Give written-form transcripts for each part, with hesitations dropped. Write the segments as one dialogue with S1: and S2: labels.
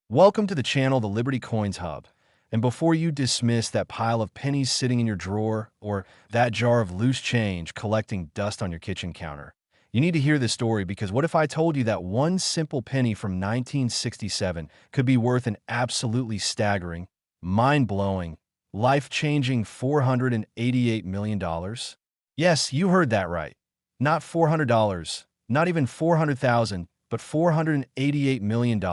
S1: Welcome to the channel, the Liberty Coins Hub. And before you dismiss that pile of pennies sitting in your drawer or that jar of loose change collecting dust on your kitchen counter, you need to hear this story because what if I told you that one simple penny from 1967 could be worth an absolutely staggering, mind-blowing, life-changing $488 million? Yes, you heard that right. Not $400, not even $400,000, but $488 million.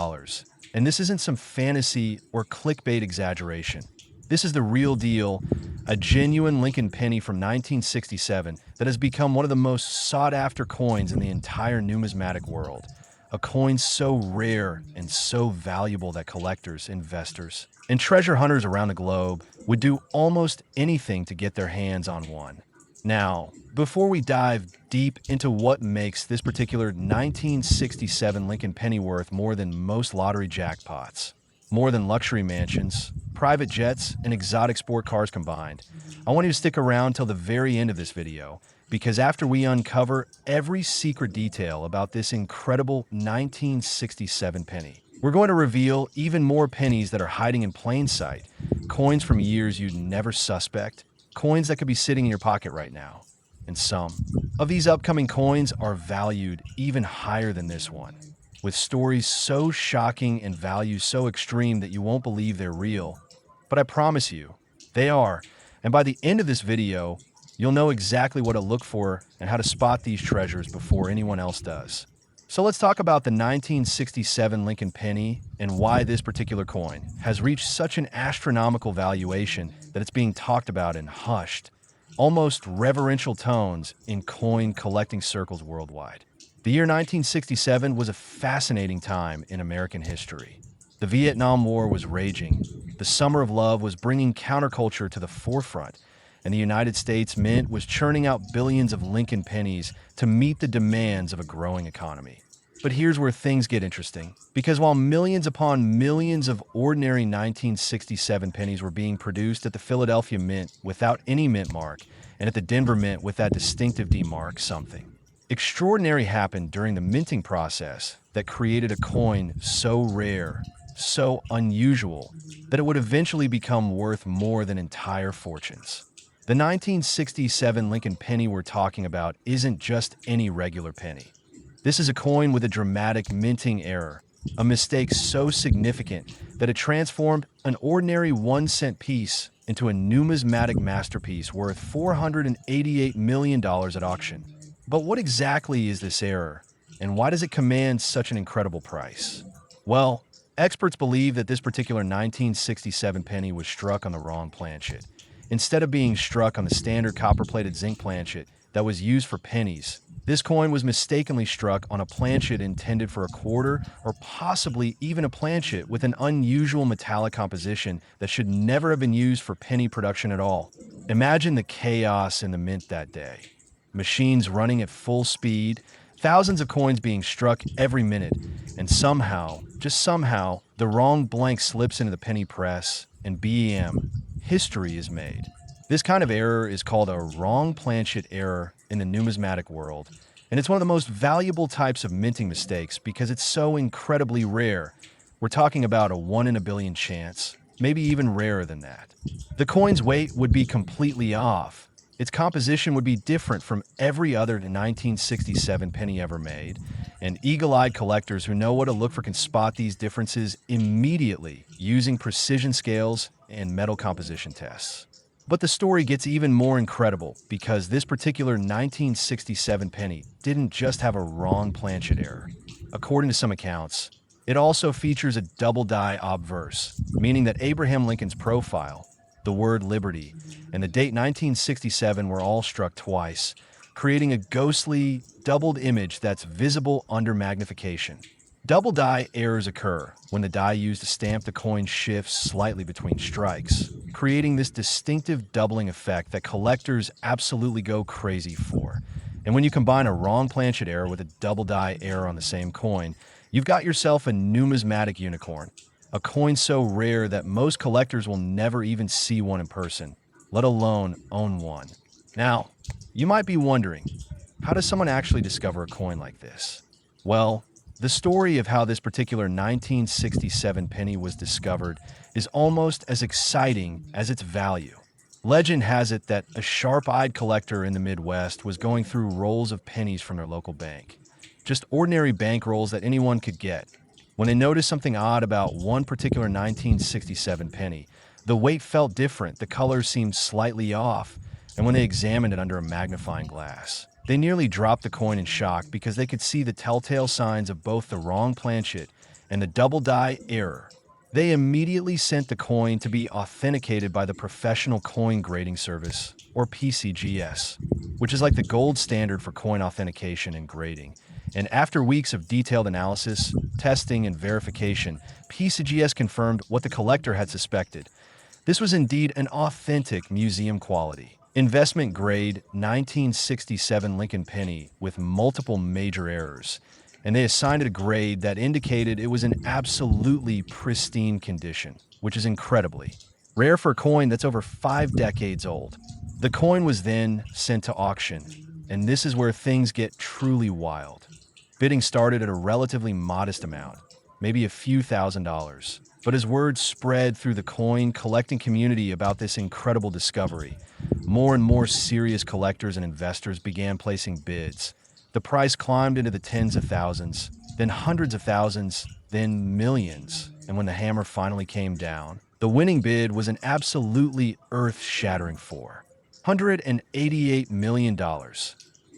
S1: And this isn't some fantasy or clickbait exaggeration. This is the real deal, a genuine Lincoln penny from 1967 that has become one of the most sought-after coins in the entire numismatic world. A coin so rare and so valuable that collectors, investors, and treasure hunters around the globe would do almost anything to get their hands on one. Now, before we dive deep into what makes this particular 1967 Lincoln penny worth more than most lottery jackpots, more than luxury mansions, private jets, and exotic sport cars combined, I want you to stick around till the very end of this video, because after we uncover every secret detail about this incredible 1967 penny, we're going to reveal even more pennies that are hiding in plain sight, coins from years you'd never suspect, coins that could be sitting in your pocket right now. And some of these upcoming coins are valued even higher than this one, with stories so shocking and values so extreme that you won't believe they're real. But I promise you, they are. And by the end of this video, you'll know exactly what to look for and how to spot these treasures before anyone else does. So let's talk about the 1967 Lincoln penny and why this particular coin has reached such an astronomical valuation that it's being talked about in hushed, almost reverential tones in coin collecting circles worldwide. The year 1967 was a fascinating time in American history. The Vietnam War was raging, the Summer of Love was bringing counterculture to the forefront, and the United States Mint was churning out billions of Lincoln pennies to meet the demands of a growing economy. But here's where things get interesting, because while millions upon millions of ordinary 1967 pennies were being produced at the Philadelphia Mint without any mint mark, and at the Denver Mint with that distinctive D mark, something extraordinary happened during the minting process that created a coin so rare, so unusual, that it would eventually become worth more than entire fortunes. The 1967 Lincoln penny we're talking about isn't just any regular penny. This is a coin with a dramatic minting error, a mistake so significant that it transformed an ordinary 1-cent piece into a numismatic masterpiece worth $488 million at auction. But what exactly is this error, and why does it command such an incredible price? Well, experts believe that this particular 1967 penny was struck on the wrong planchet. Instead of being struck on the standard copper-plated zinc planchet that was used for pennies, this coin was mistakenly struck on a planchet intended for a quarter or possibly even a planchet with an unusual metallic composition that should never have been used for penny production at all. Imagine the chaos in the mint that day. Machines running at full speed, thousands of coins being struck every minute, and somehow, just somehow, the wrong blank slips into the penny press, and BEM, history is made. This kind of error is called a wrong planchet error in the numismatic world, and it's one of the most valuable types of minting mistakes because it's so incredibly rare. We're talking about a 1 in a billion chance, maybe even rarer than that. The coin's weight would be completely off. Its composition would be different from every other 1967 penny ever made, and eagle-eyed collectors who know what to look for can spot these differences immediately using precision scales and metal composition tests. But the story gets even more incredible because this particular 1967 penny didn't just have a wrong planchet error. According to some accounts, it also features a double die obverse, meaning that Abraham Lincoln's profile, the word liberty, and the date 1967 were all struck twice, creating a ghostly, doubled image that's visible under magnification. Double die errors occur when the die used to stamp the coin shifts slightly between strikes, creating this distinctive doubling effect that collectors absolutely go crazy for. And when you combine a wrong planchet error with a double die error on the same coin, you've got yourself a numismatic unicorn, a coin so rare that most collectors will never even see one in person, let alone own one. Now, you might be wondering, how does someone actually discover a coin like this? Well, The story of how this particular 1967 penny was discovered is almost as exciting as its value. Legend has it that a sharp-eyed collector in the Midwest was going through rolls of pennies from their local bank. Just ordinary bank rolls that anyone could get. When they noticed something odd about one particular 1967 penny, the weight felt different, the color seemed slightly off, and when they examined it under a magnifying glass, they nearly dropped the coin in shock because they could see the telltale signs of both the wrong planchet and the double die error. They immediately sent the coin to be authenticated by the Professional Coin Grading Service, or PCGS, which is like the gold standard for coin authentication and grading. And after weeks of detailed analysis, testing, and verification, PCGS confirmed what the collector had suspected. This was indeed an authentic museum quality, investment grade 1967 Lincoln penny with multiple major errors, and they assigned it a grade that indicated it was in absolutely pristine condition, which is incredibly rare for a coin that's over 5 decades old. The coin was then sent to auction, and this is where things get truly wild. Bidding started at a relatively modest amount, maybe a few $1,000s, but as word spread through the coin collecting community about this incredible discovery, more and more serious collectors and investors began placing bids. The price climbed into the tens of thousands, then hundreds of thousands, then millions. And when the hammer finally came down, the winning bid was an absolutely earth-shattering $488 million,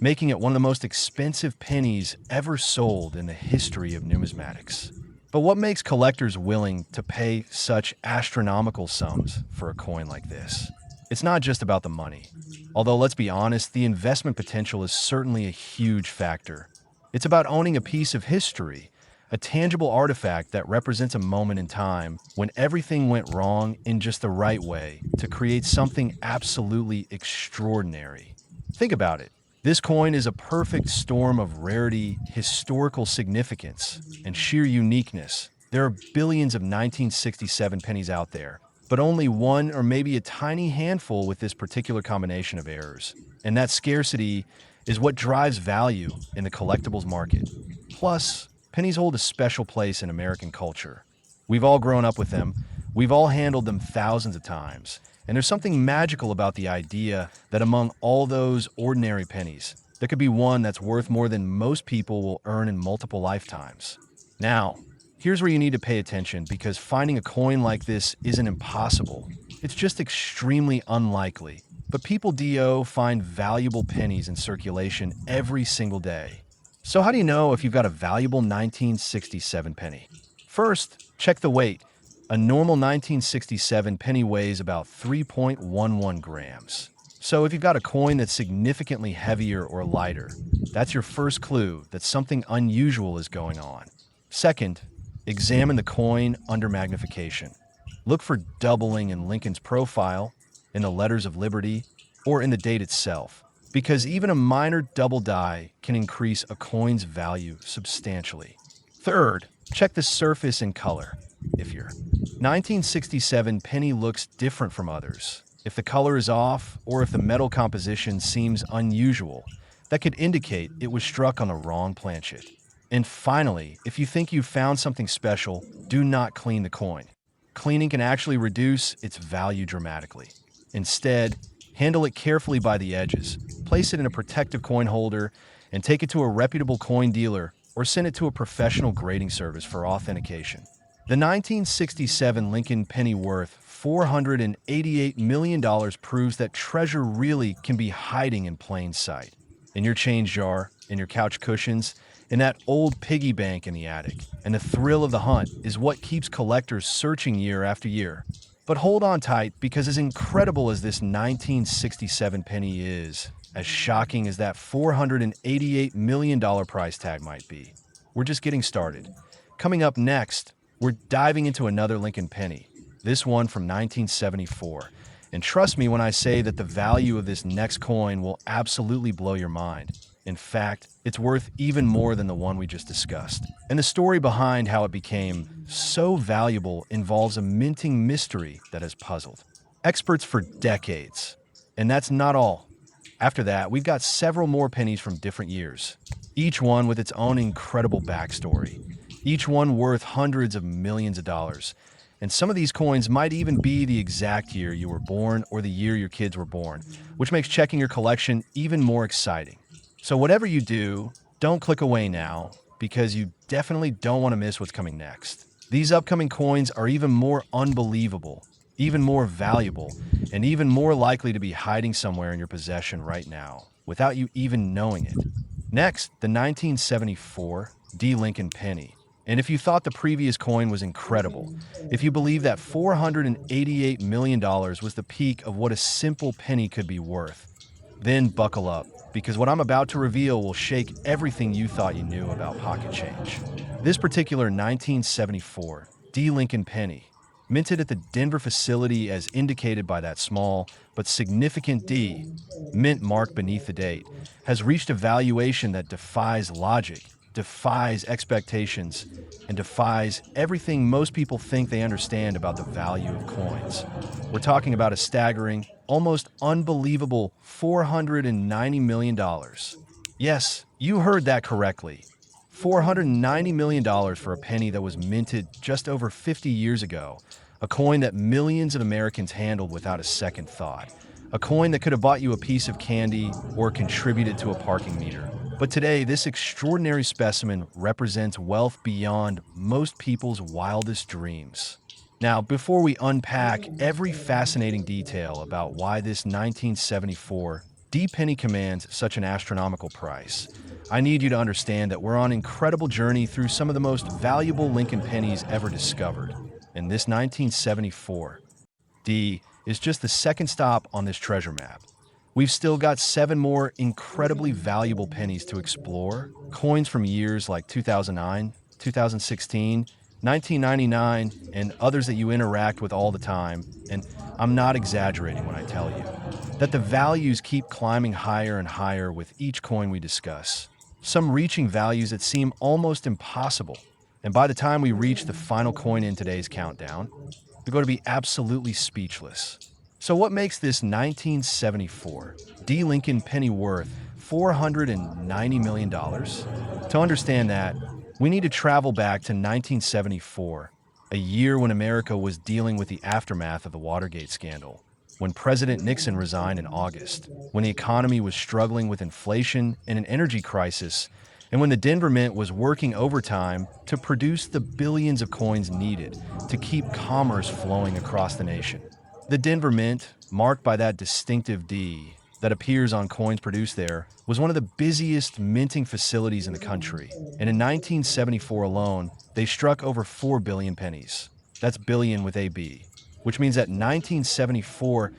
S1: making it one of the most expensive pennies ever sold in the history of numismatics. But what makes collectors willing to pay such astronomical sums for a coin like this? It's not just about the money. Although, let's be honest, the investment potential is certainly a huge factor. It's about owning a piece of history, a tangible artifact that represents a moment in time when everything went wrong in just the right way to create something absolutely extraordinary. Think about it. This coin is a perfect storm of rarity, historical significance, and sheer uniqueness. There are billions of 1967 pennies out there, but only one or maybe a tiny handful with this particular combination of errors. And that scarcity is what drives value in the collectibles market. Plus, pennies hold a special place in American culture. We've all grown up with them. We've all handled them thousands of times. And there's something magical about the idea that among all those ordinary pennies, there could be one that's worth more than most people will earn in multiple lifetimes. Now, here's where you need to pay attention, because finding a coin like this isn't impossible. It's just extremely unlikely. But people find valuable pennies in circulation every single day. So how do you know if you've got a valuable 1967 penny? First, check the weight. A normal 1967 penny weighs about 3.11 grams. So if you've got a coin that's significantly heavier or lighter, that's your first clue that something unusual is going on. Second, examine the coin under magnification. Look for doubling in Lincoln's profile, in the letters of liberty, or in the date itself, because even a minor double die can increase a coin's value substantially. Third, check the surface and color. If your 1967 penny looks different from others, if the color is off, or if the metal composition seems unusual, that could indicate it was struck on the wrong planchet. And finally, if you think you've found something special, do not clean the coin. Cleaning can actually reduce its value dramatically. Instead, handle it carefully by the edges, place it in a protective coin holder, and take it to a reputable coin dealer or send it to a professional grading service for authentication. The 1967 Lincoln penny worth $488 million proves that treasure really can be hiding in plain sight. In your change jar, in your couch cushions, in that old piggy bank in the attic. And the thrill of the hunt is what keeps collectors searching year after year. But hold on tight, because as incredible as this 1967 penny is, as shocking as that $488 million price tag might be, we're just getting started. Coming up next, we're diving into another Lincoln penny, this one from 1974. And trust me when I say that the value of this next coin will absolutely blow your mind. In fact, it's worth even more than the one we just discussed. And the story behind how it became so valuable involves a minting mystery that has puzzled experts for decades. And that's not all. After that, we've got several more pennies from different years, each one with its own incredible backstory, each one worth hundreds of millions of dollars. And some of these coins might even be the exact year you were born or the year your kids were born, which makes checking your collection even more exciting. So whatever you do, don't click away now, because you definitely don't want to miss what's coming next. These upcoming coins are even more unbelievable, even more valuable, and even more likely to be hiding somewhere in your possession right now, without you even knowing it. Next, the 1974 D. Lincoln penny. And if you thought the previous coin was incredible, if you believe that $488 million was the peak of what a simple penny could be worth, then buckle up, because what I'm about to reveal will shake everything you thought you knew about pocket change. This particular 1974 D. Lincoln penny, minted at the Denver facility as indicated by that small but significant D, mint mark beneath the date, has reached a valuation that defies logic, defies expectations, and defies everything most people think they understand about the value of coins. We're talking about a staggering, almost unbelievable $490 million. Yes, you heard that correctly. $490 million for a penny that was minted just over 50 years ago, a coin that millions of Americans handled without a second thought, a coin that could have bought you a piece of candy or contributed to a parking meter. But today, this extraordinary specimen represents wealth beyond most people's wildest dreams. Now, before we unpack every fascinating detail about why this 1974 D penny commands such an astronomical price, I need you to understand that we're on an incredible journey through some of the most valuable Lincoln pennies ever discovered. And this 1974 D is just the second stop on this treasure map. We've still got 7 more incredibly valuable pennies to explore, coins from years like 2009, 2016, 1999, and others that you interact with all the time. And I'm not exaggerating when I tell you that the values keep climbing higher and higher with each coin we discuss, some reaching values that seem almost impossible. And by the time we reach the final coin in today's countdown, you're going to be absolutely speechless. So what makes this 1974 D. Lincoln penny worth $490 million? To understand that, we need to travel back to 1974, a year when America was dealing with the aftermath of the Watergate scandal, when President Nixon resigned in August, when the economy was struggling with inflation and an energy crisis, and when the Denver Mint was working overtime to produce the billions of coins needed to keep commerce flowing across the nation. The Denver Mint, marked by that distinctive D that appears on coins produced there, was one of the busiest minting facilities in the country. And in 1974 alone, they struck over 4 billion pennies. That's billion with a B, which means that 1974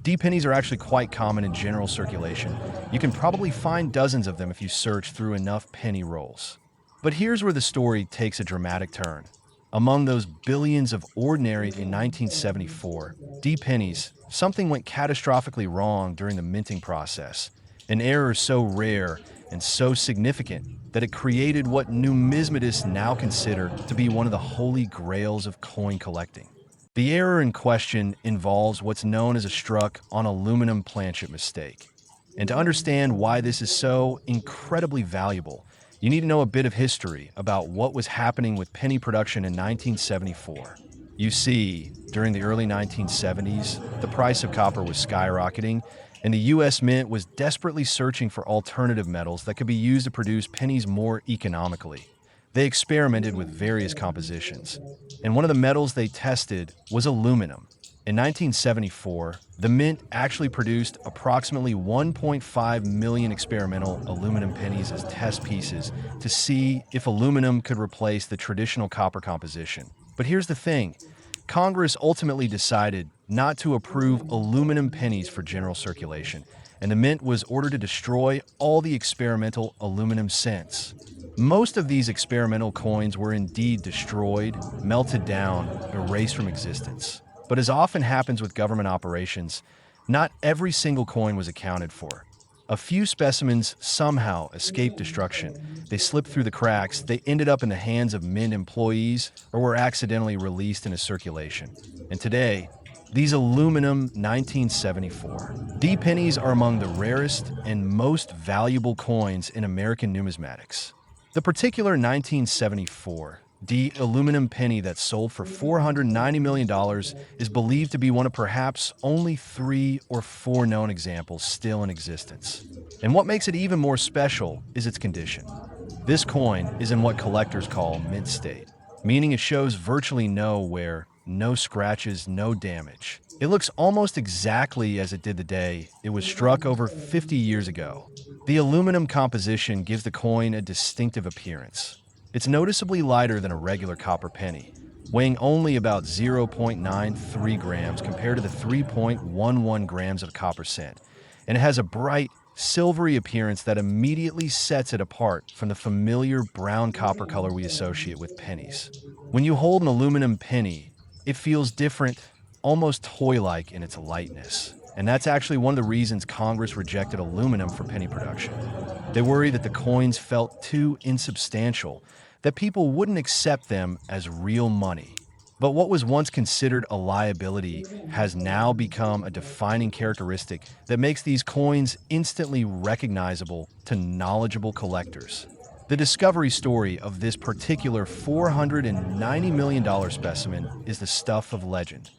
S1: D pennies are actually quite common in general circulation. You can probably find dozens of them if you search through enough penny rolls. But here's where the story takes a dramatic turn. Among those billions of ordinary in 1974 D pennies, something went catastrophically wrong during the minting process. An error so rare and so significant that it created what numismatists now consider to be one of the holy grails of coin collecting. The error in question involves what's known as a struck on aluminum planchet mistake. And to understand why this is so incredibly valuable, you need to know a bit of history about what was happening with penny production in 1974. You see, during the early 1970s, the price of copper was skyrocketing, and the U.S. Mint was desperately searching for alternative metals that could be used to produce pennies more economically. They experimented with various compositions, and one of the metals they tested was aluminum. In 1974, the Mint actually produced approximately 1.5 million experimental aluminum pennies as test pieces to see if aluminum could replace the traditional copper composition. But here's the thing. Congress ultimately decided not to approve aluminum pennies for general circulation, and the Mint was ordered to destroy all the experimental aluminum cents. Most of these experimental coins were indeed destroyed, melted down, erased from existence. But as often happens with government operations, not every single coin was accounted for. A few specimens somehow escaped destruction. They slipped through the cracks, they ended up in the hands of Mint employees, or were accidentally released into circulation. And today, These aluminum 1974 D pennies are among the rarest and most valuable coins in American numismatics. The particular 1974 D aluminum penny that sold for $490 million is believed to be one of perhaps only 3 or 4 known examples still in existence. And what makes it even more special is its condition. This coin is in what collectors call mint state, meaning it shows virtually no wear, no scratches, no damage. It looks almost exactly as it did the day it was struck over 50 years ago. The aluminum composition gives the coin a distinctive appearance. It's noticeably lighter than a regular copper penny, weighing only about 0.93 grams compared to the 3.11 grams of copper cent, and it has a bright, silvery appearance that immediately sets it apart from the familiar brown copper color we associate with pennies. When you hold an aluminum penny, it feels different, almost toy-like in its lightness. And that's actually one of the reasons Congress rejected aluminum for penny production. They worry that the coins felt too insubstantial, that people wouldn't accept them as real money. But what was once considered a liability has now become a defining characteristic that makes these coins instantly recognizable to knowledgeable collectors. The discovery story of this particular $490 million specimen is the stuff of legend.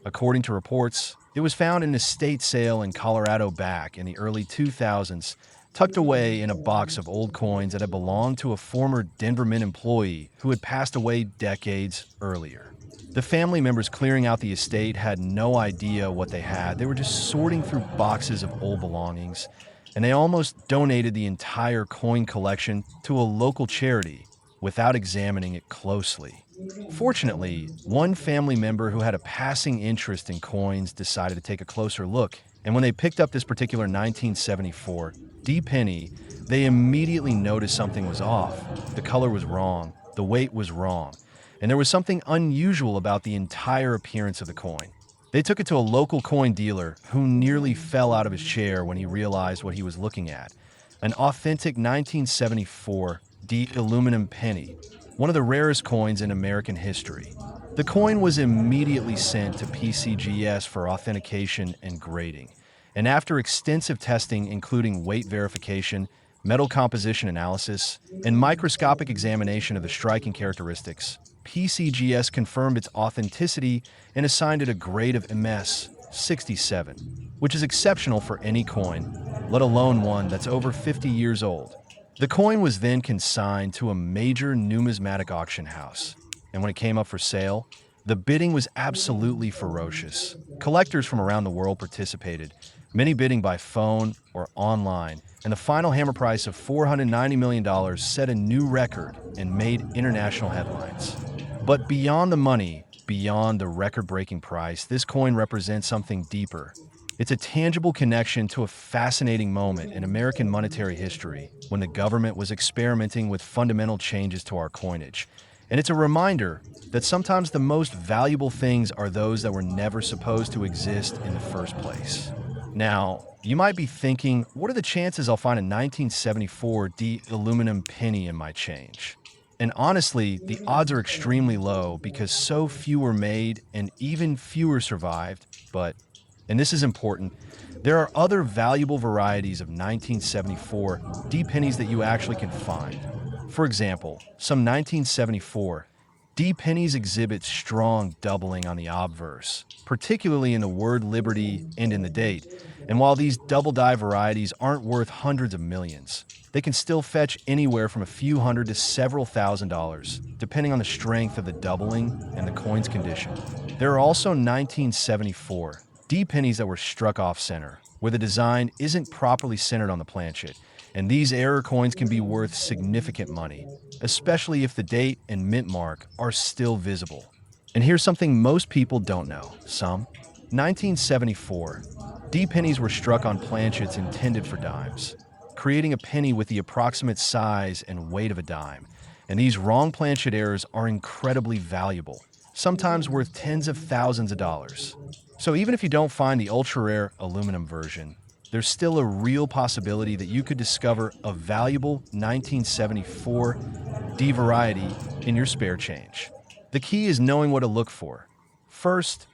S1: According to reports, it was found in an estate sale in Colorado back in the early 2000s, tucked away in a box of old coins that had belonged to a former Denver Mint employee who had passed away decades earlier. The family members clearing out the estate had no idea what they had. They were just sorting through boxes of old belongings, and they almost donated the entire coin collection to a local charity without examining it closely. Fortunately, one family member who had a passing interest in coins decided to take a closer look, and when they picked up this particular 1974 D penny, they immediately noticed something was off. The color was wrong, the weight was wrong, and there was something unusual about the entire appearance of the coin. They took it to a local coin dealer who nearly fell out of his chair when he realized what he was looking at: an authentic 1974 D aluminum penny, one of the rarest coins in American history. The coin was immediately sent to PCGS for authentication and grading, and after extensive testing including weight verification, metal composition analysis, and microscopic examination of the striking characteristics, PCGS confirmed its authenticity and assigned it a grade of MS 67, which is exceptional for any coin, let alone one that's over 50 years old. The coin was then consigned to a major numismatic auction house, and when it came up for sale, the bidding was absolutely ferocious. Collectors from around the world participated, many bidding by phone or online, and the final hammer price of $490 million set a new record and made international headlines. But beyond the money, beyond the record-breaking price, this coin represents something deeper. It's a tangible connection to a fascinating moment in American monetary history when the government was experimenting with fundamental changes to our coinage. And it's a reminder that sometimes the most valuable things are those that were never supposed to exist in the first place. Now, you might be thinking, what are the chances I'll find a 1974 D aluminum penny in my change? And honestly, the odds are extremely low because so few were made and even fewer survived. But, and this is important, there are other valuable varieties of 1974 D pennies that you actually can find. For example, some 1974 D pennies exhibit strong doubling on the obverse, particularly in the word liberty and in the date. And while these double die varieties aren't worth hundreds of millions, they can still fetch anywhere from a few hundred to several $1,000s, depending on the strength of the doubling and the coin's condition. There are also 1974 D pennies that were struck off center, where the design isn't properly centered on the planchet, and these error coins can be worth significant money, especially if the date and mint mark are still visible. And here's something most people don't know. Some 1974 D pennies were struck on planchets intended for dimes, creating a penny with the approximate size and weight of a dime. And these wrong planchet errors are incredibly valuable, sometimes worth tens of thousands of dollars. So even if you don't find the ultra-rare aluminum version, there's still a real possibility that you could discover a valuable 1974 D variety in your spare change. The key is knowing what to look for. First,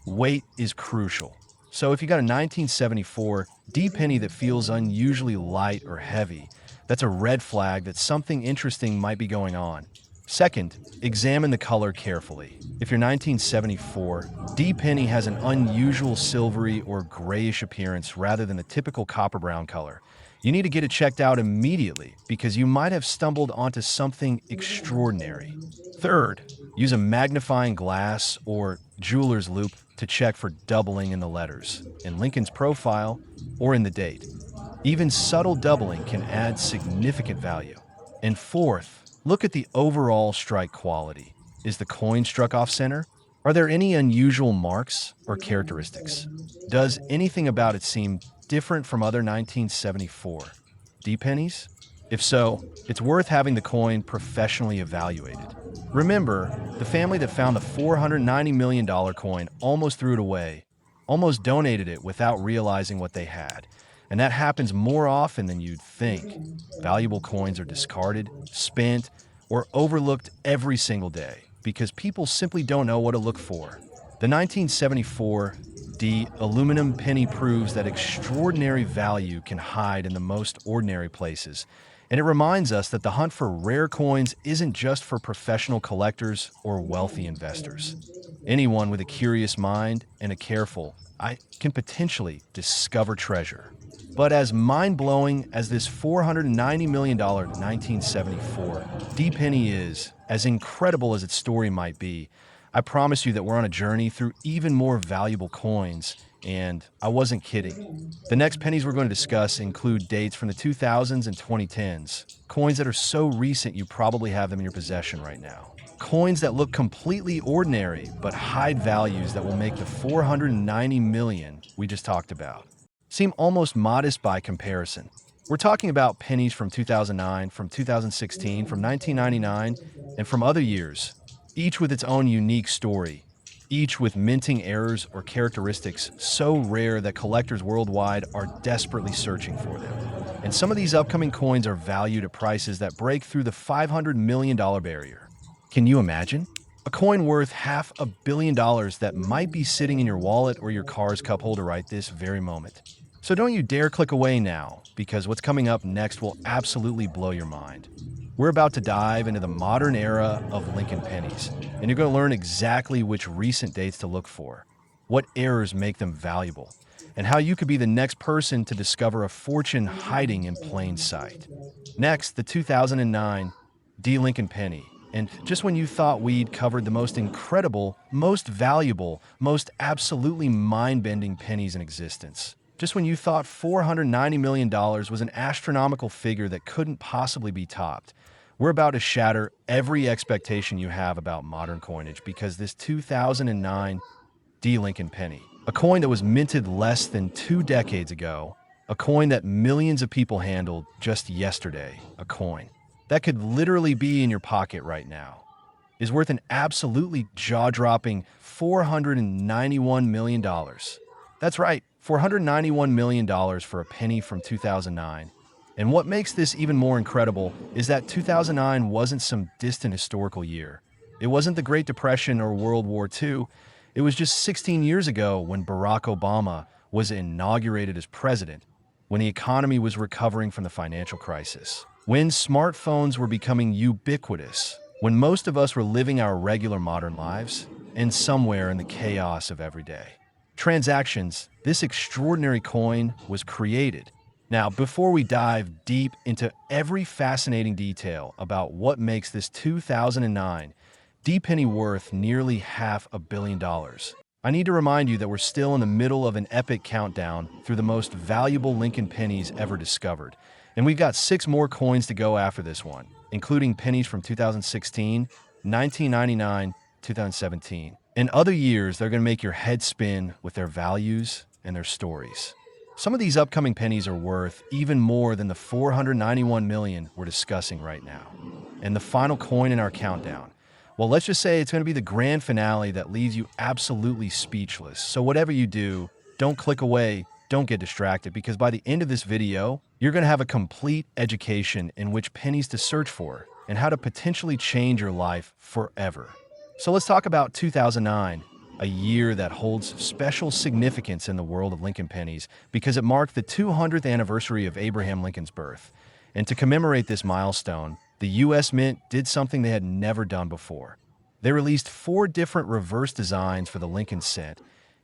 S1: Weight is crucial. So if you got a 1974 D penny that feels unusually light or heavy, that's a red flag that something interesting might be going on. Second, examine the color carefully. If your 1974 D penny has an unusual silvery or grayish appearance rather than the typical copper brown color, you need to get it checked out immediately because you might have stumbled onto something extraordinary. Third, use a magnifying glass or jeweler's loupe to check for doubling in the letters, in Lincoln's profile, or in the date. Even subtle doubling can add significant value. And fourth, look at the overall strike quality. Is the coin struck off center? Are there any unusual marks or characteristics? Does anything about it seem different from other 1974 D pennies? If so, it's worth having the coin professionally evaluated. Remember, the family that found the $490 million coin almost threw it away, almost donated it without realizing what they had. And that happens more often than you'd think. Valuable coins are discarded, spent, or overlooked every single day because people simply don't know what to look for. The 1974 D aluminum penny proves that extraordinary value can hide in the most ordinary places, and it reminds us that the hunt for rare coins isn't just for professional collectors or wealthy investors. Anyone with a curious mind and a careful eye can potentially discover treasure. But as mind-blowing as this $490 million 1974 D penny is, as incredible as its story might be, I promise you that we're on a journey through even more valuable coins, and I wasn't kidding. The next pennies we're going to discuss include dates from the 2000s and 2010s, coins that are so recent you probably have them in your possession right now. Coins that look completely ordinary but hide values that will make the $490 million we just talked about seem almost modest by comparison. We're talking about pennies from 2009, from 2016, from 1999, and from other years, each with its own unique story, each with minting errors or characteristics so rare that collectors worldwide are desperately searching for them. And some of these upcoming coins are valued at prices that break through the $500 million barrier. Can you imagine? A coin worth $500 million that might be sitting in your wallet or your car's cup holder right this very moment. So don't you dare click away now, because what's coming up next will absolutely blow your mind. We're about to dive into the modern era of Lincoln pennies, and you're going to learn exactly which recent dates to look for, what errors make them valuable, and how you could be the next person to discover a fortune hiding in plain sight. Next, the 2009 D Lincoln penny. And just when you thought we'd covered the most incredible, most valuable, most absolutely mind-bending pennies in existence, just when you thought $490 million was an astronomical figure that couldn't possibly be topped, we're about to shatter every expectation you have about modern coinage because this 2009 D Lincoln penny, a coin that was minted less than 2 decades ago, a coin that millions of people handled just yesterday, a coin that could literally be in your pocket right now, is worth an absolutely jaw-dropping $491 million. That's right, $491 million for a penny from 2009. And what makes this even more incredible is that 2009 wasn't some distant historical year. It wasn't the Great Depression or World War II. It was just 16 years ago when Barack Obama was inaugurated as president, when the economy was recovering from the financial crisis, when smartphones were becoming ubiquitous, when most of us were living our regular modern lives, and somewhere in the chaos of everyday transactions, this extraordinary coin was created. Now, before we dive deep into every fascinating detail about what makes this 2009 D penny worth nearly $500 million, I need to remind you that we're still in the middle of an epic countdown through the most valuable Lincoln pennies ever discovered. And we've got 6 more coins to go after this one, including pennies from 2016, 1999, 2017, and other years that are going to make your head spin with their values and their stories. Some of these upcoming pennies are worth even more than the $491 million we're discussing right now. And the final coin in our countdown, well, let's just say it's going to be the grand finale that leaves you absolutely speechless. So whatever you do, don't click away, don't get distracted, because by the end of this video, you're going to have a complete education in which pennies to search for and how to potentially change your life forever. So let's talk about 2009, a year that holds special significance in the world of Lincoln pennies because it marked the 200th anniversary of Abraham Lincoln's birth. And to commemorate this milestone, the U.S. Mint did something they had never done before. They released 4 different reverse designs for the Lincoln cent,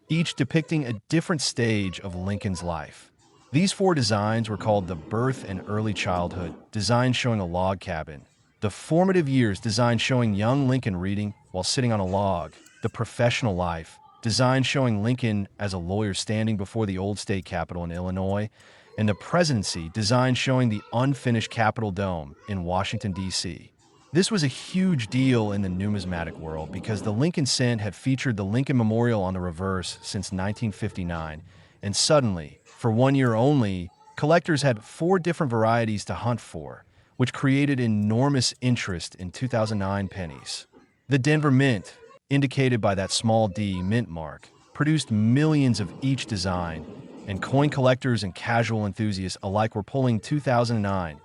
S1: each depicting a different stage of Lincoln's life. These 4 designs were called the birth and early childhood, design showing a log cabin; the formative years, design showing young Lincoln reading while sitting on a log; the professional life, design showing Lincoln as a lawyer standing before the old state capitol in Illinois; and the presidency, design showing the unfinished Capitol Dome in Washington, D.C. This was a huge deal in the numismatic world because the Lincoln cent had featured the Lincoln Memorial on the reverse since 1959, and suddenly, for 1 year only, collectors had 4 different varieties to hunt for, which created enormous interest in 2009 pennies. The Denver Mint, indicated by that small D mint mark, produced millions of each design, and coin collectors and casual enthusiasts alike were pulling 2009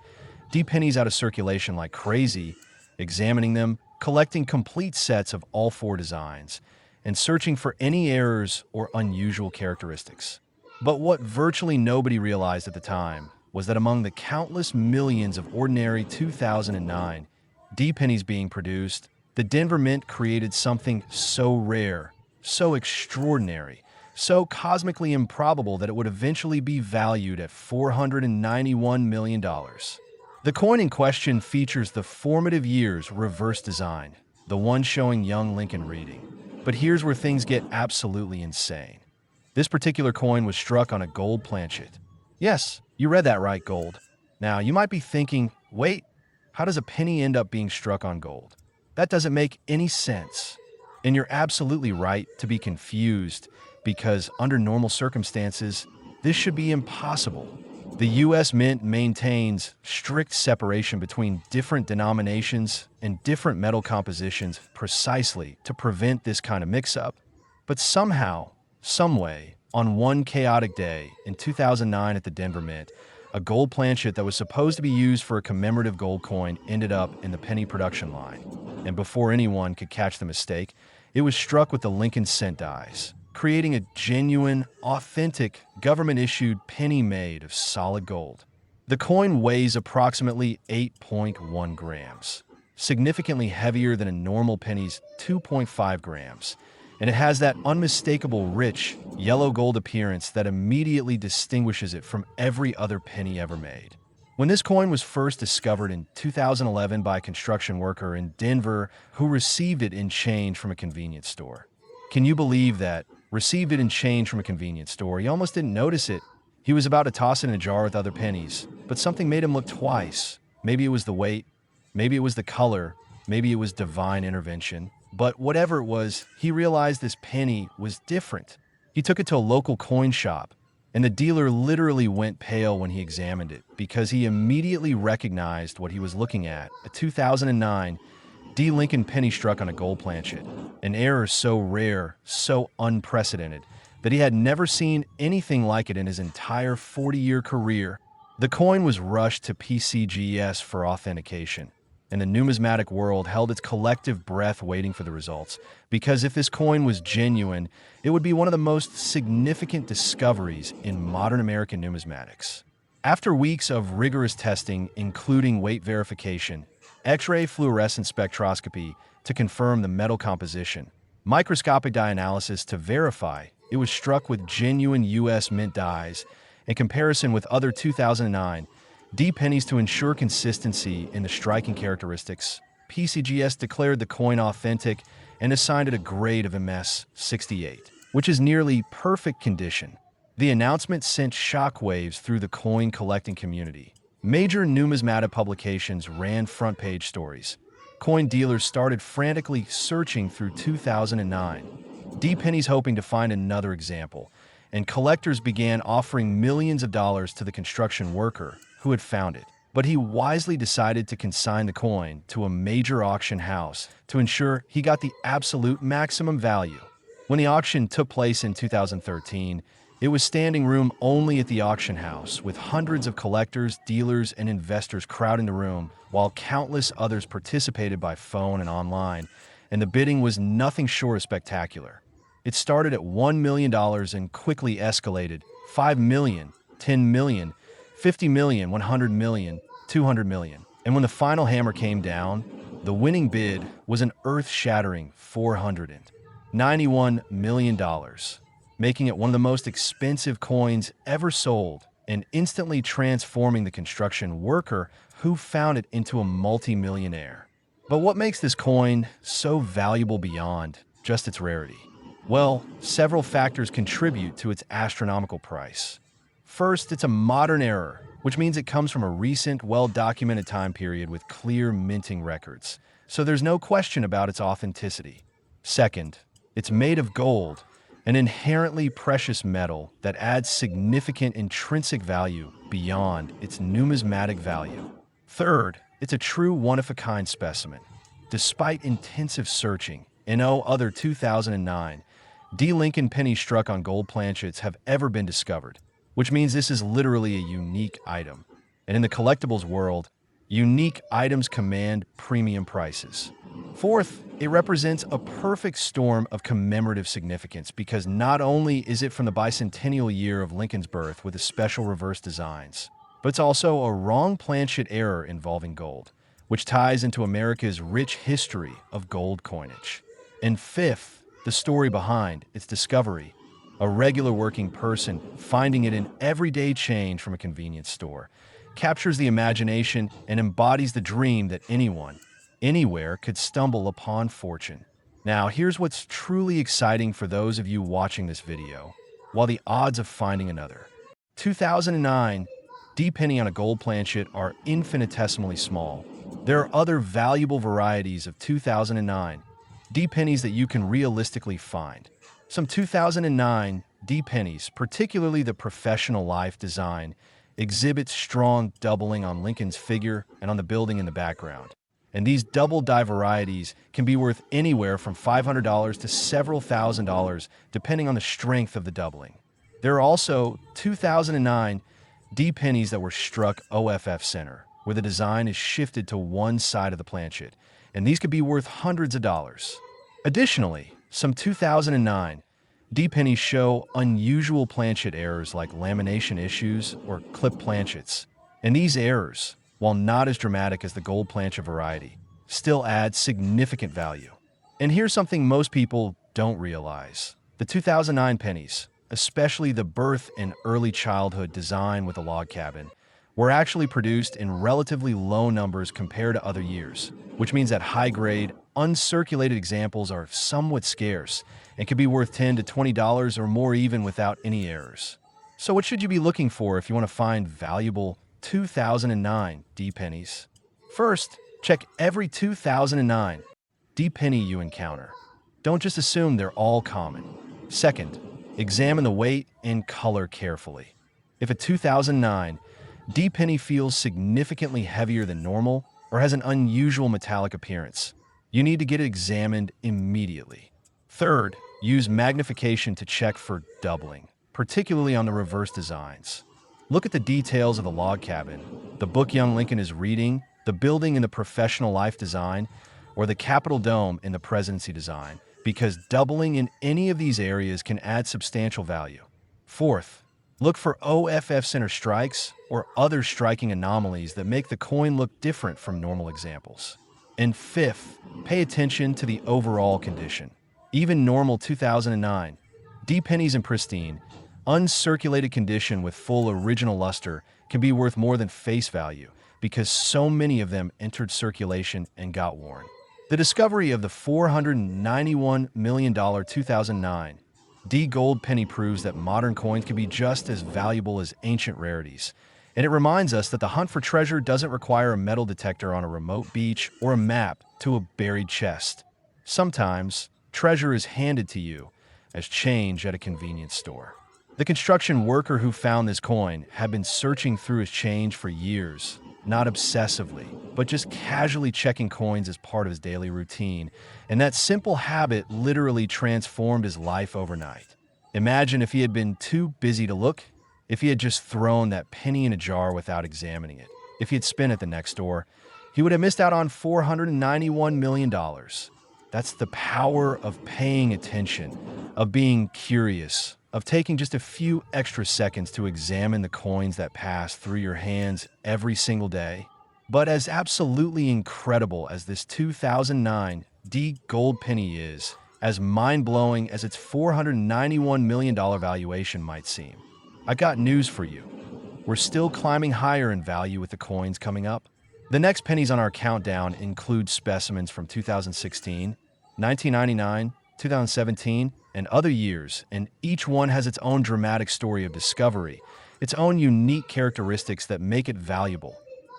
S1: D pennies out of circulation like crazy, examining them, collecting complete sets of all 4 designs, and searching for any errors or unusual characteristics. But what virtually nobody realized at the time was that among the countless millions of ordinary 2009 D pennies being produced, the Denver Mint created something so rare, so extraordinary, so cosmically improbable that it would eventually be valued at $491 million. The coin in question features the formative years reverse design, the one showing young Lincoln reading. But here's where things get absolutely insane. This particular coin was struck on a gold planchet. Yes, you read that right, gold. Now, you might be thinking, wait, how does a penny end up being struck on gold? That doesn't make any sense. And you're absolutely right to be confused, because under normal circumstances, this should be impossible. The U.S. Mint maintains strict separation between different denominations and different metal compositions precisely to prevent this kind of mix-up. But somehow, someway, on one chaotic day in 2009 at the Denver Mint, a gold planchet that was supposed to be used for a commemorative gold coin ended up in the penny production line. And before anyone could catch the mistake, it was struck with the Lincoln cent dies, creating a genuine, authentic, government-issued penny made of solid gold. The coin weighs approximately 8.1 grams, significantly heavier than a normal penny's 2.5 grams, and it has that unmistakable rich, yellow gold appearance that immediately distinguishes it from every other penny ever made. When this coin was first discovered in 2011 by a construction worker in Denver who received it in change from a convenience store. Can you believe that? Received it in change from a convenience store. He almost didn't notice it. He was about to toss it in a jar with other pennies, but something made him look twice. Maybe it was the weight, maybe it was the color, maybe it was divine intervention. But whatever it was, he realized this penny was different. He took it to a local coin shop, and the dealer literally went pale when he examined it because he immediately recognized what he was looking at, a 2009 D. Lincoln penny struck on a gold planchet, an error so rare, so unprecedented, that he had never seen anything like it in his entire 40-year career. The coin was rushed to PCGS for authentication, and the numismatic world held its collective breath waiting for the results, because if this coin was genuine, it would be one of the most significant discoveries in modern American numismatics. After weeks of rigorous testing, including weight verification, X-ray fluorescence spectroscopy to confirm the metal composition, microscopic dye analysis to verify it was struck with genuine U.S. Mint dies, in comparison with other 2009 D pennies to ensure consistency in the striking characteristics, PCGS declared the coin authentic and assigned it a grade of MS 68, which is nearly perfect condition. The announcement sent shockwaves through the coin collecting community. Major numismatic publications ran front-page stories. Coin dealers started frantically searching through 2009 D pennies hoping to find another example, and collectors began offering millions of dollars to the construction worker who had found it. But he wisely decided to consign the coin to a major auction house to ensure he got the absolute maximum value. When the auction took place in 2013, it was standing room only at the auction house, with hundreds of collectors, dealers, and investors crowding the room, while countless others participated by phone and online, and the bidding was nothing short of spectacular. It started at $1 million and quickly escalated: 5 million, 10 million, 50 million, 100 million, 200 million. And when the final hammer came down, the winning bid was an earth-shattering $491 million, making it one of the most expensive coins ever sold and instantly transforming the construction worker who found it into a multi-millionaire. But what makes this coin so valuable beyond just its rarity? Well, several factors contribute to its astronomical price. First, it's a modern error, which means it comes from a recent, well-documented time period with clear minting records, so there's no question about its authenticity. Second, it's made of gold, an inherently precious metal that adds significant intrinsic value beyond its numismatic value. Third, it's a true one-of-a-kind specimen. Despite intensive searching, in no other 2009 D. Lincoln penny struck on gold planchets have ever been discovered, which means this is literally a unique item. And in the collectibles world, unique items command premium prices. Fourth, it represents a perfect storm of commemorative significance because not only is it from the bicentennial year of Lincoln's birth with the special reverse designs, but it's also a wrong planchet error involving gold, which ties into America's rich history of gold coinage. And fifth, the story behind its discovery, a regular working person finding it in everyday change from a convenience store, captures the imagination and embodies the dream that anyone, anywhere could stumble upon fortune. Now, here's what's truly exciting for those of you watching this video. While the odds of finding another 2009 D penny on a gold planchet are infinitesimally small, there are other valuable varieties of 2009 D pennies that you can realistically find. Some 2009 D pennies, particularly the professional life design, exhibit strong doubling on Lincoln's figure and on the building in the background. And these double die varieties can be worth anywhere from $500 to several $1,000s, depending on the strength of the doubling. There are also 2009 D pennies that were struck OFF center, where the design is shifted to one side of the planchet, and these could be worth hundreds of dollars. Additionally, some 2009 D pennies show unusual planchet errors like lamination issues or clip planchets, and these errors, while not as dramatic as the gold planchet variety, still add significant value. And here's something most people don't realize. The 2009 pennies, especially the birth and early childhood design with a log cabin, were actually produced in relatively low numbers compared to other years, which means that high-grade, uncirculated examples are somewhat scarce and could be worth $10 to $20 or more even without any errors. So what should you be looking for if you want to find valuable 2009 D pennies? First, check every 2009 D penny you encounter. Don't just assume they're all common. Second, examine the weight and color carefully. If a 2009 D penny feels significantly heavier than normal or has an unusual metallic appearance, you need to get it examined immediately. Third, use magnification to check for doubling, particularly on the reverse designs. Look at the details of the log cabin, the book young Lincoln is reading, the building in the professional life design, or the Capitol Dome in the presidency design, because doubling in any of these areas can add substantial value. Fourth, look for OFF center strikes or other striking anomalies that make the coin look different from normal examples. And fifth, pay attention to the overall condition. Even normal 2009 D pennies in pristine, uncirculated condition with full original luster can be worth more than face value because so many of them entered circulation and got worn. The discovery of the $491 million 2009 D gold penny proves that modern coins can be just as valuable as ancient rarities, and it reminds us that the hunt for treasure doesn't require a metal detector on a remote beach or a map to a buried chest. Sometimes, treasure is handed to you as change at a convenience store. The construction worker who found this coin had been searching through his change for years, not obsessively, but just casually checking coins as part of his daily routine, and that simple habit literally transformed his life overnight. Imagine if he had been too busy to look, if he had just thrown that penny in a jar without examining it, if he had spent it the next door, he would have missed out on $491 million. That's the power of paying attention, of being curious, of taking just a few extra seconds to examine the coins that pass through your hands every single day. But as absolutely incredible as this 2009 D gold penny is, as mind-blowing as its $491 million valuation might seem, I got news for you. We're still climbing higher in value with the coins coming up. The next pennies on our countdown include specimens from 2016, 1999, 2017, and other years, and each one has its own dramatic story of discovery, its own unique characteristics that make it valuable.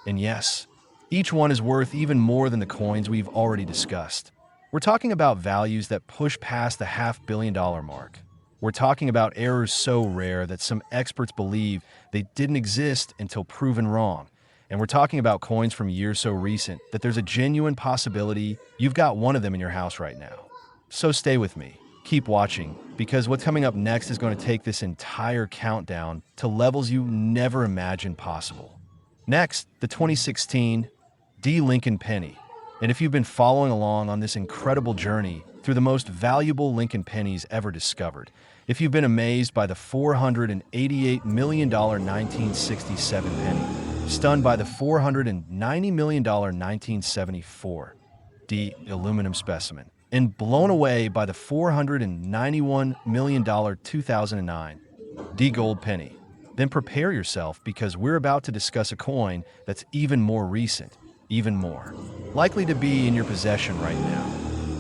S1: And yes, each one is worth even more than the coins we've already discussed. We're talking about values that push past the $500 million mark. We're talking about errors so rare that some experts believe they didn't exist until proven wrong. And we're talking about coins from years so recent that there's a genuine possibility you've got one of them in your house right now. So stay with me. Keep watching, because what's coming up next is going to take this entire countdown to levels you never imagined possible. Next, the 2016 D Lincoln penny. And if you've been following along on this incredible journey through the most valuable Lincoln pennies ever discovered, if you've been amazed by the $488 million 1967 penny, stunned by the $490 million 1974 D aluminum specimen, and blown away by the $491 million 2009 D gold penny, then prepare yourself, because we're about to discuss a coin that's even more recent, even more likely to be in your possession right now,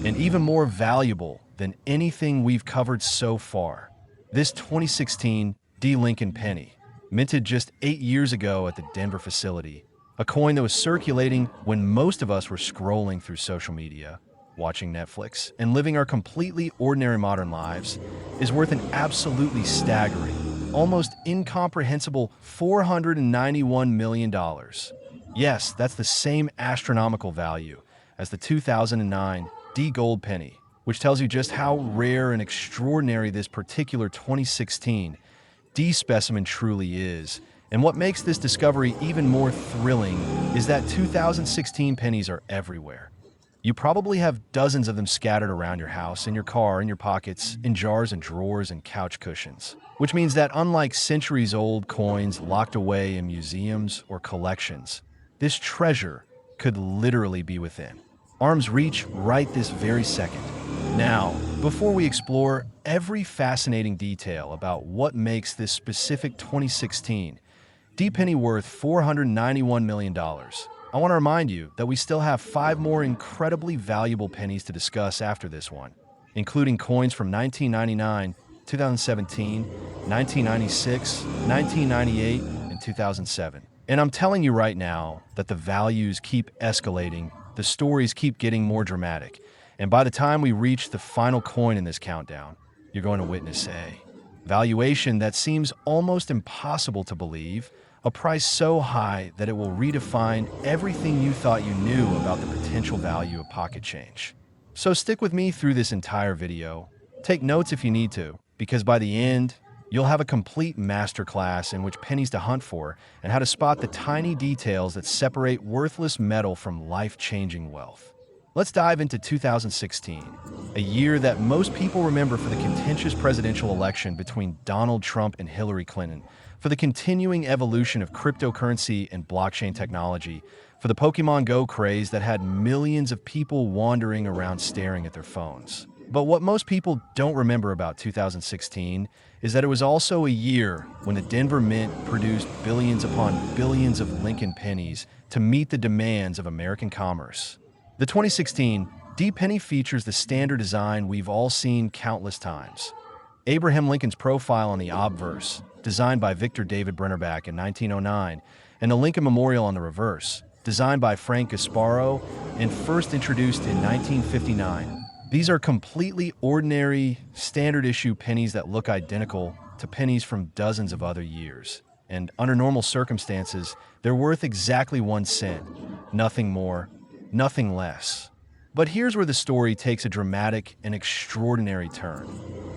S1: and even more valuable than anything we've covered so far. This 2016 D Lincoln penny, minted just 8 years ago at the Denver facility, a coin that was circulating when most of us were scrolling through social media, watching Netflix, and living our completely ordinary modern lives, is worth an absolutely staggering, almost incomprehensible $491 million. Yes, that's the same astronomical value as the 2009 D gold penny, which tells you just how rare and extraordinary this particular 2016 D specimen truly is. And what makes this discovery even more thrilling is that 2016 pennies are everywhere. You probably have dozens of them scattered around your house, in your car, in your pockets, in jars and drawers and couch cushions. Which means that unlike centuries-old coins locked away in museums or collections, this treasure could literally be within arm's reach right this very second. Now, before we explore every fascinating detail about what makes this specific 2016 D penny worth $491 million, I want to remind you that we still have 5 more incredibly valuable pennies to discuss after this one, including coins from 1999, 2017, 1996, 1998, and 2007. And I'm telling you right now that the values keep escalating, the stories keep getting more dramatic, and by the time we reach the final coin in this countdown, you're going to witness a valuation that seems almost impossible to believe, a price so high that it will redefine everything you thought you knew about the potential value of pocket change. So stick with me through this entire video. Take notes if you need to, because by the end, you'll have a complete masterclass in which pennies to hunt for and how to spot the tiny details that separate worthless metal from life-changing wealth. Let's dive into 2016, a year that most people remember for the contentious presidential election between Donald Trump and Hillary Clinton, for the continuing evolution of cryptocurrency and blockchain technology, for the Pokemon Go craze that had millions of people wandering around staring at their phones. But what most people don't remember about 2016 is that it was also a year when the Denver Mint produced billions upon billions of Lincoln pennies to meet the demands of American commerce. The 2016 D penny features the standard design we've all seen countless times. Abraham Lincoln's profile on the obverse, designed by Victor David Brennerbach in 1909, and the Lincoln Memorial on the reverse, designed by Frank Gasparo and first introduced in 1959. These are completely ordinary, standard-issue pennies that look identical to pennies from dozens of other years. And under normal circumstances, they're worth exactly 1 cent. Nothing more, nothing less. But here's where the story takes a dramatic and extraordinary turn.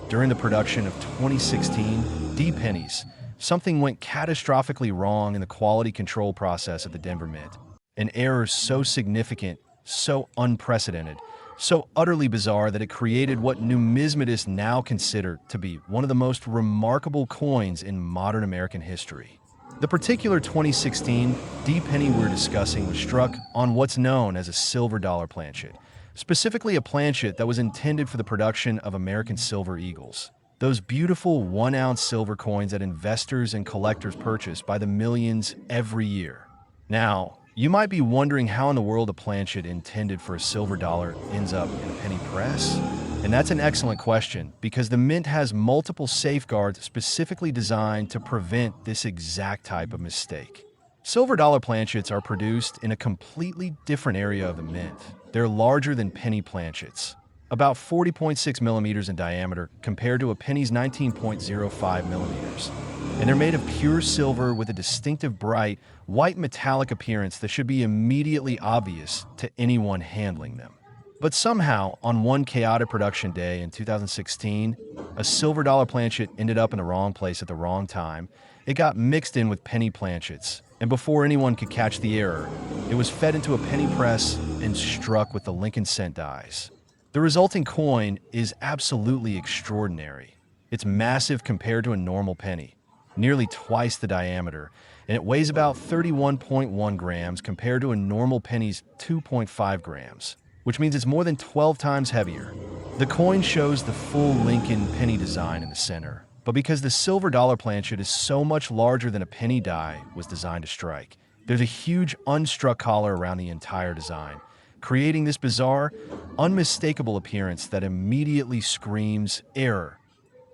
S1: During the production of 2016 D pennies, something went catastrophically wrong in the quality control process at the Denver Mint. An error so significant, so unprecedented, So utterly bizarre that it created what numismatists now consider to be one of the most remarkable coins in modern American history. The particular 2016 D penny we're discussing was struck on what's known as a silver dollar planchet, specifically a planchet that was intended for the production of American silver eagles. Those beautiful 1-ounce silver coins that investors and collectors purchase by the millions every year. Now, you might be wondering how in the world a planchet intended for a silver dollar ends up in a penny press? And that's an excellent question, because the mint has multiple safeguards specifically designed to prevent this exact type of mistake. Silver dollar planchets are produced in a completely different area of the mint. They're larger than penny planchets, about 40.6 millimeters in diameter compared to a penny's 19.05 millimeters. And they're made of pure silver with a distinctive bright, white metallic appearance that should be immediately obvious to anyone handling them. But somehow, on one chaotic production day in 2016, a silver dollar planchet ended up in the wrong place at the wrong time. It got mixed in with penny planchets, and before anyone could catch the error, it was fed into a penny press and struck with the Lincoln cent dies. The resulting coin is absolutely extraordinary. It's massive compared to a normal penny, nearly twice the diameter, and it weighs about 31.1 grams compared to a normal penny's 2.5 grams, which means it's more than 12 times heavier. The coin shows the full Lincoln penny design in the center, but because the silver dollar planchet is so much larger than a penny die was designed to strike, there's a huge unstruck collar around the entire design, creating this bizarre, unmistakable appearance that immediately screams error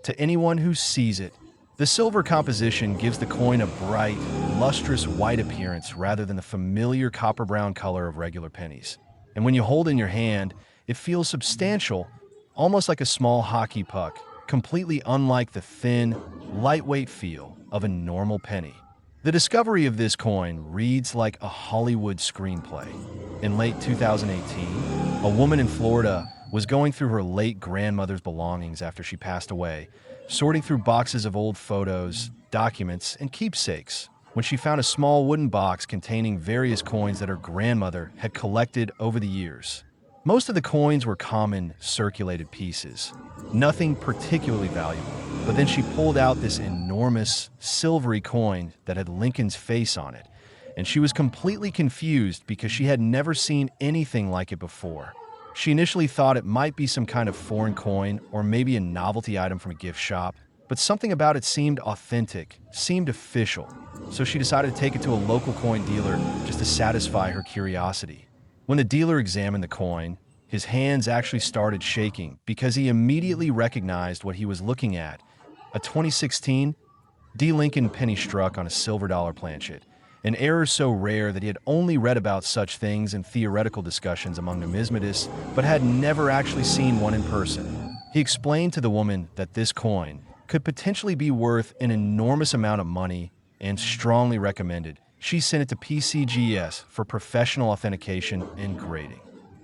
S1: to anyone who sees it. The silver composition gives the coin a bright, lustrous white appearance rather than the familiar copper-brown color of regular pennies. And when you hold it in your hand, it feels substantial, almost like a small hockey puck, completely unlike the thin, lightweight feel of a normal penny. The discovery of this coin reads like a Hollywood screenplay. In late 2018, a woman in Florida was going through her late grandmother's belongings after she passed away, sorting through boxes of old photos, documents, and keepsakes, when she found a small wooden box containing various coins that her grandmother had collected over the years. Most of the coins were common, circulated pieces, nothing particularly valuable. But then she pulled out this enormous, silvery coin that had Lincoln's face on it, and she was completely confused because she had never seen anything like it before. She initially thought it might be some kind of foreign coin or maybe a novelty item from a gift shop, but something about it seemed authentic, seemed official, so she decided to take it to a local coin dealer just to satisfy her curiosity. When the dealer examined the coin, his hands actually started shaking because he immediately recognized what he was looking at: a 2016 D. Lincoln penny struck on a silver dollar planchet, an error so rare that he had only read about such things in theoretical discussions among numismatists, but had never actually seen one in person. He explained to the woman that this coin could potentially be worth an enormous amount of money and strongly recommended she sent it to PCGS for professional authentication and grading.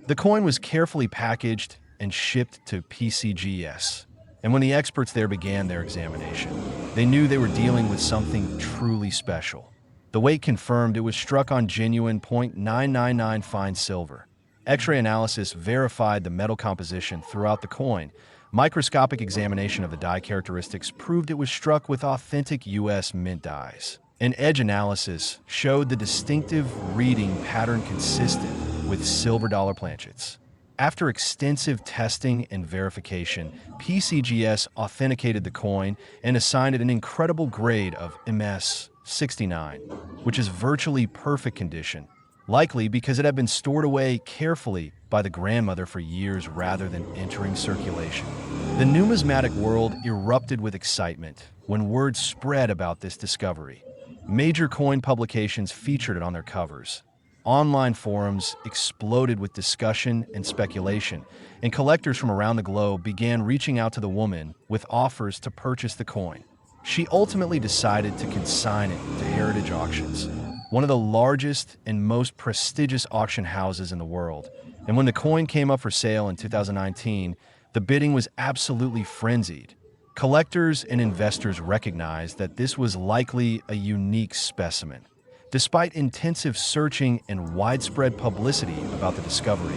S1: The coin was carefully packaged and shipped to PCGS. And when the experts there began their examination, they knew they were dealing with something truly special. The weight confirmed it was struck on genuine .999 fine silver. X-ray analysis verified the metal composition throughout the coin. Microscopic examination of the die characteristics proved it was struck with authentic U.S. mint dies. An edge analysis showed the distinctive reading pattern consistent with silver dollar planchets. After extensive testing and verification, PCGS authenticated the coin and assigned it an incredible grade of MS 69, which is virtually perfect condition, likely because it had been stored away carefully by the grandmother for years rather than entering circulation. The numismatic world erupted with excitement when word spread about this discovery. Major coin publications featured it on their covers. Online forums exploded with discussion and speculation, and collectors from around the globe began reaching out to the woman with offers to purchase the coin. She ultimately decided to consign it to Heritage Auctions, one of the largest and most prestigious auction houses in the world. And when the coin came up for sale in 2019, the bidding was absolutely frenzied. Collectors and investors recognized that this was likely a unique specimen. Despite intensive searching and widespread publicity about the discovery,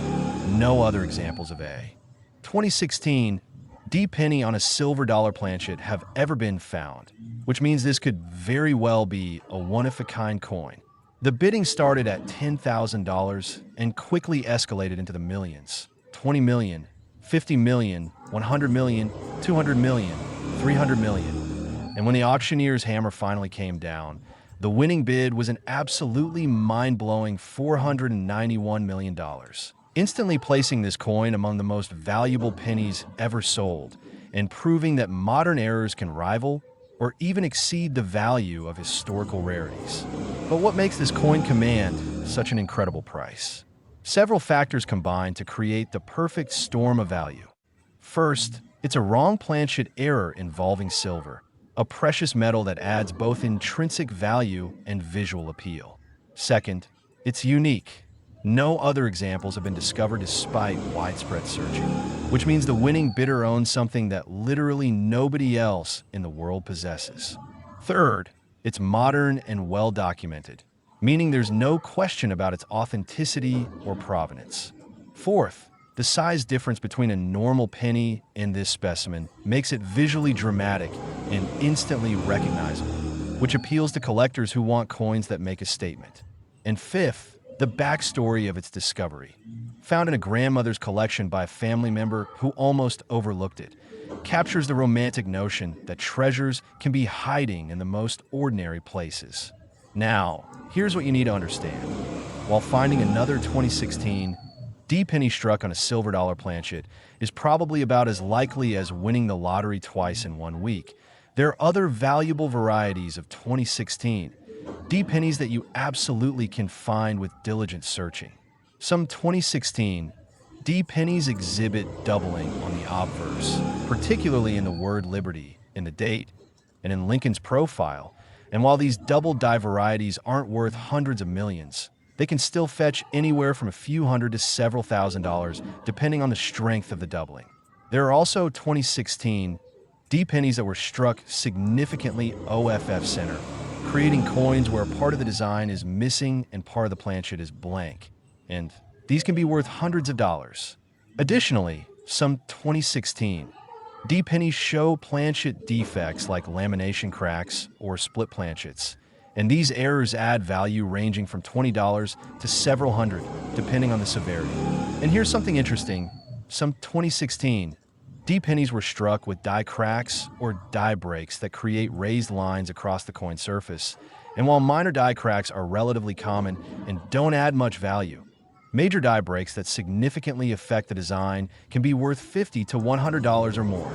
S1: no other examples of a 2016 D penny on a silver dollar planchet have ever been found, which means this could very well be a one-of-a-kind coin. The bidding started at $10,000 and quickly escalated into the millions: 20 million, 50 million, 100 million, 200 million, 300 million. And when the auctioneer's hammer finally came down, the winning bid was an absolutely mind-blowing $491 million, instantly placing this coin among the most valuable pennies ever sold and proving that modern errors can rival or even exceed the value of historical rarities. But what makes this coin command such an incredible price? Several factors combine to create the perfect storm of value. First, it's a wrong planchet error involving silver, a precious metal that adds both intrinsic value and visual appeal. Second, it's unique. No other examples have been discovered despite widespread searching, which means the winning bidder owns something that literally nobody else in the world possesses. Third, it's modern and well documented, meaning there's no question about its authenticity or provenance. Fourth, the size difference between a normal penny and this specimen makes it visually dramatic and instantly recognizable, which appeals to collectors who want coins that make a statement. And fifth, the backstory of its discovery. Found in a grandmother's collection by a family member who almost overlooked it, captures the romantic notion that treasures can be hiding in the most ordinary places. Now, here's what you need to understand. While finding another 2016 D penny struck on a silver dollar planchet is probably about as likely as winning the lottery twice in 1 week, there are other valuable varieties of 2016 D pennies that you absolutely can find with diligent searching. Some 2016 D pennies exhibit doubling on the obverse, particularly in the word liberty, in the date, and in Lincoln's profile. And while these double die varieties aren't worth hundreds of millions, they can still fetch anywhere from a few hundred to several $1,000s, depending on the strength of the doubling. There are also 2016 D pennies that were struck significantly OFF center, creating coins where part of the design is missing and part of the planchet is blank, and these can be worth hundreds of dollars. Additionally, some 2016 D pennies show planchet defects like lamination cracks or split planchets, and these errors add value ranging from $20 to several hundred, depending on the severity. And here's something interesting. Some 2016 D pennies were struck with die cracks or die breaks that create raised lines across the coin surface. And while minor die cracks are relatively common and don't add much value, major die breaks that significantly affect the design can be worth $50 to $100 or more.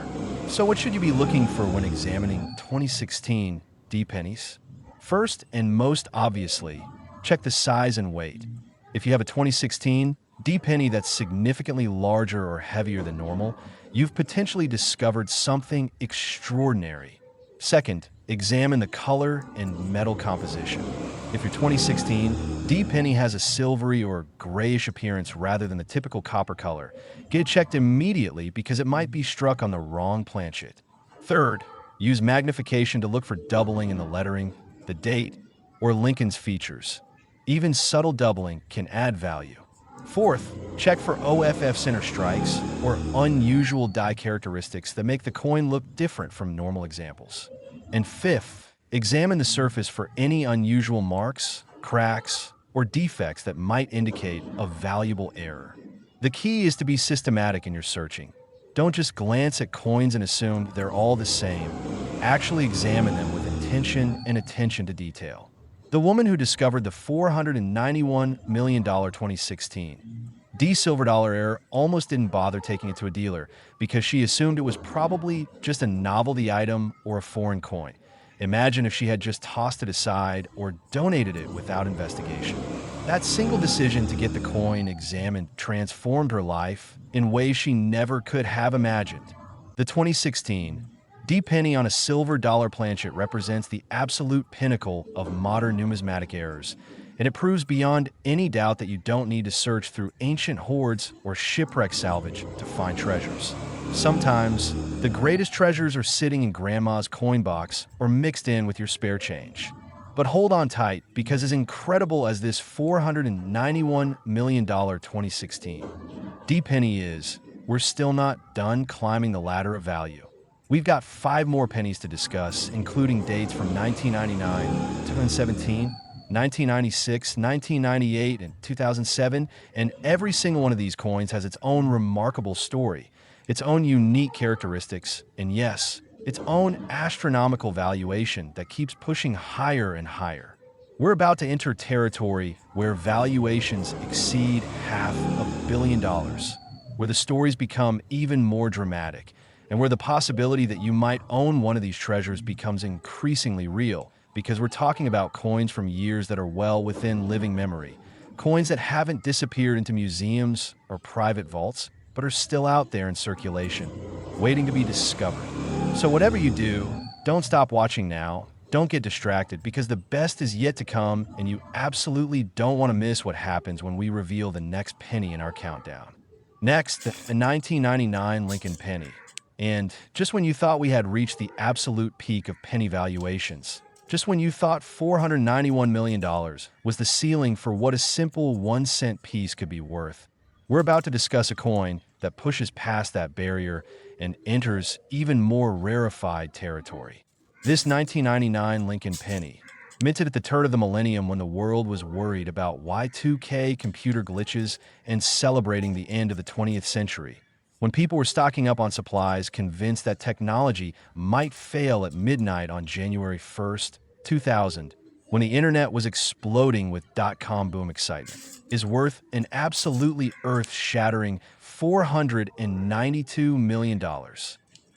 S1: So what should you be looking for when examining 2016 D pennies? First, and most obviously, check the size and weight. If you have a 2016 D penny that's significantly larger or heavier than normal, you've potentially discovered something extraordinary. Second, examine the color and metal composition. If your 2016 D penny has a silvery or grayish appearance rather than the typical copper color, get it checked immediately because it might be struck on the wrong planchet. Third, use magnification to look for doubling in the lettering, the date, or Lincoln's features. Even subtle doubling can add value. Fourth, check for OFF center strikes or unusual die characteristics that make the coin look different from normal examples. And fifth, examine the surface for any unusual marks, cracks, or defects that might indicate a valuable error. The key is to be systematic in your searching. Don't just glance at coins and assume they're all the same. Actually examine them with intention and attention to detail. The woman who discovered the $491 million 2016 D silver dollar error almost didn't bother taking it to a dealer because she assumed it was probably just a novelty item or a foreign coin. Imagine if she had just tossed it aside or donated it without investigation. That single decision to get the coin examined transformed her life in ways she never could have imagined. The 2016 D penny on a silver dollar planchet represents the absolute pinnacle of modern numismatic errors, and it proves beyond any doubt that you don't need to search through ancient hoards or shipwreck salvage to find treasures. Sometimes, the greatest treasures are sitting in grandma's coin box or mixed in with your spare change. But hold on tight, because as incredible as this $491 million 2016 D-penny is, we're still not done climbing the ladder of value. We've got 5 more pennies to discuss, including dates from 1999, 2017, 1996, 1998, and 2007, and every single one of these coins has its own remarkable story, its own unique characteristics, and yes, its own astronomical valuation that keeps pushing higher and higher. We're about to enter territory where valuations exceed $500 million, where the stories become even more dramatic, and where the possibility that you might own one of these treasures becomes increasingly real, because we're talking about coins from years that are well within living memory, coins that haven't disappeared into museums or private vaults, but are still out there in circulation, waiting to be discovered. So whatever you do, don't stop watching now. Don't get distracted, because the best is yet to come, and you absolutely don't want to miss what happens when we reveal the next penny in our countdown. Next, the 1999 Lincoln penny. And just when you thought we had reached the absolute peak of penny valuations, just when you thought $491 million was the ceiling for what a simple 1-cent piece could be worth, we're about to discuss a coin that pushes past that barrier and enters even more rarefied territory. This 1999 Lincoln penny, minted at the turn of the millennium when the world was worried about Y2K computer glitches and celebrating the end of the 20th century, when people were stocking up on supplies convinced that technology might fail at midnight on January 1st, 2000, when the internet was exploding with dot-com boom excitement, is worth an absolutely earth-shattering $492 million.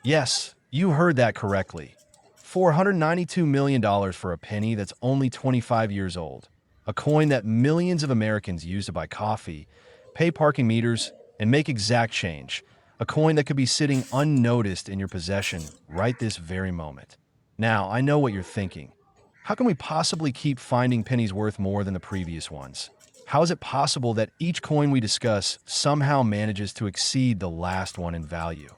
S1: Yes, you heard that correctly. $492 million for a penny that's only 25 years old. A coin that millions of Americans use to buy coffee, pay parking meters, and make exact change. A coin that could be sitting unnoticed in your possession right this very moment. Now, I know what you're thinking. How can we possibly keep finding pennies worth more than the previous ones? How is it possible that each coin we discuss somehow manages to exceed the last one in value?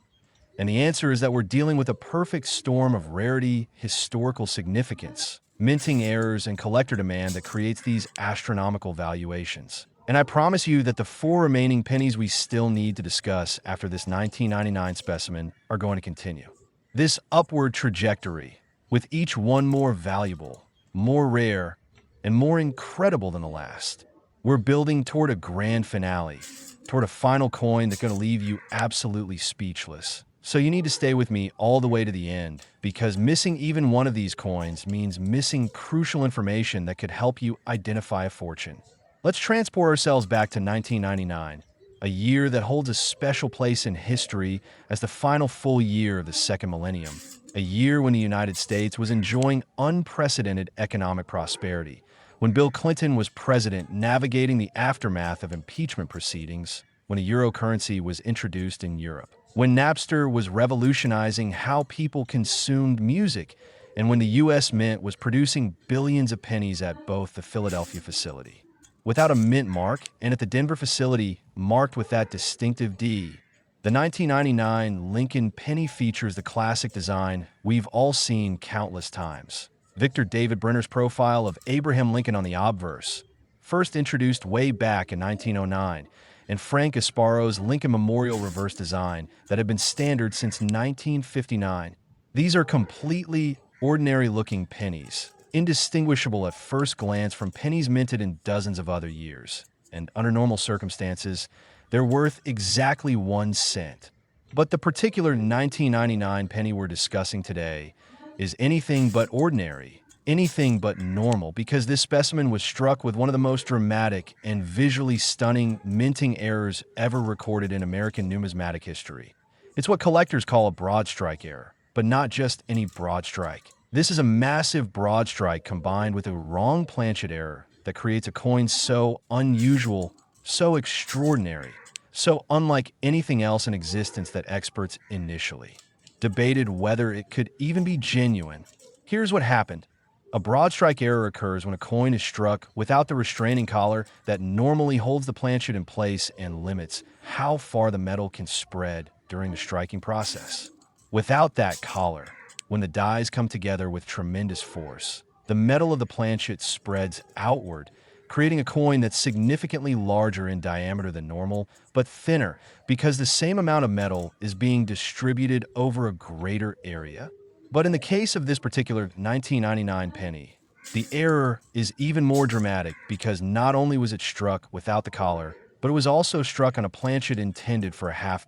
S1: And the answer is that we're dealing with a perfect storm of rarity, historical significance, minting errors, and collector demand that creates these astronomical valuations. And I promise you that the 4 remaining pennies we still need to discuss after this 1999 specimen are going to continue. This upward trajectory, with each one more valuable, more rare, and more incredible than the last. We're building toward a grand finale, toward a final coin that's going to leave you absolutely speechless. So you need to stay with me all the way to the end, because missing even one of these coins means missing crucial information that could help you identify a fortune. Let's transport ourselves back to 1999, a year that holds a special place in history as the final full year of the second millennium, a year when the United States was enjoying unprecedented economic prosperity, when Bill Clinton was president navigating the aftermath of impeachment proceedings, when a euro currency was introduced in Europe, when Napster was revolutionizing how people consumed music, and when the U.S. Mint was producing billions of pennies at both the Philadelphia facility, without a mint mark, and at the Denver facility marked with that distinctive D. The 1999 Lincoln penny features the classic design we've all seen countless times. Victor David Brenner's profile of Abraham Lincoln on the obverse, first introduced way back in 1909, and Frank Gasparo's Lincoln Memorial reverse design that had been standard since 1959. These are completely ordinary-looking pennies, indistinguishable at first glance from pennies minted in dozens of other years, and under normal circumstances, they're worth exactly 1 cent. But the particular 1999 penny we're discussing today is anything but ordinary, anything but normal, because this specimen was struck with one of the most dramatic and visually stunning minting errors ever recorded in American numismatic history. It's what collectors call a Broadstrike error, but not just any Broadstrike. This is a massive Broadstrike combined with a wrong planchet error that creates a coin so unusual, so extraordinary, so unlike anything else in existence that experts initially debated whether it could even be genuine. Here's what happened. A Broadstrike error occurs when a coin is struck without the restraining collar that normally holds the planchet in place and limits how far the metal can spread during the striking process. Without that collar, when the dies come together with tremendous force, the metal of the planchet spreads outward, creating a coin that's significantly larger in diameter than normal, but thinner because the same amount of metal is being distributed over a greater area. But in the case of this particular 1999 penny, the error is even more dramatic because not only was it struck without the collar, but it was also struck on a planchet intended for a $half,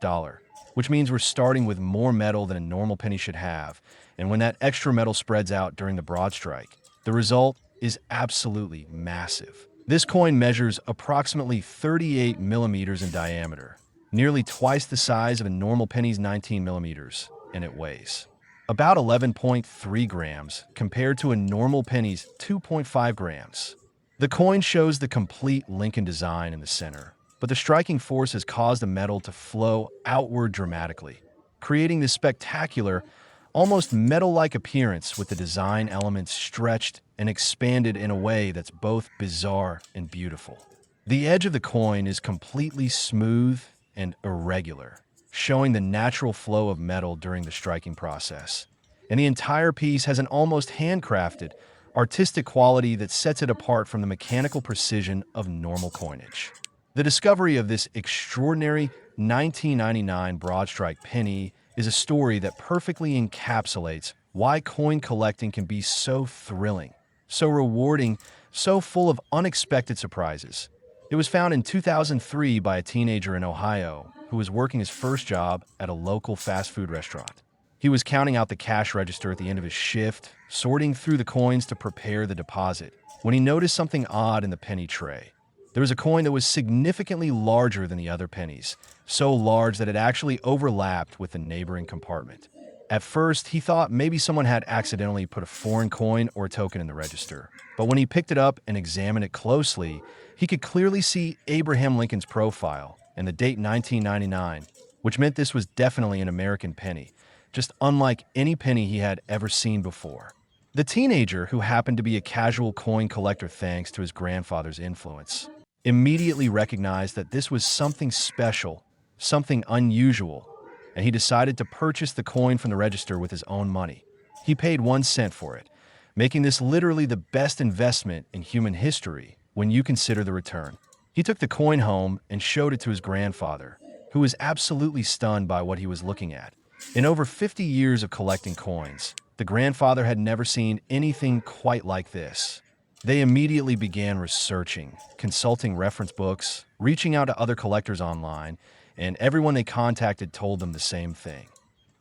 S1: which means we're starting with more metal than a normal penny should have. And when that extra metal spreads out during the Broadstrike, the result is absolutely massive. This coin measures approximately 38 millimeters in diameter, nearly twice the size of a normal penny's 19 millimeters, and it weighs about 11.3 grams compared to a normal penny's 2.5 grams. The coin shows the complete Lincoln design in the center, but the striking force has caused the metal to flow outward dramatically, creating this spectacular, almost metal-like appearance with the design elements stretched and expanded in a way that's both bizarre and beautiful. The edge of the coin is completely smooth and irregular, showing the natural flow of metal during the striking process. And the entire piece has an almost handcrafted, artistic quality that sets it apart from the mechanical precision of normal coinage. The discovery of this extraordinary 1999 Broadstrike penny is a story that perfectly encapsulates why coin collecting can be so thrilling, so rewarding, so full of unexpected surprises. It was found in 2003 by a teenager in Ohio who was working his first job at a local fast food restaurant. He was counting out the cash register at the end of his shift, sorting through the coins to prepare the deposit, when he noticed something odd in the penny tray. There was a coin that was significantly larger than the other pennies, so large that it actually overlapped with the neighboring compartment. At first, he thought maybe someone had accidentally put a foreign coin or token in the register. But when he picked it up and examined it closely, he could clearly see Abraham Lincoln's profile and the date 1999, which meant this was definitely an American penny, just unlike any penny he had ever seen before. The teenager, who happened to be a casual coin collector thanks to his grandfather's influence, immediately recognized that this was something special, something unusual, and he decided to purchase the coin from the register with his own money. He paid 1 cent for it, making this literally the best investment in human history when you consider the return. He took the coin home and showed it to his grandfather, who was absolutely stunned by what he was looking at. In over 50 years of collecting coins, the grandfather had never seen anything quite like this. They immediately began researching, consulting reference books, reaching out to other collectors online, and everyone they contacted told them the same thing.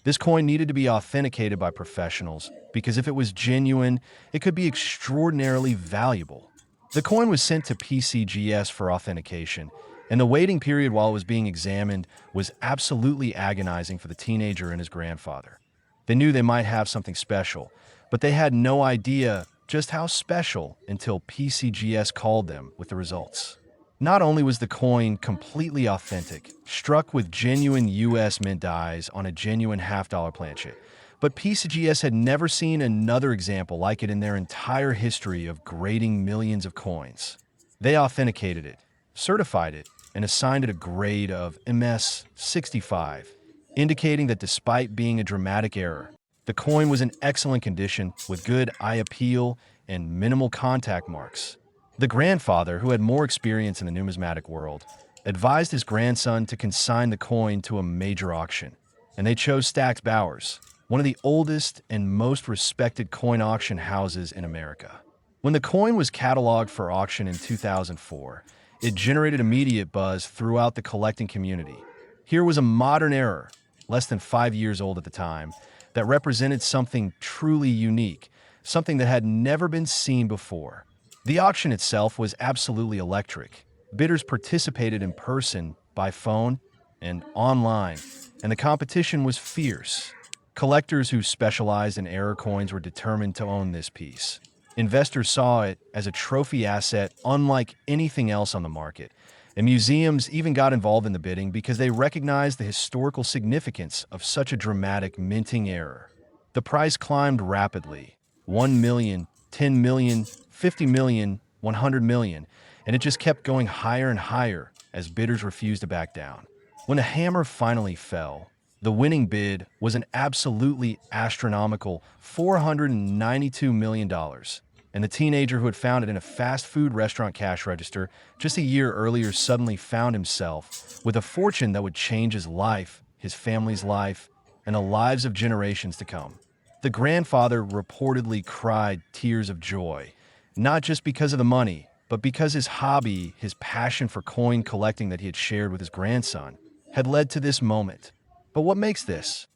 S1: This coin needed to be authenticated by professionals because if it was genuine, it could be extraordinarily valuable. The coin was sent to PCGS for authentication, and the waiting period while it was being examined was absolutely agonizing for the teenager and his grandfather. They knew they might have something special, but they had no idea just how special until PCGS called them with the results. Not only was the coin completely authentic, struck with genuine US mint dies on a genuine half-dollar planchet, but PCGS had never seen another example like it in their entire history of grading millions of coins. They authenticated it, certified it, and assigned it a grade of MS 65, indicating that despite being a dramatic error, the coin was in excellent condition with good eye appeal and minimal contact marks. The grandfather, who had more experience in the numismatic world, advised his grandson to consign the coin to a major auction, and they chose Stack's Bowers, one of the oldest and most respected coin auction houses in America. When the coin was cataloged for auction in 2004, it generated immediate buzz throughout the collecting community. Here was a modern error, less than 5 years old at the time, that represented something truly unique, something that had never been seen before. The auction itself was absolutely electric. Bidders participated in person, by phone, and online, and the competition was fierce. Collectors who specialized in error coins were determined to own this piece. Investors saw it as a trophy asset unlike anything else on the market, and museums even got involved in the bidding because they recognized the historical significance of such a dramatic minting error. The price climbed rapidly, 1 million, 10 million, 50 million, 100 million, and it just kept going higher and higher as bidders refused to back down. When the hammer finally fell, the winning bid was an absolutely astronomical $492 million, and the teenager who had found it in a fast food restaurant cash register just a year earlier suddenly found himself with a fortune that would change his life, his family's life, and the lives of generations to come. The grandfather reportedly cried tears of joy, not just because of the money, but because his hobby, his passion for coin collecting that he had shared with his grandson, had led to this moment. But what makes this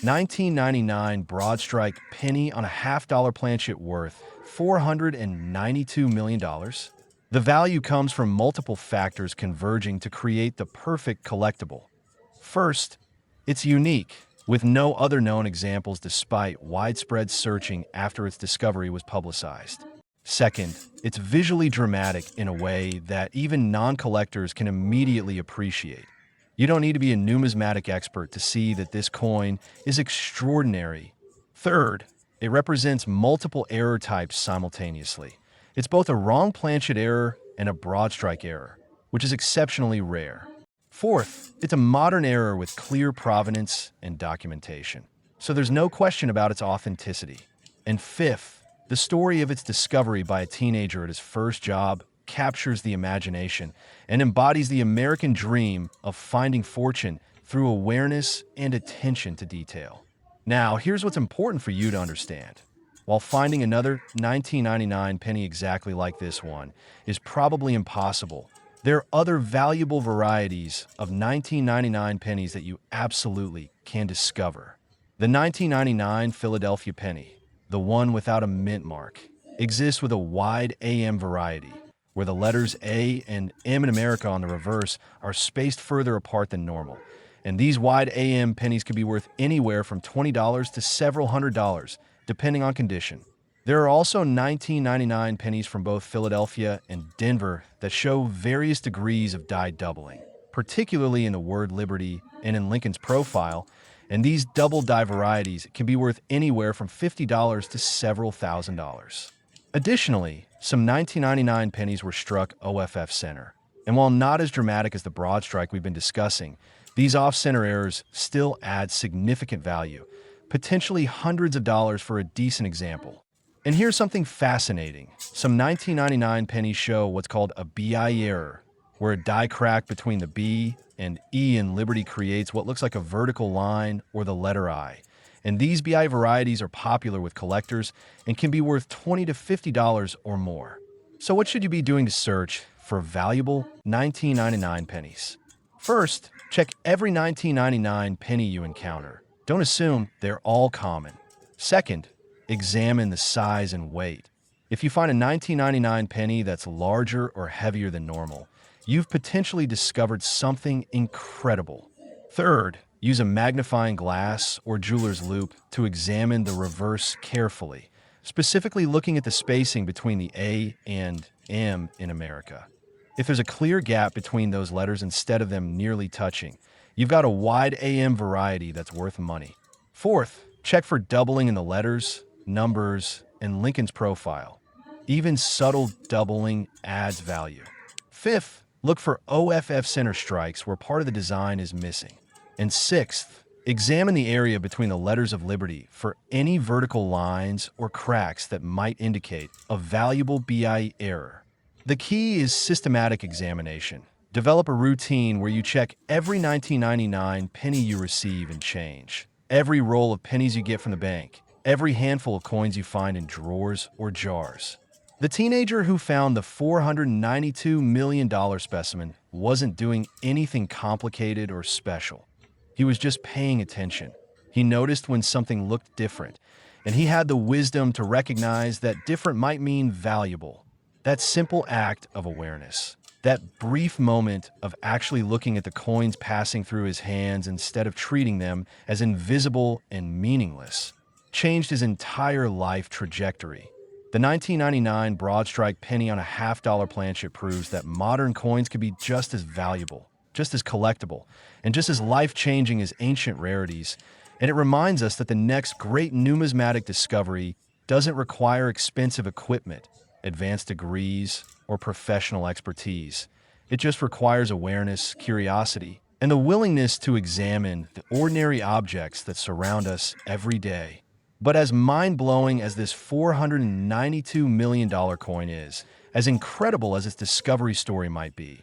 S1: 1999 Broadstrike penny on a half-dollar planchet worth $492 million? The value comes from multiple factors converging to create the perfect collectible. First, it's unique, with no other known examples despite widespread searching after its discovery was publicized. Second, it's visually dramatic in a way that even non-collectors can immediately appreciate. You don't need to be a numismatic expert to see that this coin is extraordinary. Third, it represents multiple error types simultaneously. It's both a wrong planchet error and a broadstrike error, which is exceptionally rare. Fourth, it's a modern error with clear provenance and documentation, so there's no question about its authenticity. And fifth, the story of its discovery by a teenager at his first job captures the imagination and embodies the American dream of finding fortune through awareness and attention to detail. Now, here's what's important for you to understand. While finding another 1999 penny exactly like this one is probably impossible, there are other valuable varieties of 1999 pennies that you absolutely can discover. The 1999 Philadelphia penny, the one without a mint mark, exists with a wide AM variety, where the letters A and M in America on the reverse are spaced further apart than normal. And these wide AM pennies could be worth anywhere from $20 to several $100s, depending on condition. There are also 1999 pennies from both Philadelphia and Denver that show various degrees of die doubling, particularly in the word Liberty and in Lincoln's profile, and these double die varieties can be worth anywhere from $50 to several $1,000s. Additionally, some 1999 pennies were struck OFF center, and while not as dramatic as the Broadstrike we've been discussing, these off-center errors still add significant value, potentially hundreds of dollars for a decent example. And here's something fascinating. Some 1999 pennies show what's called a BI error, where a die crack between the B and E in Liberty creates what looks like a vertical line or the letter I. And these BI varieties are popular with collectors and can be worth $20 to $50 or more. So what should you be doing to search for valuable 1999 pennies? First, check every 1999 penny you encounter. Don't assume they're all common. Second, examine the size and weight. If you find a 1999 penny that's larger or heavier than normal, you've potentially discovered something incredible. Third, use a magnifying glass or jeweler's loupe to examine the reverse carefully, specifically looking at the spacing between the A and M in America. If there's a clear gap between those letters instead of them nearly touching, you've got a wide AM variety that's worth money. Fourth, check for doubling in the letters, numbers, and Lincoln's profile. Even subtle doubling adds value. Fifth, look for OFF center strikes where part of the design is missing. And sixth, examine the area between the letters of Liberty for any vertical lines or cracks that might indicate a valuable BI error. The key is systematic examination. Develop a routine where you check every 1999 penny you receive and change, every roll of pennies you get from the bank, every handful of coins you find in drawers or jars. The teenager who found the $492 million specimen wasn't doing anything complicated or special. He was just paying attention. He noticed when something looked different, and he had the wisdom to recognize that different might mean valuable. That simple act of awareness, that brief moment of actually looking at the coins passing through his hands instead of treating them as invisible and meaningless, changed his entire life trajectory. The 1999 Broadstrike penny on a half-dollar planchet proves that modern coins can be just as valuable, just as collectible, and just as life-changing as ancient rarities. And it reminds us that the next great numismatic discovery doesn't require expensive equipment, advanced degrees, or professional expertise. It just requires awareness, curiosity, and the willingness to examine the ordinary objects that surround us every day. But as mind-blowing as this $492 million coin is, as incredible as its discovery story might be,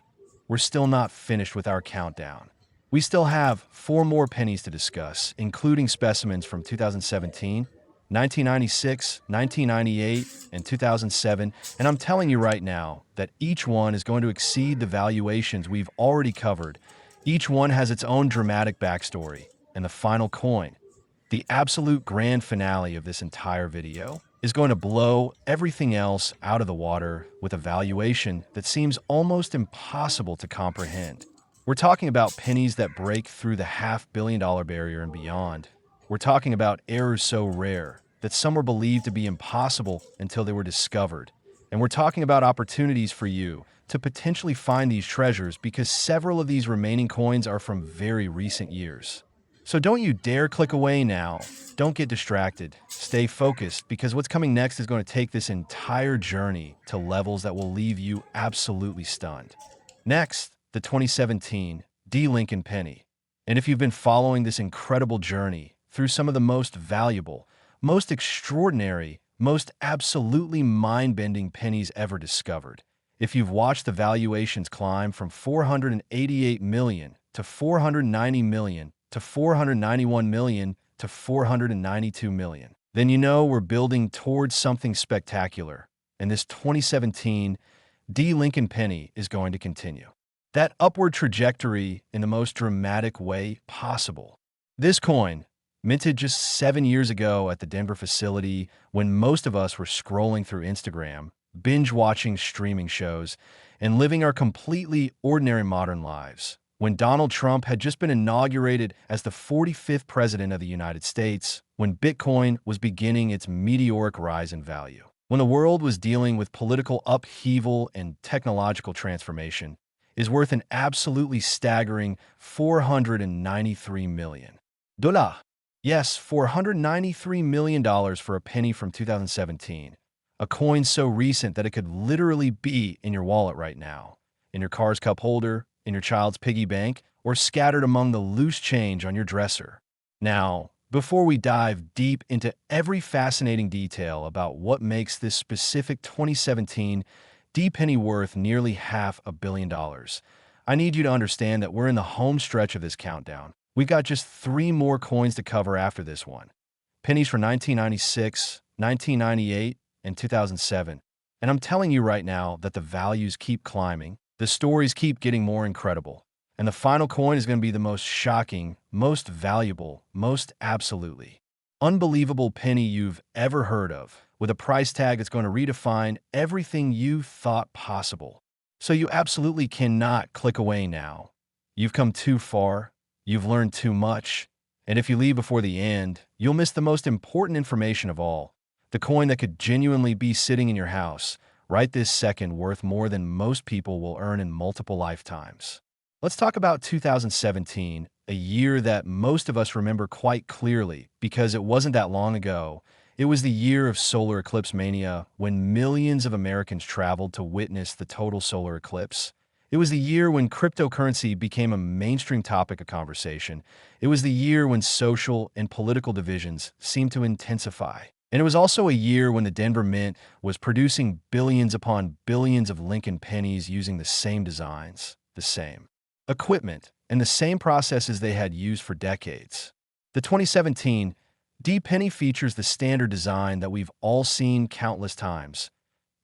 S1: we're still not finished with our countdown. We still have 4 more pennies to discuss, including specimens from 2017, 1996, 1998, and 2007, and I'm telling you right now that each one is going to exceed the valuations we've already covered. Each one has its own dramatic backstory, and the final coin, the absolute grand finale of this entire video, is going to blow everything else out of the water with a valuation that seems almost impossible to comprehend. We're talking about pennies that break through the $500 million barrier and beyond. We're talking about errors so rare that some were believed to be impossible until they were discovered. And we're talking about opportunities for you to potentially find these treasures because several of these remaining coins are from very recent years. So don't you dare click away now. Don't get distracted. Stay focused because what's coming next is going to take this entire journey to levels that will leave you absolutely stunned. Next, the 2017 D. Lincoln penny. And if you've been following this incredible journey through some of the most valuable, most extraordinary, most absolutely mind-bending pennies ever discovered, if you've watched the valuations climb from $488 million to $490 million to $491 million to $492 million, then you know we're building towards something spectacular, and this 2017 D. Lincoln penny is going to continue that upward trajectory in the most dramatic way possible. This coin, minted just 7 years ago at the Denver facility when most of us were scrolling through Instagram, binge-watching streaming shows, and living our completely ordinary modern lives, when Donald Trump had just been inaugurated as the 45th president of the United States, when Bitcoin was beginning its meteoric rise in value, when the world was dealing with political upheaval and technological transformation, is worth an absolutely staggering $493 million. Yes, $493 million for a penny from 2017, a coin so recent that it could literally be in your wallet right now, in your car's cup holder, in your child's piggy bank, or scattered among the loose change on your dresser. Now, before we dive deep into every fascinating detail about what makes this specific 2017 D penny worth nearly $500 million, I need you to understand that we're in the home stretch of this countdown. We've got just 3 more coins to cover after this one. Pennies for 1996, 1998, and 2007. And I'm telling you right now that the values keep climbing, the stories keep getting more incredible, and the final coin is going to be the most shocking, most valuable, most absolutely unbelievable penny you've ever heard of, with a price tag that's going to redefine everything you thought possible. So you absolutely cannot click away now. You've come too far, you've learned too much, and if you leave before the end, you'll miss the most important information of all, the coin that could genuinely be sitting in your house, right this second, worth more than most people will earn in multiple lifetimes. Let's talk about 2017, a year that most of us remember quite clearly because it wasn't that long ago. It was the year of solar eclipse mania when millions of Americans traveled to witness the total solar eclipse. It was the year when cryptocurrency became a mainstream topic of conversation. It was the year when social and political divisions seemed to intensify. And it was also a year when the Denver Mint was producing billions upon billions of Lincoln pennies using the same designs, the same equipment, and the same processes they had used for decades. The 2017 D penny features the standard design that we've all seen countless times.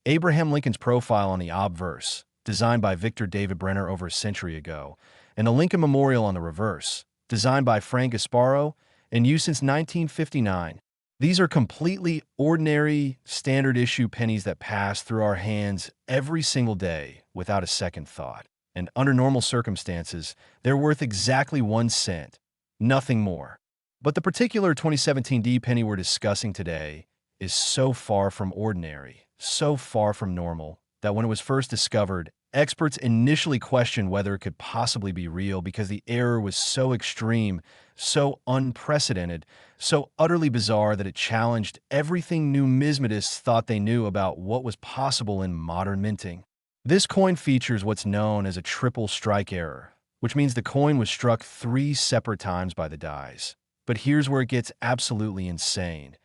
S1: Abraham Lincoln's profile on the obverse, designed by Victor David Brenner over a century ago, and the Lincoln Memorial on the reverse, designed by Frank Gasparo and used since 1959. These are completely ordinary, standard-issue pennies that pass through our hands every single day without a second thought. And under normal circumstances, they're worth exactly 1 cent, nothing more. But the particular 2017 D penny we're discussing today is so far from ordinary, so far from normal, that when it was first discovered, experts initially questioned whether it could possibly be real because the error was so extreme, so unprecedented, so utterly bizarre that it challenged everything numismatists thought they knew about what was possible in modern minting. This coin features what's known as a triple strike error, which means the coin was struck 3 separate times by the dies. But here's where it gets absolutely insane.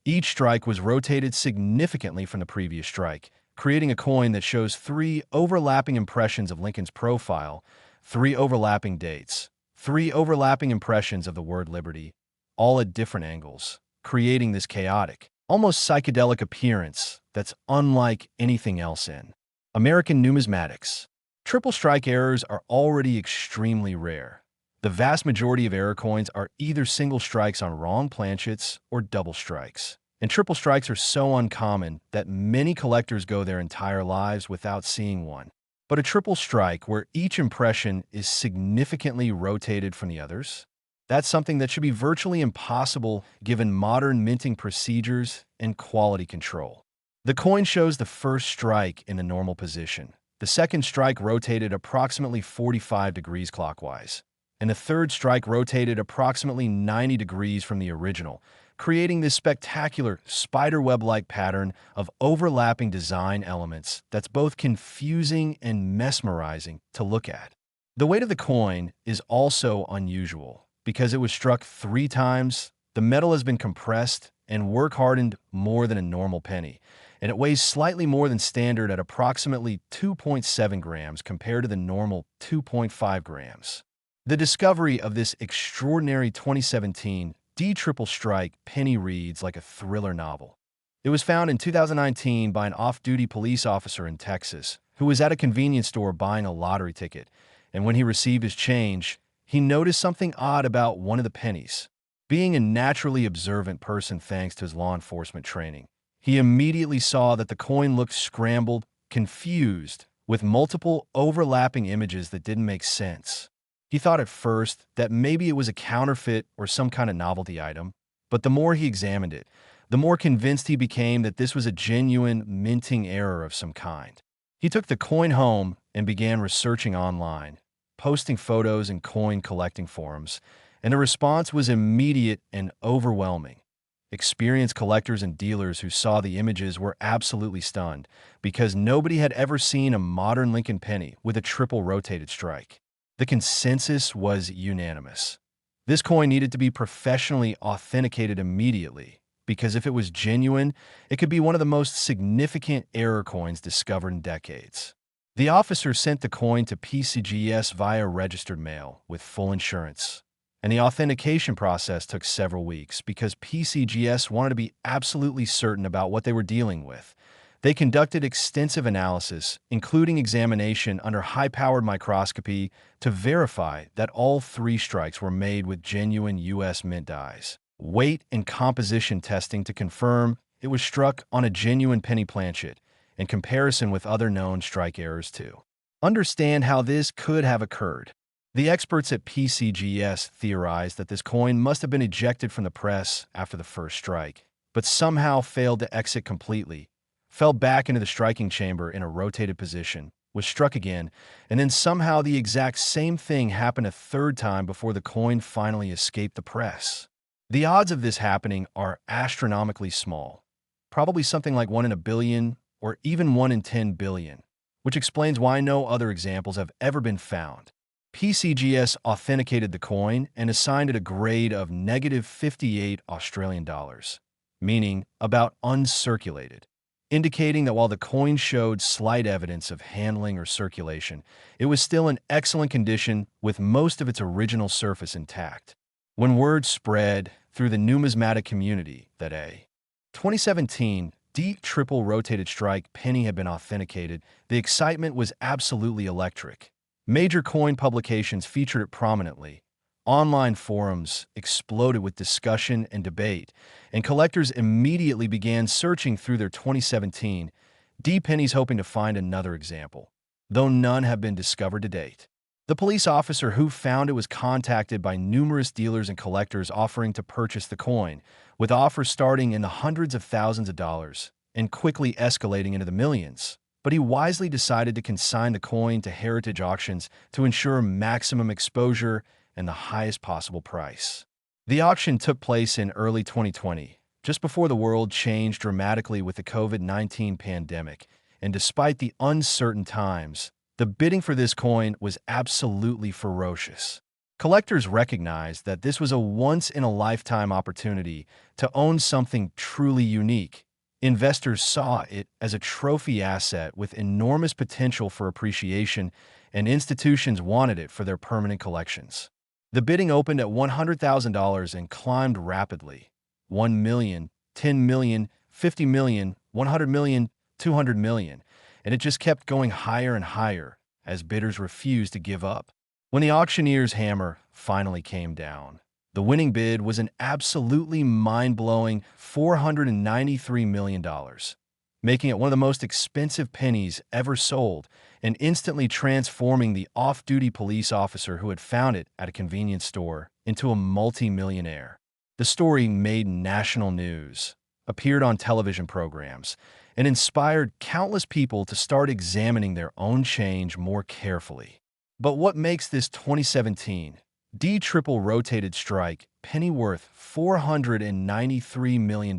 S1: Each strike was rotated significantly from the previous strike, creating a coin that shows 3 overlapping impressions of Lincoln's profile, 3 overlapping dates, 3 overlapping impressions of the word liberty, all at different angles, creating this chaotic, almost psychedelic appearance that's unlike anything else in American numismatics. Triple strike errors are already extremely rare. The vast majority of error coins are either single strikes on wrong planchets or double strikes. And triple strikes are so uncommon that many collectors go their entire lives without seeing one. But a triple strike, where each impression is significantly rotated from the others, that's something that should be virtually impossible given modern minting procedures and quality control. The coin shows the first strike in the normal position. The second strike rotated approximately 45 degrees clockwise, and the third strike rotated approximately 90 degrees from the original, creating this spectacular spiderweb-like pattern of overlapping design elements that's both confusing and mesmerizing to look at. The weight of the coin is also unusual. Because it was struck 3 times, the metal has been compressed and work-hardened more than a normal penny, and it weighs slightly more than standard at approximately 2.7 grams compared to the normal 2.5 grams. The discovery of this extraordinary 2017 Triple Strike penny reads like a thriller novel. It was found in 2019 by an off-duty police officer in Texas who was at a convenience store buying a lottery ticket, and when he received his change, he noticed something odd about one of the pennies. Being a naturally observant person thanks to his law enforcement training, he immediately saw that the coin looked scrambled, confused, with multiple overlapping images that didn't make sense. He thought at first that maybe it was a counterfeit or some kind of novelty item, but the more he examined it, the more convinced he became that this was a genuine minting error of some kind. He took the coin home and began researching online, posting photos in coin collecting forums, and the response was immediate and overwhelming. Experienced collectors and dealers who saw the images were absolutely stunned because nobody had ever seen a modern Lincoln penny with a triple rotated strike. The consensus was unanimous. This coin needed to be professionally authenticated immediately because if it was genuine, it could be one of the most significant error coins discovered in decades. The officer sent the coin to PCGS via registered mail with full insurance, and the authentication process took several weeks because PCGS wanted to be absolutely certain about what they were dealing with. They conducted extensive analysis, including examination under high-powered microscopy, to verify that all 3 strikes were made with genuine U.S. mint dies. Weight and composition testing to confirm it was struck on a genuine penny planchet, in comparison with other known strike errors too. Understand how this could have occurred. The experts at PCGS theorized that this coin must have been ejected from the press after the first strike, but somehow failed to exit completely, fell back into the striking chamber in a rotated position, was struck again, and then somehow the exact same thing happened a 3rd time before the coin finally escaped the press. The odds of this happening are astronomically small, probably something like 1 in a billion or even 1 in 10 billion, which explains why no other examples have ever been found. PCGS authenticated the coin and assigned it a grade of -58 Australian dollars, meaning about uncirculated, indicating that while the coin showed slight evidence of handling or circulation, it was still in excellent condition with most of its original surface intact. When word spread through the numismatic community that a 2017 triple rotated strike penny had been authenticated, the excitement was absolutely electric. Major coin publications featured it prominently. Online forums exploded with discussion and debate, and collectors immediately began searching through their 2017 pennies hoping to find another example, though none have been discovered to date. The police officer who found it was contacted by numerous dealers and collectors offering to purchase the coin, with offers starting in the hundreds of thousands of dollars and quickly escalating into the millions. But he wisely decided to consign the coin to heritage auctions to ensure maximum exposure and the highest possible price. The auction took place in early 2020, just before the world changed dramatically with the COVID-19 pandemic, and despite the uncertain times, the bidding for this coin was absolutely ferocious. Collectors recognized that this was a once-in-a-lifetime opportunity to own something truly unique. Investors saw it as a trophy asset with enormous potential for appreciation, and institutions wanted it for their permanent collections. The bidding opened at $100,000 and climbed rapidly. 1 million, 10 million, 50 million, 100 million, 200 million, and it just kept going higher and higher as bidders refused to give up. When the auctioneer's hammer finally came down, the winning bid was an absolutely mind-blowing $493 million, making it one of the most expensive pennies ever sold and instantly transforming the off-duty police officer who had found it at a convenience store into a multi-millionaire. The story made national news, appeared on television programs, and inspired countless people to start examining their own change more carefully. But what makes this 2017 D Triple Rotated Strike penny worth $493 million?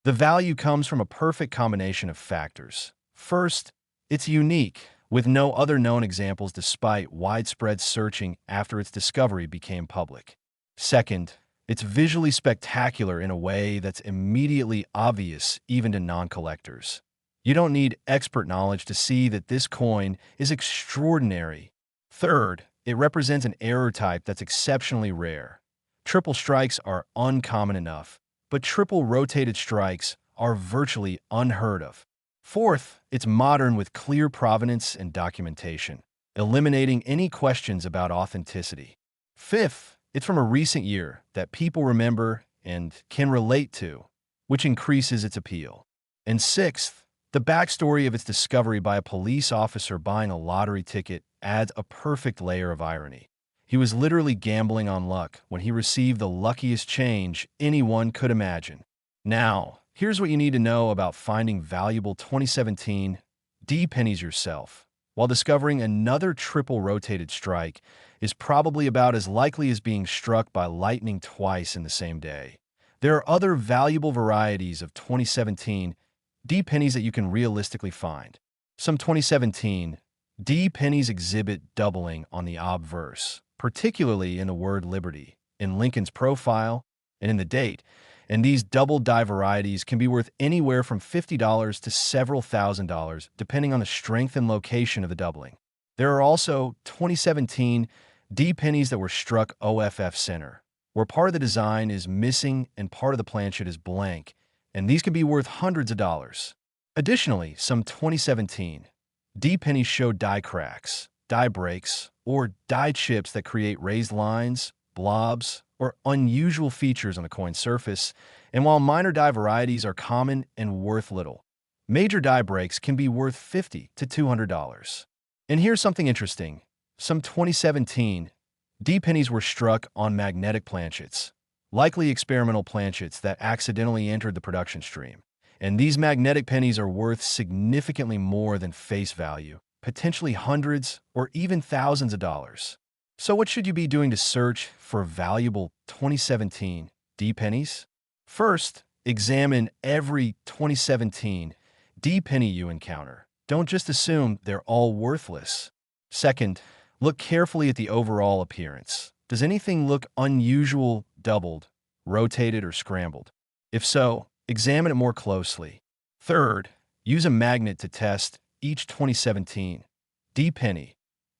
S1: The value comes from a perfect combination of factors. First, it's unique, with no other known examples despite widespread searching after its discovery became public. Second, it's visually spectacular in a way that's immediately obvious even to non-collectors. You don't need expert knowledge to see that this coin is extraordinary. Third, it represents an error type that's exceptionally rare. Triple strikes are uncommon enough, but triple rotated strikes are virtually unheard of. Fourth, it's modern with clear provenance and documentation, eliminating any questions about authenticity. Fifth, it's from a recent year that people remember and can relate to, which increases its appeal. And sixth, the backstory of its discovery by a police officer buying a lottery ticket adds a perfect layer of irony. He was literally gambling on luck when he received the luckiest change anyone could imagine. Now, here's what you need to know about finding valuable 2017 D pennies yourself. While discovering another triple rotated strike is probably about as likely as being struck by lightning twice in the same day, there are other valuable varieties of 2017 D pennies that you can realistically find. Some 2017 D pennies exhibit doubling on the obverse, particularly in the word liberty, in Lincoln's profile, and in the date, and these double die varieties can be worth anywhere from $50 to several $1,000s, depending on the strength and location of the doubling. There are also 2017 D pennies that were struck OFF center, where part of the design is missing and part of the planchet is blank, and these can be worth hundreds of dollars. Additionally, some 2017 D pennies show die cracks, die breaks, or die chips that create raised lines, blobs, or unusual features on the coin surface, and while minor die varieties are common and worth little, major die breaks can be worth $50 to $200. And here's something interesting. Some 2017 D pennies were struck on magnetic planchets, likely experimental planchets that accidentally entered the production stream. And these magnetic pennies are worth significantly more than face value, potentially hundreds or even thousands of dollars. So what should you be doing to search for valuable 2017 D pennies? First, examine every 2017 D penny you encounter. Don't just assume they're all worthless. Second, look carefully at the overall appearance. Does anything look unusual, doubled, rotated, or scrambled? If so, examine it more closely. Third, use a magnet to test each 2017 D penny.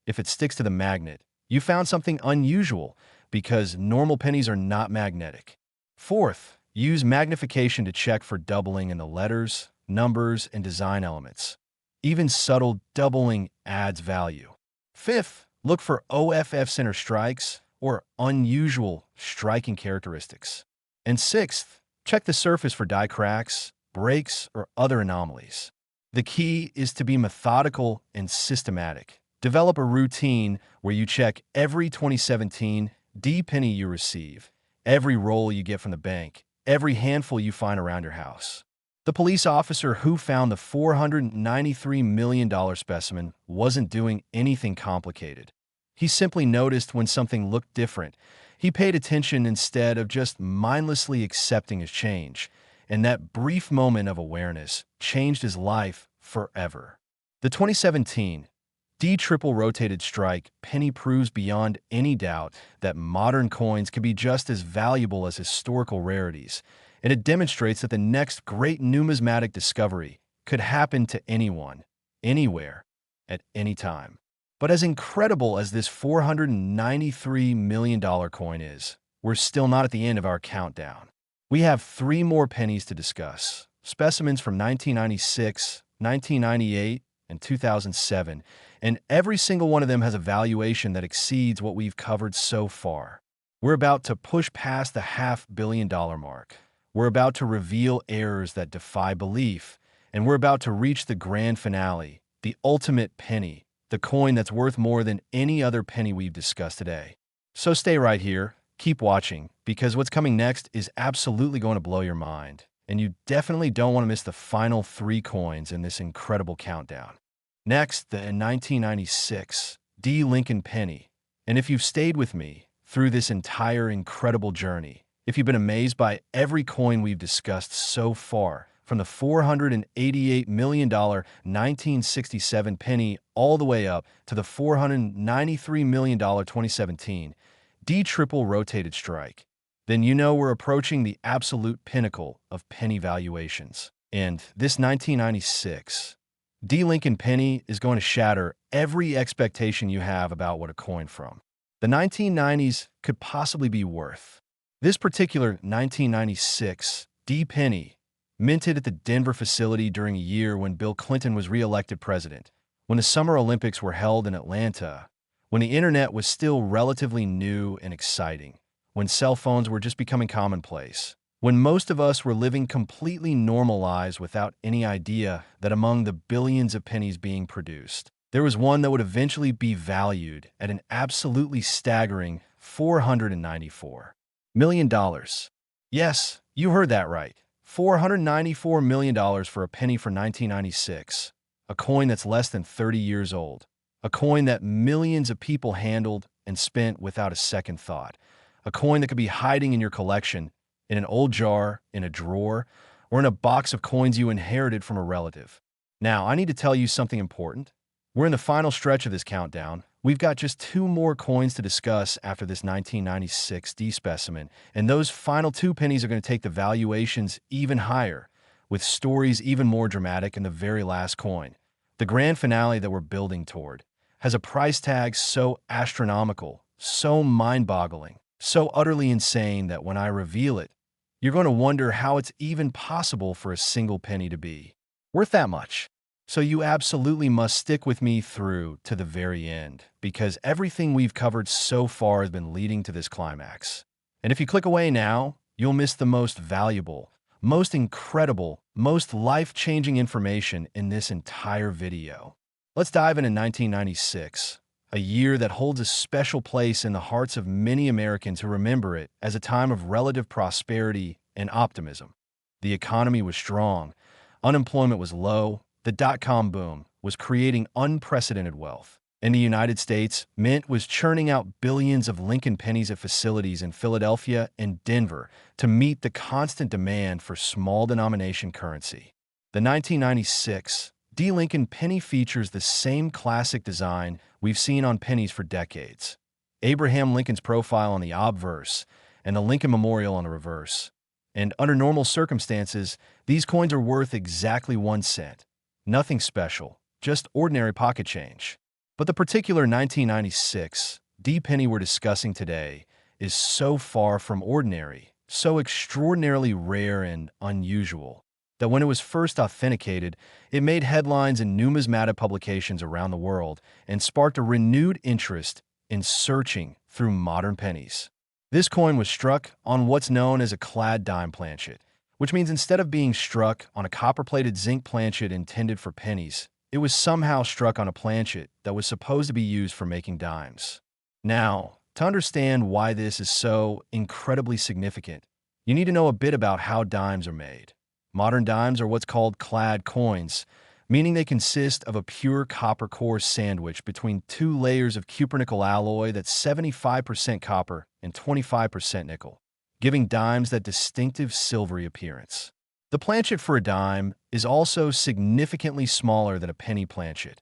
S1: If it sticks to the magnet, you found something unusual because normal pennies are not magnetic. Fourth, use magnification to check for doubling in the letters, numbers, and design elements. Even subtle doubling adds value. Fifth, look for OFF center strikes or unusual striking characteristics. And sixth, check the surface for die cracks, breaks, or other anomalies. The key is to be methodical and systematic. Develop a routine where you check every 2017 D penny you receive, every roll you get from the bank, every handful you find around your house. The police officer who found the $493 million specimen wasn't doing anything complicated. He simply noticed when something looked different. He paid attention instead of just mindlessly accepting his change, and that brief moment of awareness changed his life forever. The 2017 D triple rotated strike penny proves beyond any doubt that modern coins can be just as valuable as historical rarities, and it demonstrates that the next great numismatic discovery could happen to anyone, anywhere, at any time. But as incredible as this $493 million coin is, we're still not at the end of our countdown. We have three more pennies to discuss, specimens from 1996, 1998, and 2007, and every single one of them has a valuation that exceeds what we've covered so far. We're about to push past the $500 million mark. We're about to reveal errors that defy belief, and we're about to reach the grand finale, the ultimate penny, the coin that's worth more than any other penny we've discussed today. So stay right here, keep watching, because what's coming next is absolutely going to blow your mind, and you definitely don't want to miss the final three coins in this incredible countdown. Next, the 1996 D Lincoln penny. And if you've stayed with me through this entire incredible journey, if you've been amazed by every coin we've discussed so far, from the $488 million 1967 penny all the way up to the $493 million 2017 D triple rotated strike, then you know we're approaching the absolute pinnacle of penny valuations. And this 1996 D Lincoln penny is going to shatter every expectation you have about what a coin from the 1990s could possibly be worth. This particular 1996 D penny, minted at the Denver facility during a year when Bill Clinton was re-elected president, when the Summer Olympics were held in Atlanta, when the internet was still relatively new and exciting, when cell phones were just becoming commonplace, when most of us were living completely normal lives without any idea that among the billions of pennies being produced, there was one that would eventually be valued at an absolutely staggering $494 million. Yes, you heard that right. $494 million for a penny for 1996, a coin that's less than 30 years old, a coin that millions of people handled and spent without a second thought, a coin that could be hiding in your collection, in an old jar, in a drawer, or in a box of coins you inherited from a relative. Now, I need to tell you something important. We're in the final stretch of this countdown. We've got just two more coins to discuss after this 1996 D specimen, and those final two pennies are going to take the valuations even higher, with stories even more dramatic in the very last coin. The grand finale that we're building toward has a price tag so astronomical, so mind-boggling, so utterly insane that when I reveal it, you're going to wonder how it's even possible for a single penny to be worth that much. So you absolutely must stick with me through to the very end, because everything we've covered so far has been leading to this climax. And if you click away now, you'll miss the most valuable, most incredible, most life-changing information in this entire video. Let's dive into 1996, a year that holds a special place in the hearts of many Americans who remember it as a time of relative prosperity and optimism. The economy was strong, unemployment was low, the dot-com boom was creating unprecedented wealth. In the United States, Mint was churning out billions of Lincoln pennies at facilities in Philadelphia and Denver to meet the constant demand for small denomination currency. The 1996 D Lincoln penny features the same classic design we've seen on pennies for decades. Abraham Lincoln's profile on the obverse and the Lincoln Memorial on the reverse. And under normal circumstances, these coins are worth exactly 1 cent. Nothing special, just ordinary pocket change. But the particular 1996 D penny we're discussing today is so far from ordinary, so extraordinarily rare and unusual, that when it was first authenticated, it made headlines in numismatic publications around the world and sparked a renewed interest in searching through modern pennies. This coin was struck on what's known as a Clad Dime Planchet, which means instead of being struck on a copper-plated zinc planchet intended for pennies, it was somehow struck on a planchet that was supposed to be used for making dimes. Now, to understand why this is so incredibly significant, you need to know a bit about how dimes are made. Modern dimes are what's called clad coins, meaning they consist of a pure copper core sandwich between two layers of cupronickel alloy that's 75% copper and 25% nickel, giving dimes that distinctive silvery appearance. The planchet for a dime is also significantly smaller than a penny planchet.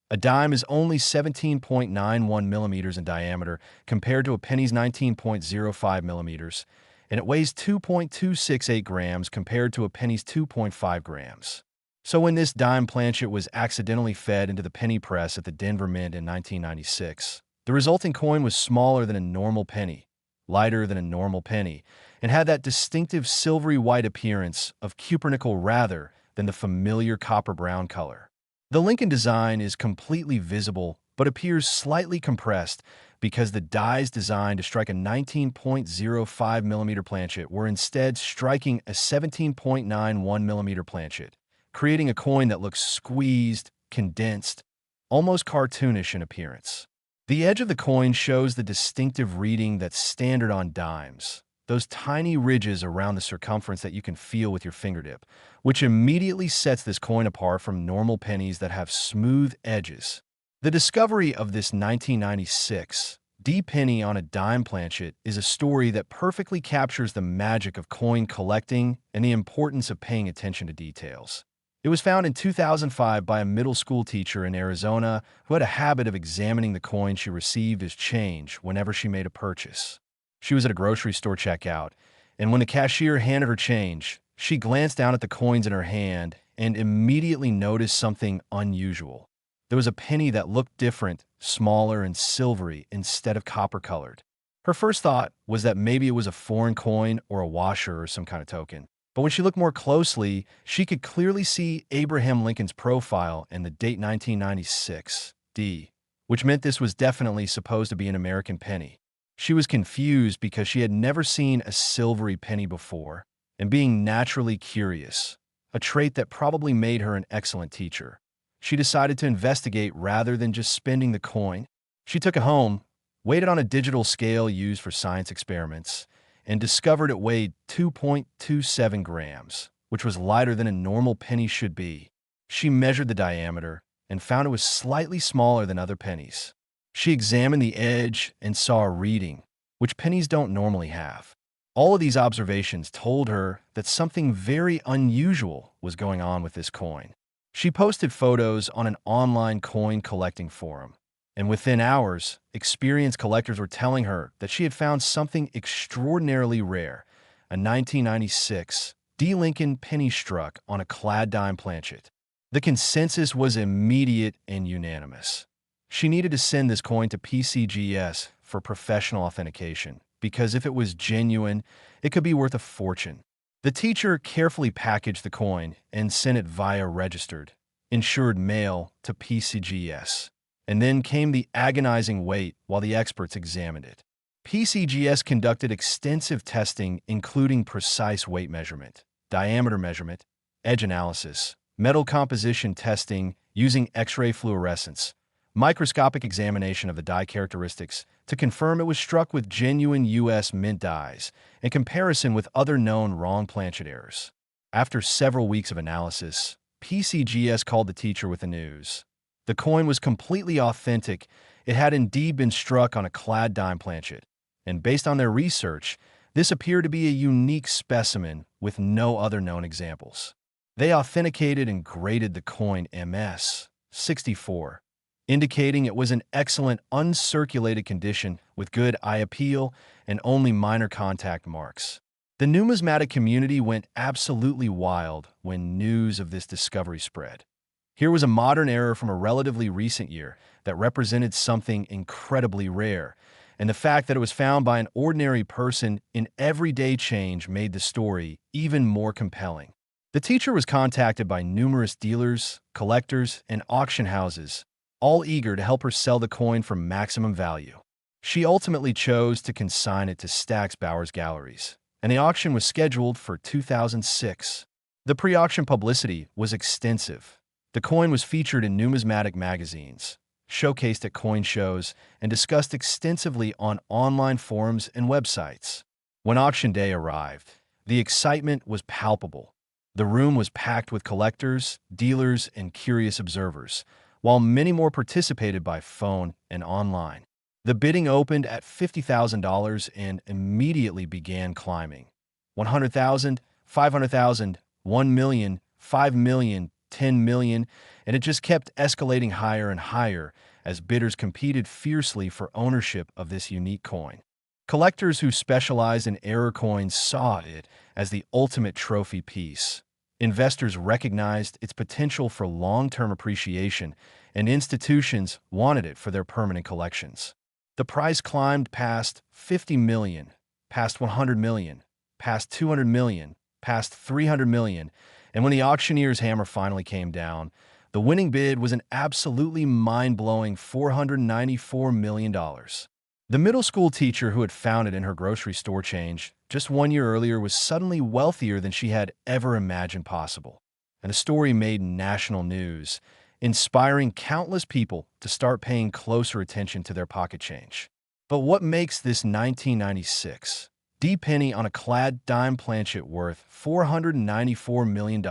S1: A dime is only 17.91 millimeters in diameter compared to a penny's 19.05 millimeters, and it weighs 2.268 grams compared to a penny's 2.5 grams. So when this dime planchet was accidentally fed into the penny press at the Denver Mint in 1996, the resulting coin was smaller than a normal penny, lighter than a normal penny, and had that distinctive silvery white appearance of cupronickel rather than the familiar copper-brown color. The Lincoln design is completely visible but appears slightly compressed because the dies designed to strike a 19.05 millimeter planchet were instead striking a 17.91 millimeter planchet, creating a coin that looks squeezed, condensed, almost cartoonish in appearance. The edge of the coin shows the distinctive reading that's standard on dimes, those tiny ridges around the circumference that you can feel with your fingertip, which immediately sets this coin apart from normal pennies that have smooth edges. The discovery of this 1996 D penny on a dime planchet is a story that perfectly captures the magic of coin collecting and the importance of paying attention to details. It was found in 2005 by a middle school teacher in Arizona who had a habit of examining the coin she received as change whenever she made a purchase. She was at a grocery store checkout, and when the cashier handed her change, she glanced down at the coins in her hand and immediately noticed something unusual. There was a penny that looked different, smaller and silvery instead of copper-colored. Her first thought was that maybe it was a foreign coin or a washer or some kind of token. But when she looked more closely, she could clearly see Abraham Lincoln's profile and the date 1996, D, which meant this was definitely supposed to be an American penny. She was confused because she had never seen a silvery penny before, and being naturally curious, a trait that probably made her an excellent teacher, she decided to investigate rather than just spending the coin. She took it home, weighed it on a digital scale used for science experiments, and discovered it weighed 2.27 grams, which was lighter than a normal penny should be. She measured the diameter and found it was slightly smaller than other pennies. She examined the edge and saw a reading, which pennies don't normally have. All of these observations told her that something very unusual was going on with this coin. She posted photos on an online coin collecting forum, and within hours, experienced collectors were telling her that she had found something extraordinarily rare, a 1996 D. Lincoln penny struck on a Clad dime planchet. The consensus was immediate and unanimous. She needed to send this coin to PCGS for professional authentication, because if it was genuine, it could be worth a fortune. The teacher carefully packaged the coin and sent it via registered, insured mail to PCGS. And then came the agonizing wait while the experts examined it. PCGS conducted extensive testing, including precise weight measurement, diameter measurement, edge analysis, metal composition testing using X-ray fluorescence, microscopic examination of the die characteristics to confirm it was struck with genuine U.S. mint dies, in comparison with other known wrong planchet errors. After several weeks of analysis, PCGS called the teacher with the news. The coin was completely authentic. It had indeed been struck on a Clad dime planchet, and based on their research, this appeared to be a unique specimen with no other known examples. They authenticated and graded the coin MS 64, indicating it was in excellent uncirculated condition with good eye appeal and only minor contact marks. The numismatic community went absolutely wild when news of this discovery spread. Here was a modern error from a relatively recent year that represented something incredibly rare, and the fact that it was found by an ordinary person in everyday change made the story even more compelling. The teacher was contacted by numerous dealers, collectors, and auction houses, all eager to help her sell the coin for maximum value. She ultimately chose to consign it to Stax Bowers Galleries, and the auction was scheduled for 2006. The pre-auction publicity was extensive. The coin was featured in numismatic magazines, showcased at coin shows, and discussed extensively on online forums and websites. When auction day arrived, the excitement was palpable. The room was packed with collectors, dealers, and curious observers, while many more participated by phone and online. The bidding opened at $50,000 and immediately began climbing. $100,000, $500,000, $1 million, $5 million, 10 million, and it just kept escalating higher and higher as bidders competed fiercely for ownership of this unique coin. Collectors who specialize in error coins saw it as the ultimate trophy piece. Investors recognized its potential for long-term appreciation, and institutions wanted it for their permanent collections. The price climbed past 50 million, past 100 million, past 200 million, past 300 million, and when the auctioneer's hammer finally came down, the winning bid was an absolutely mind-blowing $494 million. The middle school teacher who had found it in her grocery store chain just 1 year earlier was suddenly wealthier than she had ever imagined possible. And the story made national news, inspiring countless people to start paying closer attention to their pocket change. But what makes this 1996 D penny on a Clad Dime Planchet worth $494 million?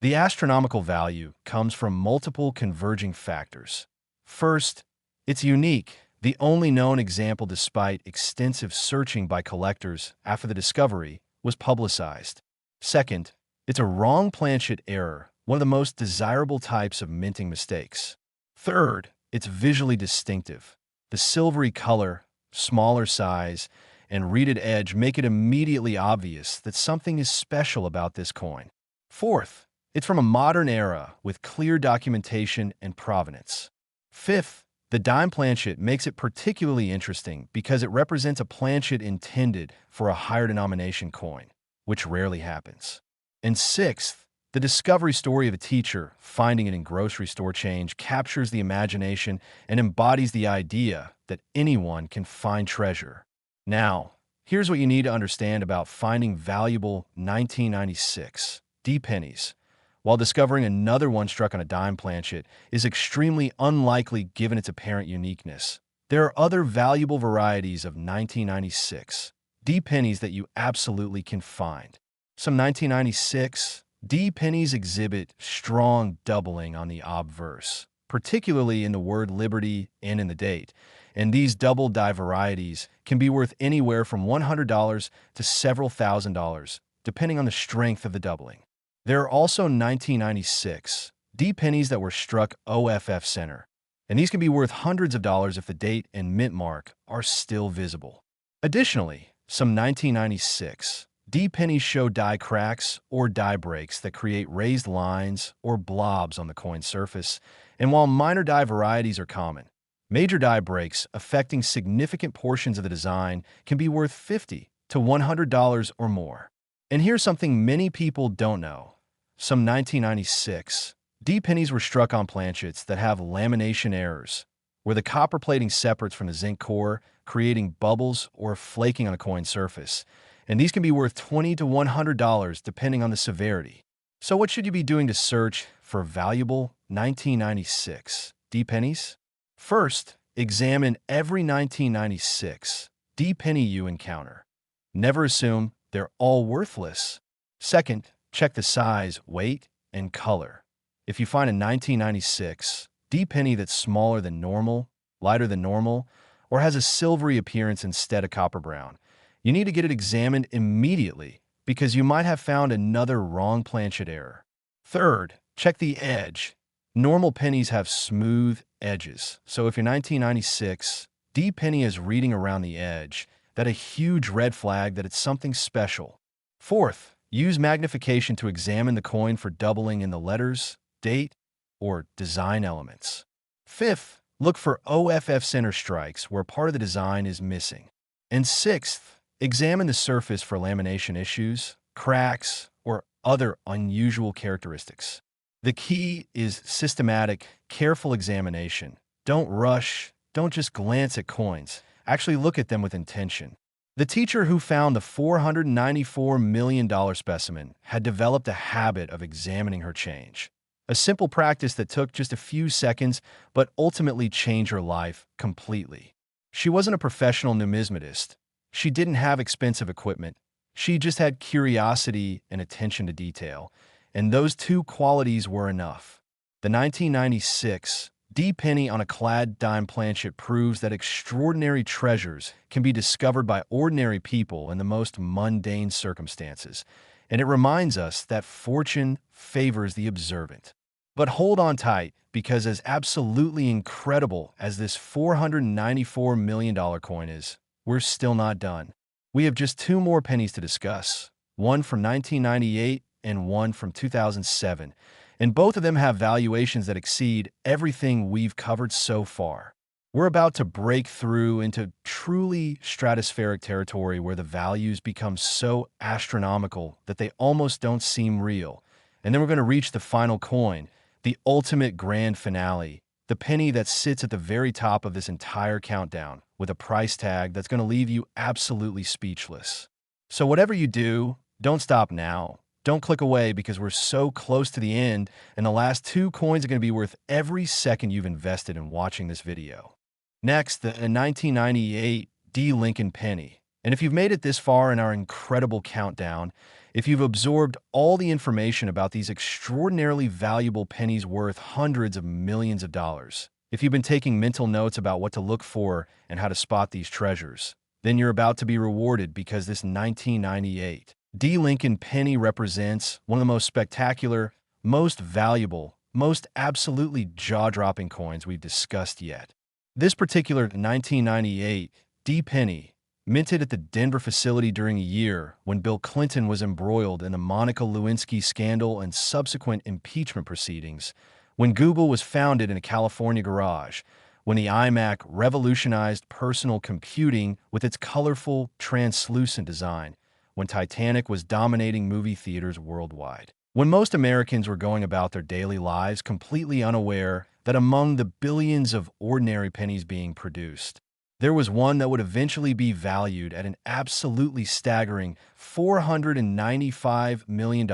S1: The astronomical value comes from multiple converging factors. First, it's unique, the only known example despite extensive searching by collectors after the discovery was publicized. Second, it's a wrong planchet error, one of the most desirable types of minting mistakes. Third, it's visually distinctive. The silvery color, smaller size, and reeded edge make it immediately obvious that something is special about this coin. Fourth, it's from a modern era with clear documentation and provenance. Fifth, the Dime Planchet makes it particularly interesting because it represents a planchet intended for a higher denomination coin, which rarely happens. And sixth, the discovery story of a teacher finding it in grocery store change captures the imagination and embodies the idea that anyone can find treasure. Now, here's what you need to understand about finding valuable 1996 D pennies. While discovering another one struck on a dime planchet is extremely unlikely given its apparent uniqueness, there are other valuable varieties of 1996 D pennies that you absolutely can find. Some 1996 D pennies exhibit strong doubling on the obverse, particularly in the word liberty and in the date, and these double die varieties can be worth anywhere from $100 to several $1,000s, depending on the strength of the doubling. There are also 1996 D pennies that were struck OFF center, and these can be worth hundreds of dollars if the date and mint mark are still visible. Additionally, some 1996 D pennies show die cracks or die breaks that create raised lines or blobs on the coin surface, and while minor die varieties are common, major die breaks affecting significant portions of the design can be worth $50 to $100 or more. And here's something many people don't know. Some 1996 D pennies were struck on planchets that have lamination errors, where the copper plating separates from the zinc core, creating bubbles or flaking on a coin surface, and these can be worth $20 to $100 depending on the severity. So what should you be doing to search for valuable 1996 D pennies? First, examine every 1996 D penny you encounter. Never assume they're all worthless. Second, check the size, weight, and color. If you find a 1996 D penny that's smaller than normal, lighter than normal, or has a silvery appearance instead of copper brown, you need to get it examined immediately because you might have found another wrong planchet error. Third, check the edge. Normal pennies have smooth edges, so if your 1996 D penny is reading around the edge, that's a huge red flag that it's something special. Fourth, use magnification to examine the coin for doubling in the letters, date, or design elements. Fifth, look for OFF center strikes where part of the design is missing. And sixth, examine the surface for lamination issues, cracks, or other unusual characteristics. The key is systematic, careful examination. Don't rush, don't just glance at coins. Actually look at them with intention. The teacher who found the $494 million specimen had developed a habit of examining her change. A simple practice that took just a few seconds but ultimately changed her life completely. She wasn't a professional numismatist. She didn't have expensive equipment. She just had curiosity and attention to detail, and those two qualities were enough. The 1996 D penny on a Clad Dime Planchet proves that extraordinary treasures can be discovered by ordinary people in the most mundane circumstances, and it reminds us that fortune favors the observant. But hold on tight, because as absolutely incredible as this $494 million coin is, we're still not done. We have just two more pennies to discuss, one from 1998 and one from 2007, and both of them have valuations that exceed everything we've covered so far. We're about to break through into truly stratospheric territory where the values become so astronomical that they almost don't seem real. And then we're going to reach the final coin, the ultimate grand finale, the penny that sits at the very top of this entire countdown, with a price tag that's going to leave you absolutely speechless. So whatever you do, don't stop now. Don't click away, because we're so close to the end, and the last two coins are going to be worth every second you've invested in watching this video. Next, the 1998 D. Lincoln penny. And if you've made it this far in our incredible countdown, if you've absorbed all the information about these extraordinarily valuable pennies worth hundreds of millions of dollars, if you've been taking mental notes about what to look for and how to spot these treasures, then you're about to be rewarded, because this 1998 D. Lincoln penny represents one of the most spectacular, most valuable, most absolutely jaw-dropping coins we've discussed yet. This particular 1998 D. penny, minted at the Denver facility during a year when Bill Clinton was embroiled in the Monica Lewinsky scandal and subsequent impeachment proceedings, when Google was founded in a California garage, when the iMac revolutionized personal computing with its colorful, translucent design, when Titanic was dominating movie theaters worldwide, when most Americans were going about their daily lives completely unaware that among the billions of ordinary pennies being produced, there was one that would eventually be valued at an absolutely staggering $495 million.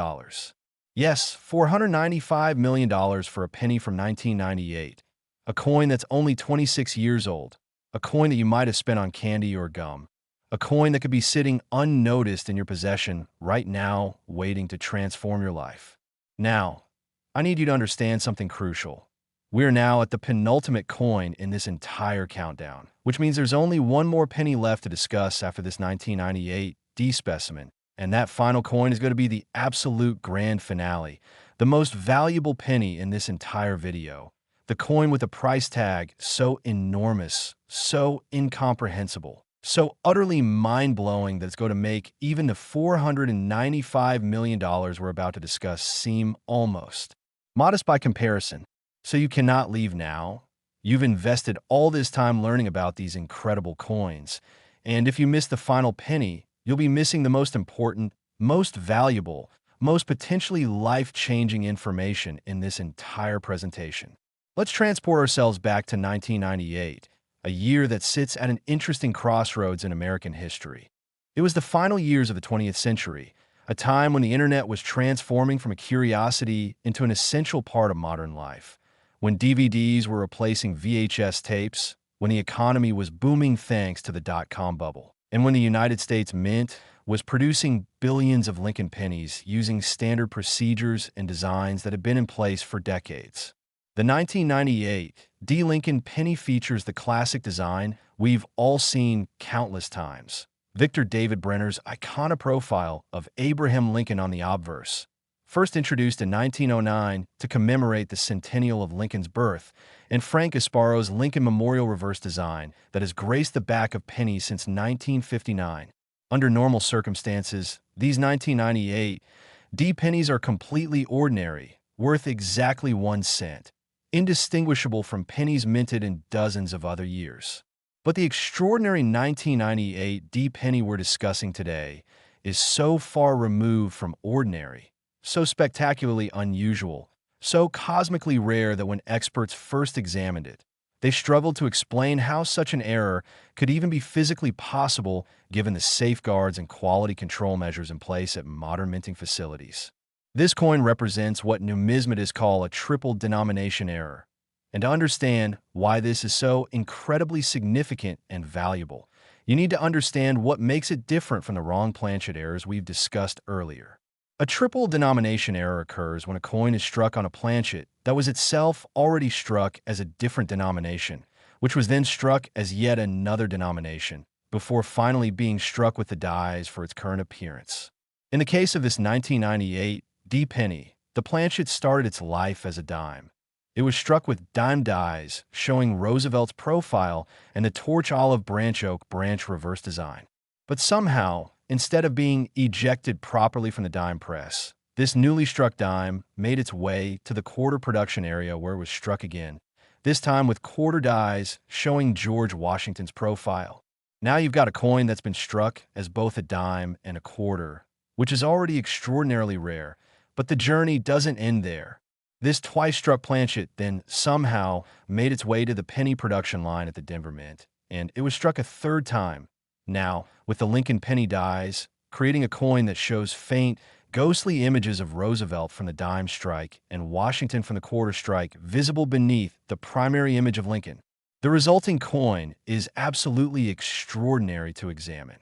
S1: Yes, $495 million for a penny from 1998, a coin that's only 26 years old, a coin that you might have spent on candy or gum, a coin that could be sitting unnoticed in your possession right now, waiting to transform your life. Now, I need you to understand something crucial. We are now at the penultimate coin in this entire countdown, which means there's only one more penny left to discuss after this 1998 D specimen, and that final coin is going to be the absolute grand finale, the most valuable penny in this entire video, the coin with a price tag so enormous, so incomprehensible, so utterly mind-blowing that it's going to make even the $495 million we're about to discuss seem almost modest by comparison. So you cannot leave now. You've invested all this time learning about these incredible coins, and if you miss the final penny, you'll be missing the most important, most valuable, most potentially life-changing information in this entire presentation. Let's transport ourselves back to 1998, a year that sits at an interesting crossroads in American history. It was the final years of the 20th century, a time when the internet was transforming from a curiosity into an essential part of modern life, when DVDs were replacing VHS tapes, when the economy was booming thanks to the dot-com bubble, and when the United States Mint was producing billions of Lincoln pennies using standard procedures and designs that had been in place for decades. The 1998 D. Lincoln penny features the classic design we've all seen countless times. Victor David Brenner's iconic profile of Abraham Lincoln on the obverse, first introduced in 1909 to commemorate the centennial of Lincoln's birth, and Frank Gasparo's Lincoln Memorial reverse design that has graced the back of pennies since 1959. Under normal circumstances, these 1998 D pennies are completely ordinary, worth exactly 1 cent, indistinguishable from pennies minted in dozens of other years. But the extraordinary 1998 D penny we're discussing today is so far removed from ordinary, so spectacularly unusual, so cosmically rare that when experts first examined it, they struggled to explain how such an error could even be physically possible given the safeguards and quality control measures in place at modern minting facilities. This coin represents what numismatists call a triple denomination error. And to understand why this is so incredibly significant and valuable, you need to understand what makes it different from the wrong planchet errors we've discussed earlier. A triple denomination error occurs when a coin is struck on a planchet that was itself already struck as a different denomination, which was then struck as yet another denomination, before finally being struck with the dies for its current appearance. In the case of this 1998 D penny, the planchet started its life as a dime. It was struck with dime dies, showing Roosevelt's profile and the torch olive branch oak branch reverse design. But somehow, instead of being ejected properly from the dime press, this newly struck dime made its way to the quarter production area where it was struck again, this time with quarter dies showing George Washington's profile. Now you've got a coin that's been struck as both a dime and a quarter, which is already extraordinarily rare, but the journey doesn't end there. This twice-struck planchet then somehow made its way to the penny production line at the Denver Mint, and it was struck a third time, now with the Lincoln penny dies, creating a coin that shows faint, ghostly images of Roosevelt from the dime strike and Washington from the quarter strike visible beneath the primary image of Lincoln. The resulting coin is absolutely extraordinary to examine.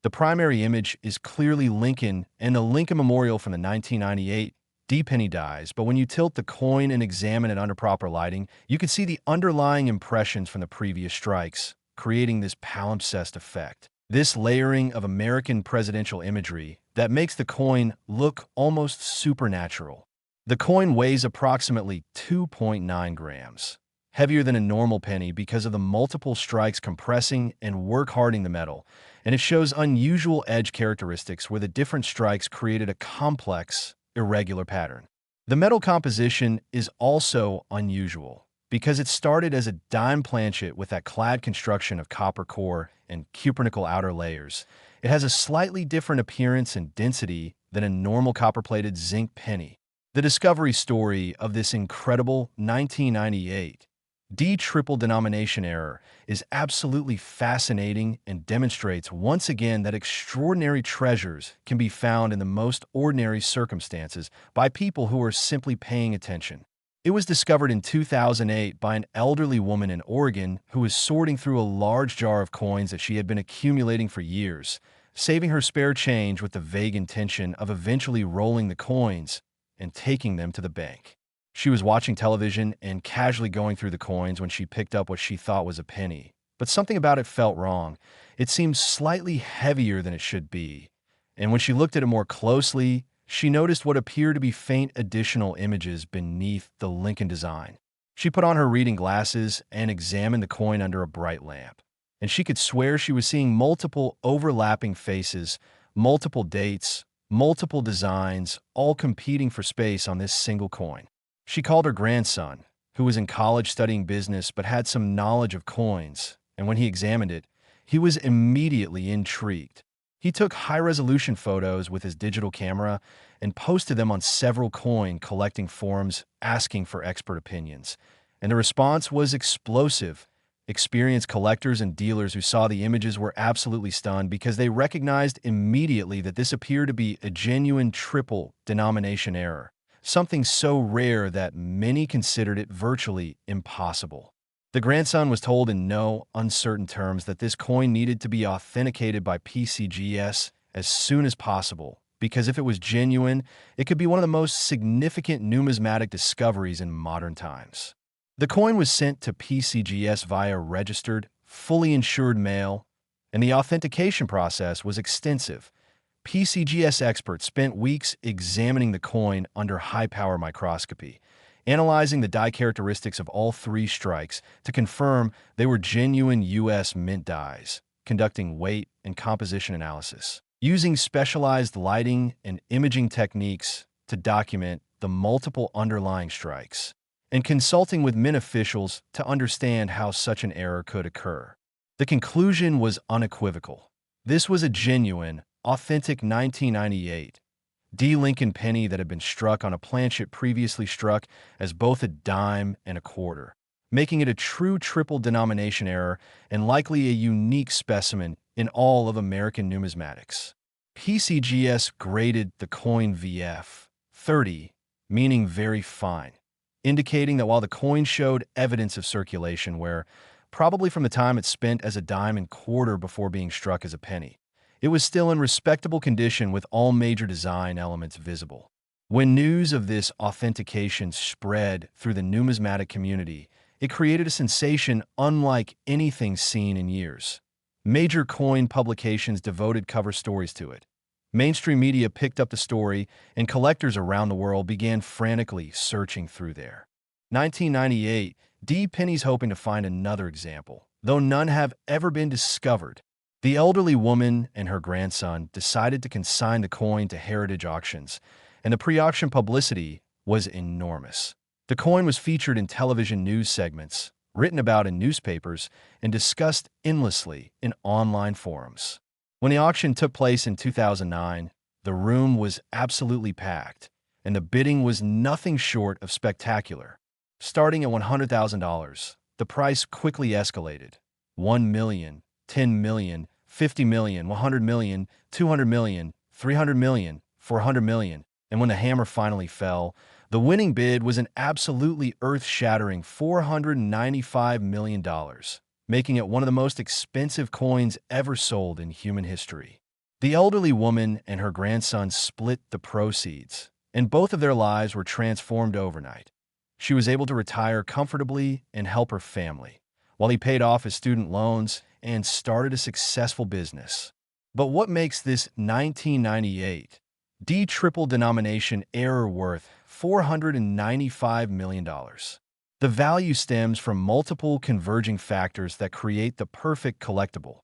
S1: The primary image is clearly Lincoln and the Lincoln Memorial from the 1998 D penny dies, but when you tilt the coin and examine it under proper lighting, you can see the underlying impressions from the previous strikes, creating this palimpsest effect. This layering of American presidential imagery that makes the coin look almost supernatural. The coin weighs approximately 2.9 grams, heavier than a normal penny because of the multiple strikes compressing and work-hardening the metal, and it shows unusual edge characteristics where the different strikes created a complex, irregular pattern. The metal composition is also unusual because it started as a dime planchet with that clad construction of copper core and cupronickel outer layers. It has a slightly different appearance and density than a normal copper-plated zinc penny. The discovery story of this incredible 1998 D triple denomination error is absolutely fascinating and demonstrates once again that extraordinary treasures can be found in the most ordinary circumstances by people who are simply paying attention. It was discovered in 2008 by an elderly woman in Oregon who was sorting through a large jar of coins that she had been accumulating for years, saving her spare change with the vague intention of eventually rolling the coins and taking them to the bank. She was watching television and casually going through the coins when she picked up what she thought was a penny. But something about it felt wrong. It seemed slightly heavier than it should be. And when she looked at it more closely, she noticed what appeared to be faint additional images beneath the Lincoln design. She put on her reading glasses and examined the coin under a bright lamp. And she could swear she was seeing multiple overlapping faces, multiple dates, multiple designs, all competing for space on this single coin. She called her grandson, who was in college studying business but had some knowledge of coins, and when he examined it, he was immediately intrigued. He took high-resolution photos with his digital camera and posted them on several coin collecting forums asking for expert opinions. And the response was explosive. Experienced collectors and dealers who saw the images were absolutely stunned because they recognized immediately that this appeared to be a genuine triple denomination error, something so rare that many considered it virtually impossible. The grandson was told in no uncertain terms that this coin needed to be authenticated by PCGS as soon as possible, because if it was genuine, it could be one of the most significant numismatic discoveries in modern times. The coin was sent to PCGS via registered, fully insured mail, and the authentication process was extensive. PCGS experts spent weeks examining the coin under high-power microscopy, analyzing the die characteristics of all three strikes to confirm they were genuine U.S. mint dies, conducting weight and composition analysis, using specialized lighting and imaging techniques to document the multiple underlying strikes, and consulting with mint officials to understand how such an error could occur. The conclusion was unequivocal. This was a genuine, authentic 1998 D. Lincoln penny that had been struck on a planchet previously struck as both a dime and a quarter, making it a true triple denomination error and likely a unique specimen in all of American numismatics. PCGS graded the coin VF 30, meaning very fine, indicating that while the coin showed evidence of circulation wear, probably from the time it spent as a dime and quarter before being struck as a penny, it was still in respectable condition with all major design elements visible. When news of this authentication spread through the numismatic community, it created a sensation unlike anything seen in years. Major coin publications devoted cover stories to it. Mainstream media picked up the story, and collectors around the world began frantically searching through there. 1998, D. Penny's hoping to find another example, though none have ever been discovered. The elderly woman and her grandson decided to consign the coin to heritage auctions, and the pre-auction publicity was enormous. The coin was featured in television news segments, written about in newspapers, and discussed endlessly in online forums. When the auction took place in 2009, the room was absolutely packed, and the bidding was nothing short of spectacular. Starting at $100,000, the price quickly escalated. 1 million, 10 million, 50 million, 100 million, 200 million, 300 million, 400 million, and when the hammer finally fell, the winning bid was an absolutely earth-shattering $495 million, making it one of the most expensive coins ever sold in human history. The elderly woman and her grandson split the proceeds, and both of their lives were transformed overnight. She was able to retire comfortably and help her family, while he paid off his student loans and started a successful business. But what makes this 1998 D triple denomination error worth $495 million? The value stems from multiple converging factors that create the perfect collectible.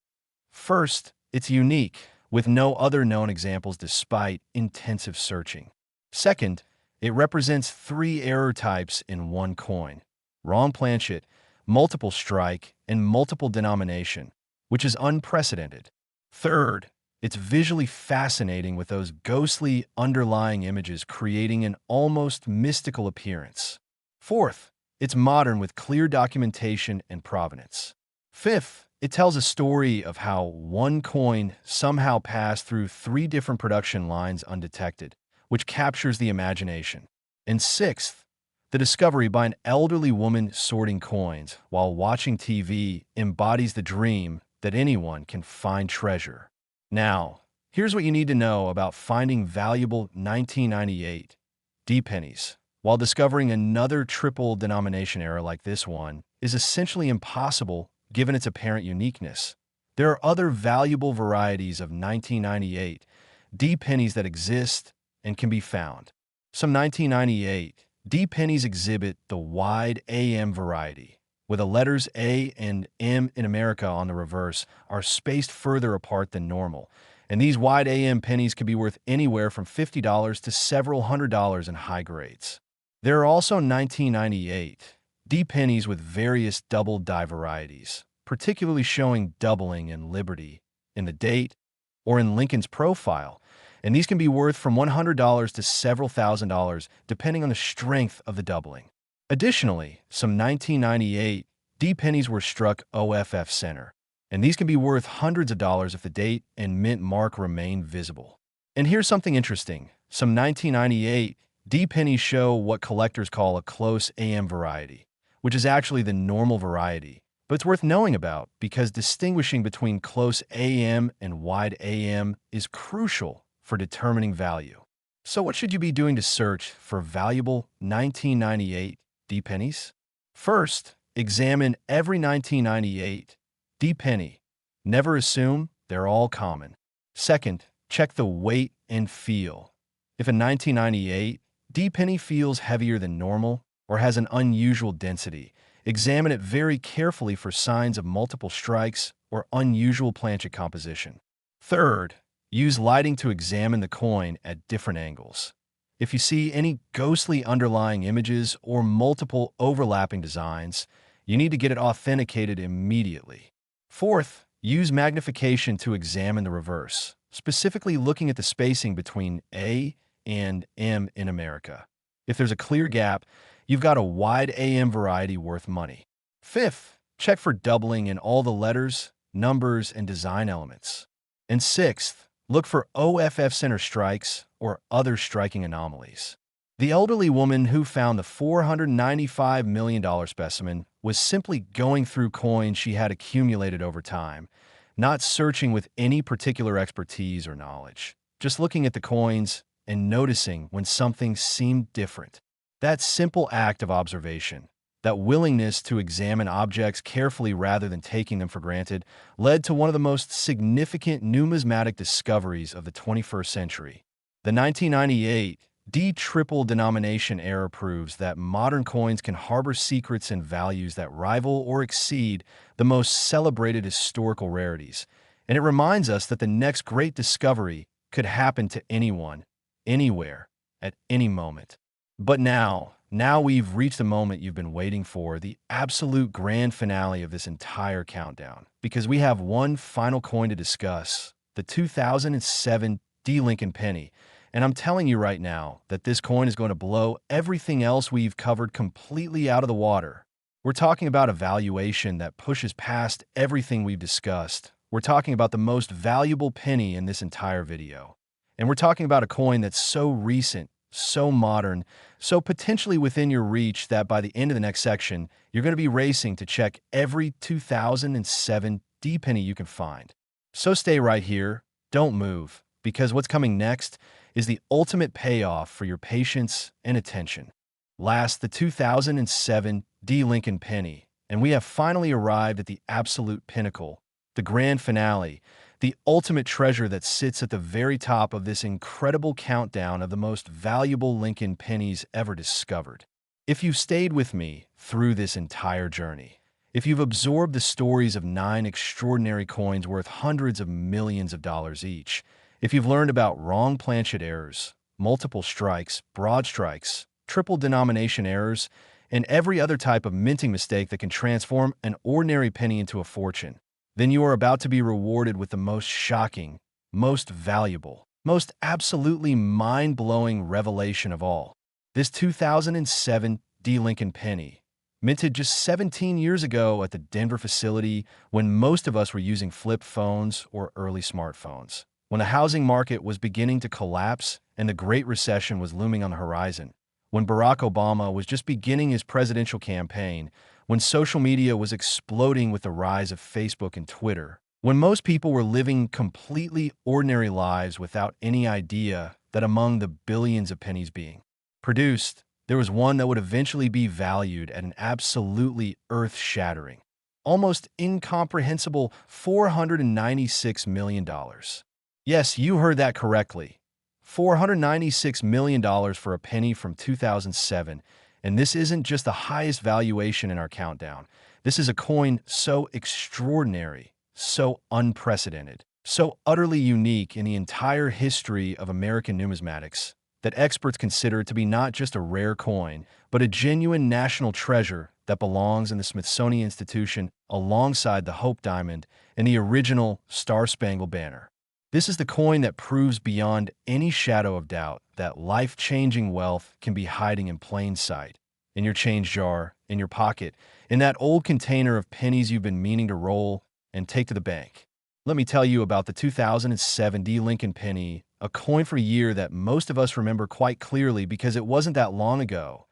S1: First, it's unique, with no other known examples despite intensive searching. Second, it represents 3 error types in one coin: wrong planchet, multiple strike, and multiple denomination, which is unprecedented. Third, it's visually fascinating with those ghostly underlying images creating an almost mystical appearance. Fourth, it's modern with clear documentation and provenance. Fifth, it tells a story of how one coin somehow passed through 3 different production lines undetected, which captures the imagination. And sixth, the discovery by an elderly woman sorting coins while watching TV embodies the dream that anyone can find treasure. Now, here's what you need to know about finding valuable 1998 D pennies. While discovering another triple denomination error like this one is essentially impossible given its apparent uniqueness, there are other valuable varieties of 1998 D pennies that exist and can be found. Some 1998 D pennies exhibit the wide AM variety, where the letters A and M in America on the reverse are spaced further apart than normal, and these wide AM pennies can be worth anywhere from $50 to several $100s in high grades. There are also 1998 D pennies with various double die varieties, particularly showing doubling in Liberty, in the date, or in Lincoln's profile, and these can be worth from $100 to several $1,000s depending on the strength of the doubling. Additionally, some 1998 D pennies were struck OFF center, and these can be worth hundreds of dollars if the date and mint mark remain visible. And here's something interesting. Some 1998 D pennies show what collectors call a close AM variety, which is actually the normal variety, but it's worth knowing about because distinguishing between close AM and wide AM is crucial for determining value. So what should you be doing to search for valuable 1998 D pennies? First, examine every 1998 D penny. Never assume they're all common. Second, check the weight and feel. If a 1998 D penny feels heavier than normal or has an unusual density, examine it very carefully for signs of multiple strikes or unusual planchet composition. Third, use lighting to examine the coin at different angles. If you see any ghostly underlying images or multiple overlapping designs, you need to get it authenticated immediately. Fourth, use magnification to examine the reverse, specifically looking at the spacing between A and M in America. If there's a clear gap, you've got a wide AM variety worth money. Fifth, check for doubling in all the letters, numbers, and design elements. And sixth, look for OFF center strikes or other striking anomalies. The elderly woman who found the $495 million specimen was simply going through coins she had accumulated over time, not searching with any particular expertise or knowledge, just looking at the coins and noticing when something seemed different. That simple act of observation That willingness to examine objects carefully rather than taking them for granted led to one of the most significant numismatic discoveries of the 21st century. The 1998 Triple Denomination error proves that modern coins can harbor secrets and values that rival or exceed the most celebrated historical rarities, and it reminds us that the next great discovery could happen to anyone, anywhere, at any moment. But now we've reached the moment you've been waiting for, the absolute grand finale of this entire countdown, because we have one final coin to discuss, the 2007 Lincoln penny. And I'm telling you right now that this coin is going to blow everything else we've covered completely out of the water. We're talking about a valuation that pushes past everything we've discussed. We're talking about the most valuable penny in this entire video. And we're talking about a coin that's so recent, so modern, so potentially within your reach that by the end of the next section, you're going to be racing to check every 2007 D penny you can find. So stay right here, don't move, because what's coming next is the ultimate payoff for your patience and attention. Last, the 2007 Lincoln penny, and we have finally arrived at the absolute pinnacle, the grand finale, the ultimate treasure that sits at the very top of this incredible countdown of the most valuable Lincoln pennies ever discovered. If you've stayed with me through this entire journey, if you've absorbed the stories of 9 extraordinary coins worth hundreds of millions of dollars each, if you've learned about wrong planchet errors, multiple strikes, broad strikes, triple denomination errors, and every other type of minting mistake that can transform an ordinary penny into a fortune, then you are about to be rewarded with the most shocking, most valuable, most absolutely mind-blowing revelation of all. This 2007 Lincoln penny, minted just 17 years ago at the Denver facility when most of us were using flip phones or early smartphones, when the housing market was beginning to collapse and the Great Recession was looming on the horizon, when Barack Obama was just beginning his presidential campaign, when social media was exploding with the rise of Facebook and Twitter, when most people were living completely ordinary lives without any idea that among the billions of pennies being produced, there was one that would eventually be valued at an absolutely earth-shattering, almost incomprehensible $496 million. Yes, you heard that correctly. $496 million for a penny from 2007, and this isn't just the highest valuation in our countdown. This is a coin so extraordinary, so unprecedented, so utterly unique in the entire history of American numismatics that experts consider it to be not just a rare coin, but a genuine national treasure that belongs in the Smithsonian Institution alongside the Hope Diamond and the original Star-Spangled Banner. This is the coin that proves beyond any shadow of doubt that life-changing wealth can be hiding in plain sight, in your change jar, in your pocket, in that old container of pennies you've been meaning to roll and take to the bank. Let me tell you about the 2007 Lincoln penny, a coin for a year that most of us remember quite clearly because it wasn't that long ago.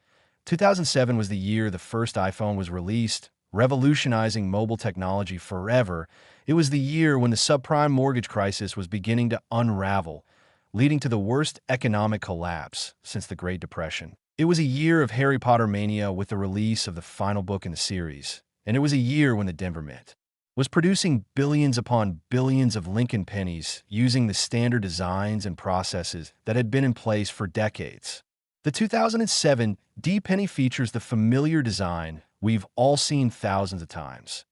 S1: 2007 was the year the first iPhone was released, revolutionizing mobile technology forever. It was the year when the subprime mortgage crisis was beginning to unravel, leading to the worst economic collapse since the Great Depression. It was a year of Harry Potter mania with the release of the final book in the series, and it was a year when the Denver Mint was producing billions upon billions of Lincoln pennies using the standard designs and processes that had been in place for decades. The 2007 penny features the familiar design we've all seen thousands of times.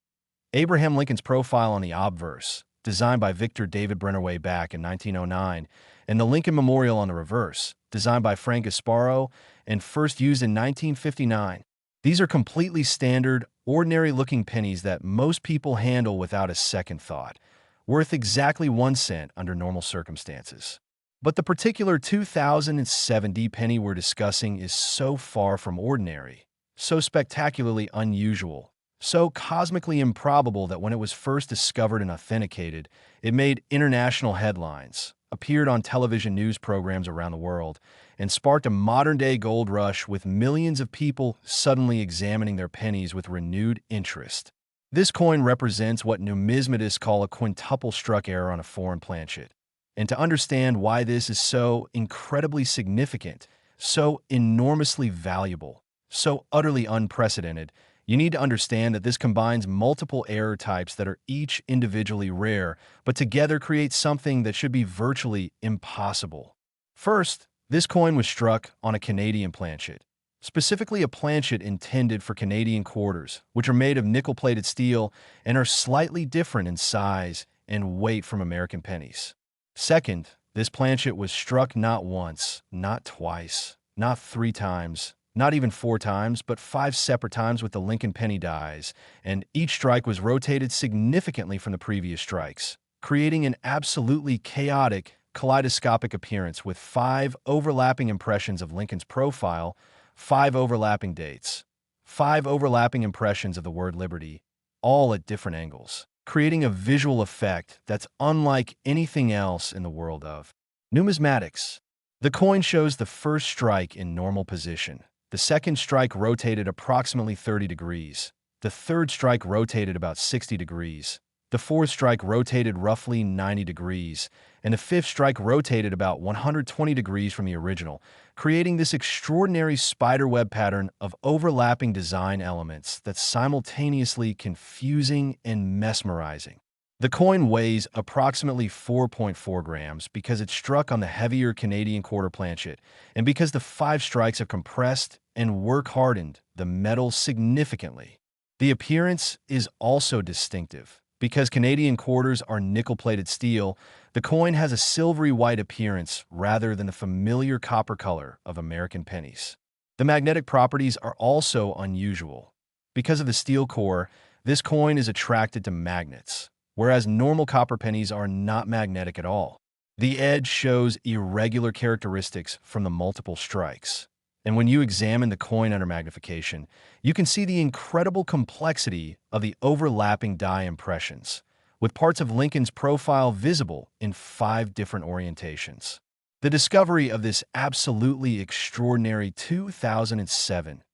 S1: Abraham Lincoln's profile on the obverse, designed by Victor David Brenner way back in 1909, and the Lincoln Memorial on the reverse, designed by Frank Gasparo and first used in 1959. These are completely standard, ordinary-looking pennies that most people handle without a second thought, worth exactly 1 cent under normal circumstances. But the particular 2007 penny we're discussing is so far from ordinary, so spectacularly unusual, so cosmically improbable that when it was first discovered and authenticated, it made international headlines, appeared on television news programs around the world, and sparked a modern-day gold rush with millions of people suddenly examining their pennies with renewed interest. This coin represents what numismatists call a quintuple strike error on a foreign planchet. And to understand why this is so incredibly significant, so enormously valuable, so utterly unprecedented, you need to understand that this combines multiple error types that are each individually rare, but together create something that should be virtually impossible. First, this coin was struck on a Canadian planchet, specifically a planchet intended for Canadian quarters, which are made of nickel-plated steel and are slightly different in size and weight from American pennies. Second, this planchet was struck not once, not twice, not 3 times, not even 4 times, but 5 separate times with the Lincoln penny dies, and each strike was rotated significantly from the previous strikes, creating an absolutely chaotic, kaleidoscopic appearance with 5 overlapping impressions of Lincoln's profile, 5 overlapping dates, 5 overlapping impressions of the word liberty, all at different angles, creating a visual effect that's unlike anything else in the world of numismatics. The coin shows the first strike in normal position. The second strike rotated approximately 30 degrees. The third strike rotated about 60 degrees. The fourth strike rotated roughly 90 degrees, and the fifth strike rotated about 120 degrees from the original, creating this extraordinary spiderweb pattern of overlapping design elements that's simultaneously confusing and mesmerizing. The coin weighs approximately 4.4 grams because it's struck on the heavier Canadian quarter planchet, and because the 5 strikes are compressed and work-hardened the metal significantly. The appearance is also distinctive. Because Canadian quarters are nickel-plated steel, the coin has a silvery white appearance rather than the familiar copper color of American pennies. The magnetic properties are also unusual. Because of the steel core, this coin is attracted to magnets, whereas normal copper pennies are not magnetic at all. The edge shows irregular characteristics from the multiple strikes. And when you examine the coin under magnification, you can see the incredible complexity of the overlapping die impressions, with parts of Lincoln's profile visible in 5 different orientations. The discovery of this absolutely extraordinary 2007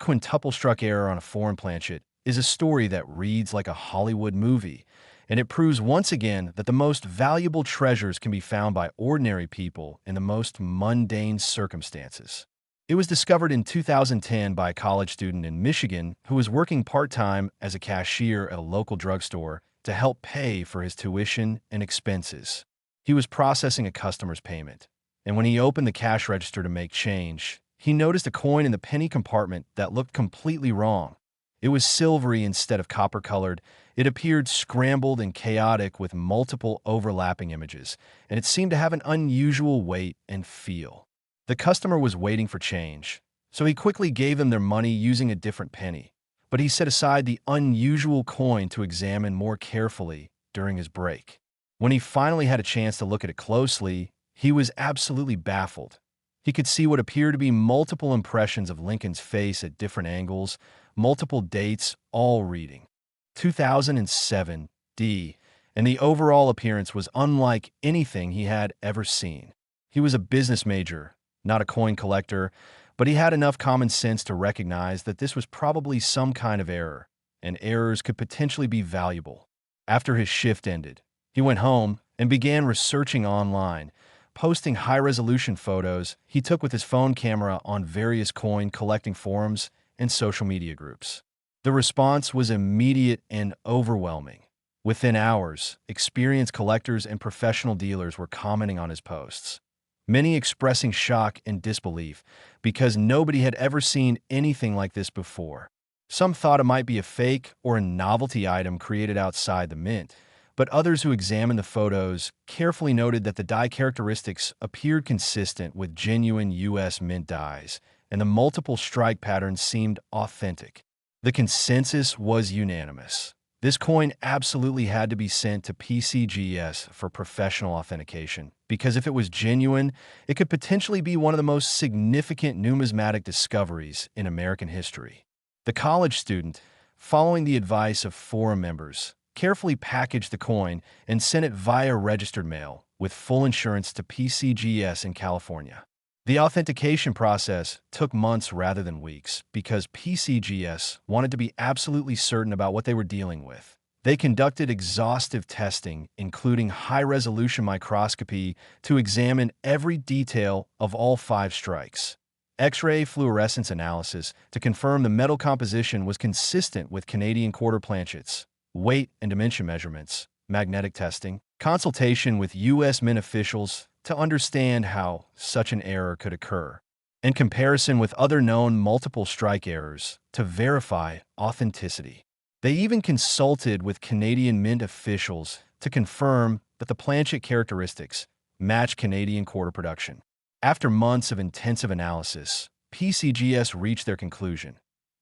S1: Quintuple Strike error on a foreign planchet is a story that reads like a Hollywood movie, and it proves once again that the most valuable treasures can be found by ordinary people in the most mundane circumstances. It was discovered in 2010 by a college student in Michigan who was working part-time as a cashier at a local drugstore to help pay for his tuition and expenses. He was processing a customer's payment, and when he opened the cash register to make change, he noticed a coin in the penny compartment that looked completely wrong. It was silvery instead of copper-colored. It appeared scrambled and chaotic with multiple overlapping images, and it seemed to have an unusual weight and feel. The customer was waiting for change, so he quickly gave them their money using a different penny, but he set aside the unusual coin to examine more carefully during his break. When he finally had a chance to look at it closely, he was absolutely baffled. He could see what appeared to be multiple impressions of Lincoln's face at different angles, multiple dates, all reading 2007 D, and the overall appearance was unlike anything he had ever seen. He was a business major, not a coin collector, but he had enough common sense to recognize that this was probably some kind of error, and errors could potentially be valuable. After his shift ended, he went home and began researching online, posting high-resolution photos he took with his phone camera on various coin collecting forums and social media groups. The response was immediate and overwhelming. Within hours, experienced collectors and professional dealers were commenting on his posts, many expressing shock and disbelief because nobody had ever seen anything like this before. Some thought it might be a fake or a novelty item created outside the mint, but others who examined the photos carefully noted that the die characteristics appeared consistent with genuine U.S. mint dies, and the multiple strike patterns seemed authentic. The consensus was unanimous. This coin absolutely had to be sent to PCGS for professional authentication, because if it was genuine, it could potentially be one of the most significant numismatic discoveries in American history. The college student, following the advice of forum members, carefully packaged the coin and sent it via registered mail with full insurance to PCGS in California. The authentication process took months rather than weeks because PCGS wanted to be absolutely certain about what they were dealing with. They conducted exhaustive testing, including high-resolution microscopy, to examine every detail of all 5 strikes. X-ray fluorescence analysis to confirm the metal composition was consistent with Canadian quarter planchets, weight and dimension measurements, magnetic testing, consultation with U.S. Mint officials to understand how such an error could occur, and comparison with other known multiple strike errors to verify authenticity. They even consulted with Canadian Mint officials to confirm that the planchet characteristics match Canadian quarter production. After months of intensive analysis, PCGS reached their conclusion.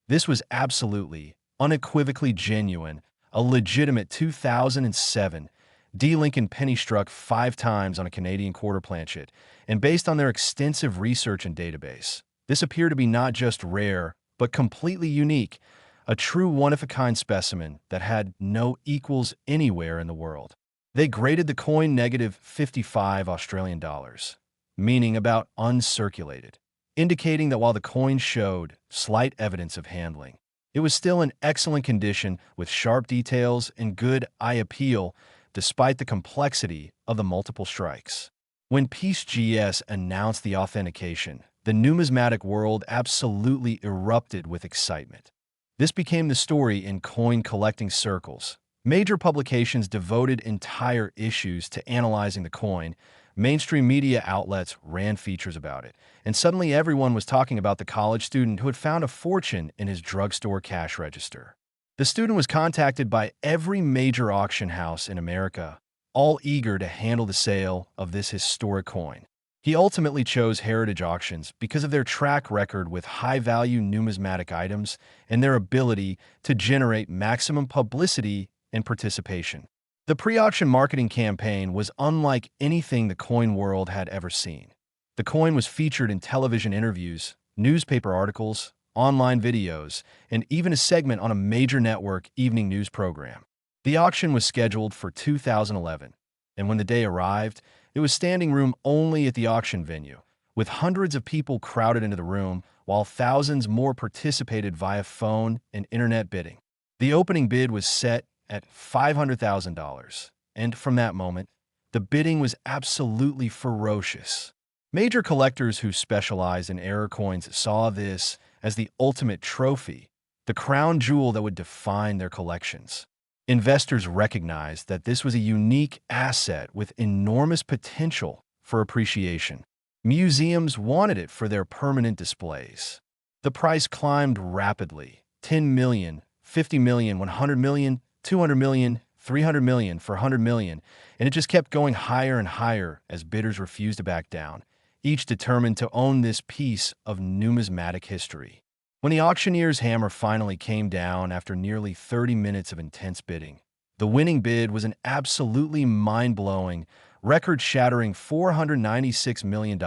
S1: This was absolutely, unequivocally genuine, a legitimate 2007 D. Lincoln penny struck 5 times on a Canadian quarter planchet, and based on their extensive research and database, this appeared to be not just rare, but completely unique, a true one-of-a-kind specimen that had no equals anywhere in the world. They graded the coin negative 55 Australian dollars, meaning about uncirculated, indicating that while the coin showed slight evidence of handling, it was still in excellent condition with sharp details and good eye appeal despite the complexity of the multiple strikes. When PCGS announced the authentication, the numismatic world absolutely erupted with excitement. This became the story in coin collecting circles. Major publications devoted entire issues to analyzing the coin. Mainstream media outlets ran features about it, and suddenly everyone was talking about the college student who had found a fortune in his drugstore cash register. The student was contacted by every major auction house in America, all eager to handle the sale of this historic coin. He ultimately chose Heritage Auctions because of their track record with high-value numismatic items and their ability to generate maximum publicity and participation. The pre-auction marketing campaign was unlike anything the coin world had ever seen. The coin was featured in television interviews, newspaper articles, online videos, and even a segment on a major network evening news program. The auction was scheduled for 2011, and when the day arrived, it was standing room only at the auction venue, with hundreds of people crowded into the room, while thousands more participated via phone and internet bidding. The opening bid was set at $500,000, and from that moment, the bidding was absolutely ferocious. Major collectors who specialized in error coins saw this as the ultimate trophy, the crown jewel that would define their collections. Investors recognized that this was a unique asset with enormous potential for appreciation. Museums wanted it for their permanent displays. The price climbed rapidly: 10 million, 50 million, 100 million, 200 million, 300 million, 400 million, and it just kept going higher and higher as bidders refused to back down, each determined to own this piece of numismatic history. When the auctioneer's hammer finally came down after nearly 30 minutes of intense bidding, the winning bid was an absolutely mind-blowing, record-shattering $496 million,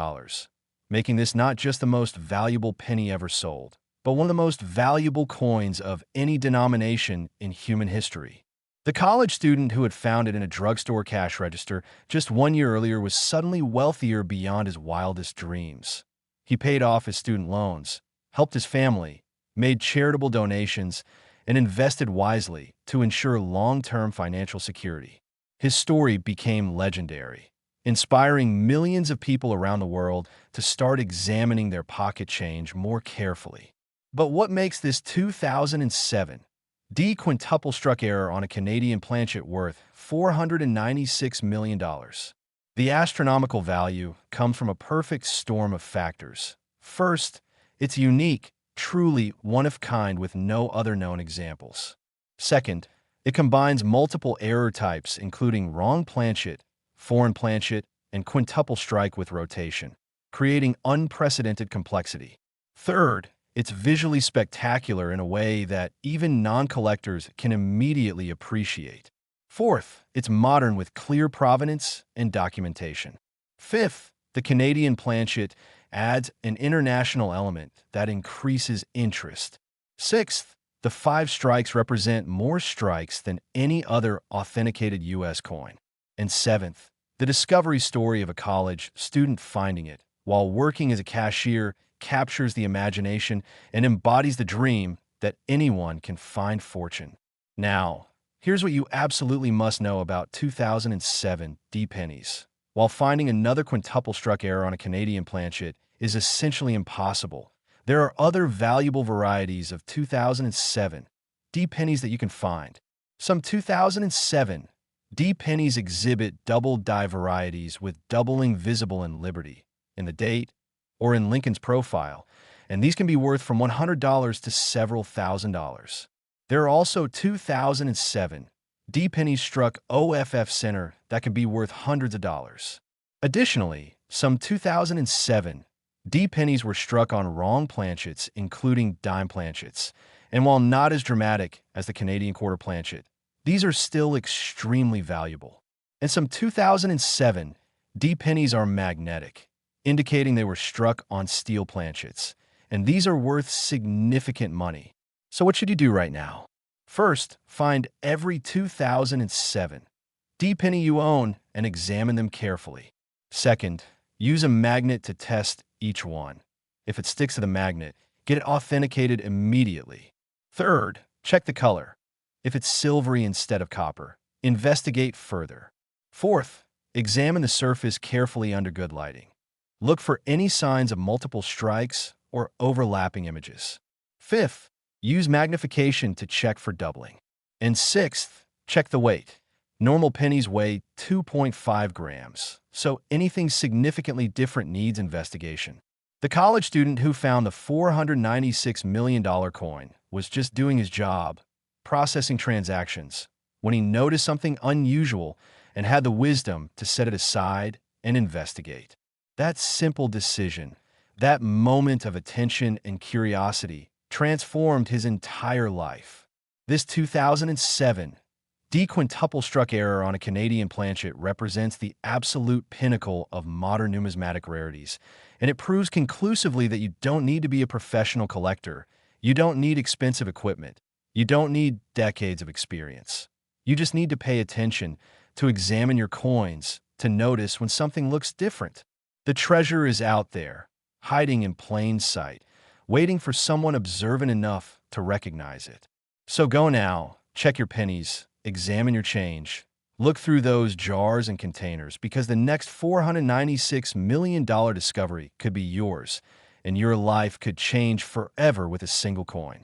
S1: making this not just the most valuable penny ever sold, but one of the most valuable coins of any denomination in human history. The college student who had found it in a drugstore cash register just 1 year earlier was suddenly wealthier beyond his wildest dreams. He paid off his student loans, helped his family, made charitable donations, and invested wisely to ensure long-term financial security. His story became legendary, inspiring millions of people around the world to start examining their pocket change more carefully. But what makes this 2007 D quintuple struck error on a Canadian planchet worth $496 million? The astronomical value comes from a perfect storm of factors. First, it's unique, truly one-of-kind with no other known examples. Second, it combines multiple error types including wrong planchet, foreign planchet, and quintuple strike with rotation, creating unprecedented complexity. Third, it's visually spectacular in a way that even non-collectors can immediately appreciate. Fourth, it's modern with clear provenance and documentation. Fifth, the Canadian planchet adds an international element that increases interest. Sixth, the 5 strikes represent more strikes than any other authenticated U.S. coin. And seventh, the discovery story of a college student finding it while working as a cashier captures the imagination and embodies the dream that anyone can find fortune. Now, here's what you absolutely must know about 2007 D pennies. While finding another quintuple struck error on a Canadian planchet, is essentially impossible. There are other valuable varieties of 2007 D pennies that you can find. Some 2007 D pennies exhibit double die varieties with doubling visible in Liberty, in the date, or in Lincoln's profile, and these can be worth from $100 to several $1,000s. There are also 2007 D pennies struck OFF center that can be worth hundreds of dollars. Additionally, some 2007 D pennies were struck on wrong planchets, including Dime Planchets, and while not as dramatic as the Canadian quarter planchet, these are still extremely valuable. And some 2007 D pennies are magnetic, indicating they were struck on steel planchets, and these are worth significant money. So what should you do right now? First, find every 2007 D penny you own and examine them carefully. Second, use a magnet to test each one. If it sticks to the magnet, get it authenticated immediately. Third, check the color. If it's silvery instead of copper, investigate further. Fourth, examine the surface carefully under good lighting. Look for any signs of multiple strikes or overlapping images. Fifth, use magnification to check for doubling. And sixth, check the weight. Normal pennies weigh 2.5 grams, so anything significantly different needs investigation. The college student who found the $496 million coin was just doing his job, processing transactions, when he noticed something unusual and had the wisdom to set it aside and investigate. That simple decision, that moment of attention and curiosity, transformed his entire life. This 2007 D quintuple struck error on a Canadian planchet represents the absolute pinnacle of modern numismatic rarities, and it proves conclusively that you don't need to be a professional collector. You don't need expensive equipment. You don't need decades of experience. You just need to pay attention, to examine your coins, to notice when something looks different. The treasure is out there, hiding in plain sight, waiting for someone observant enough to recognize it. So go now, check your pennies, examine your change, look through those jars and containers, because the next $496 million discovery could be yours, and your life could change forever with a single coin.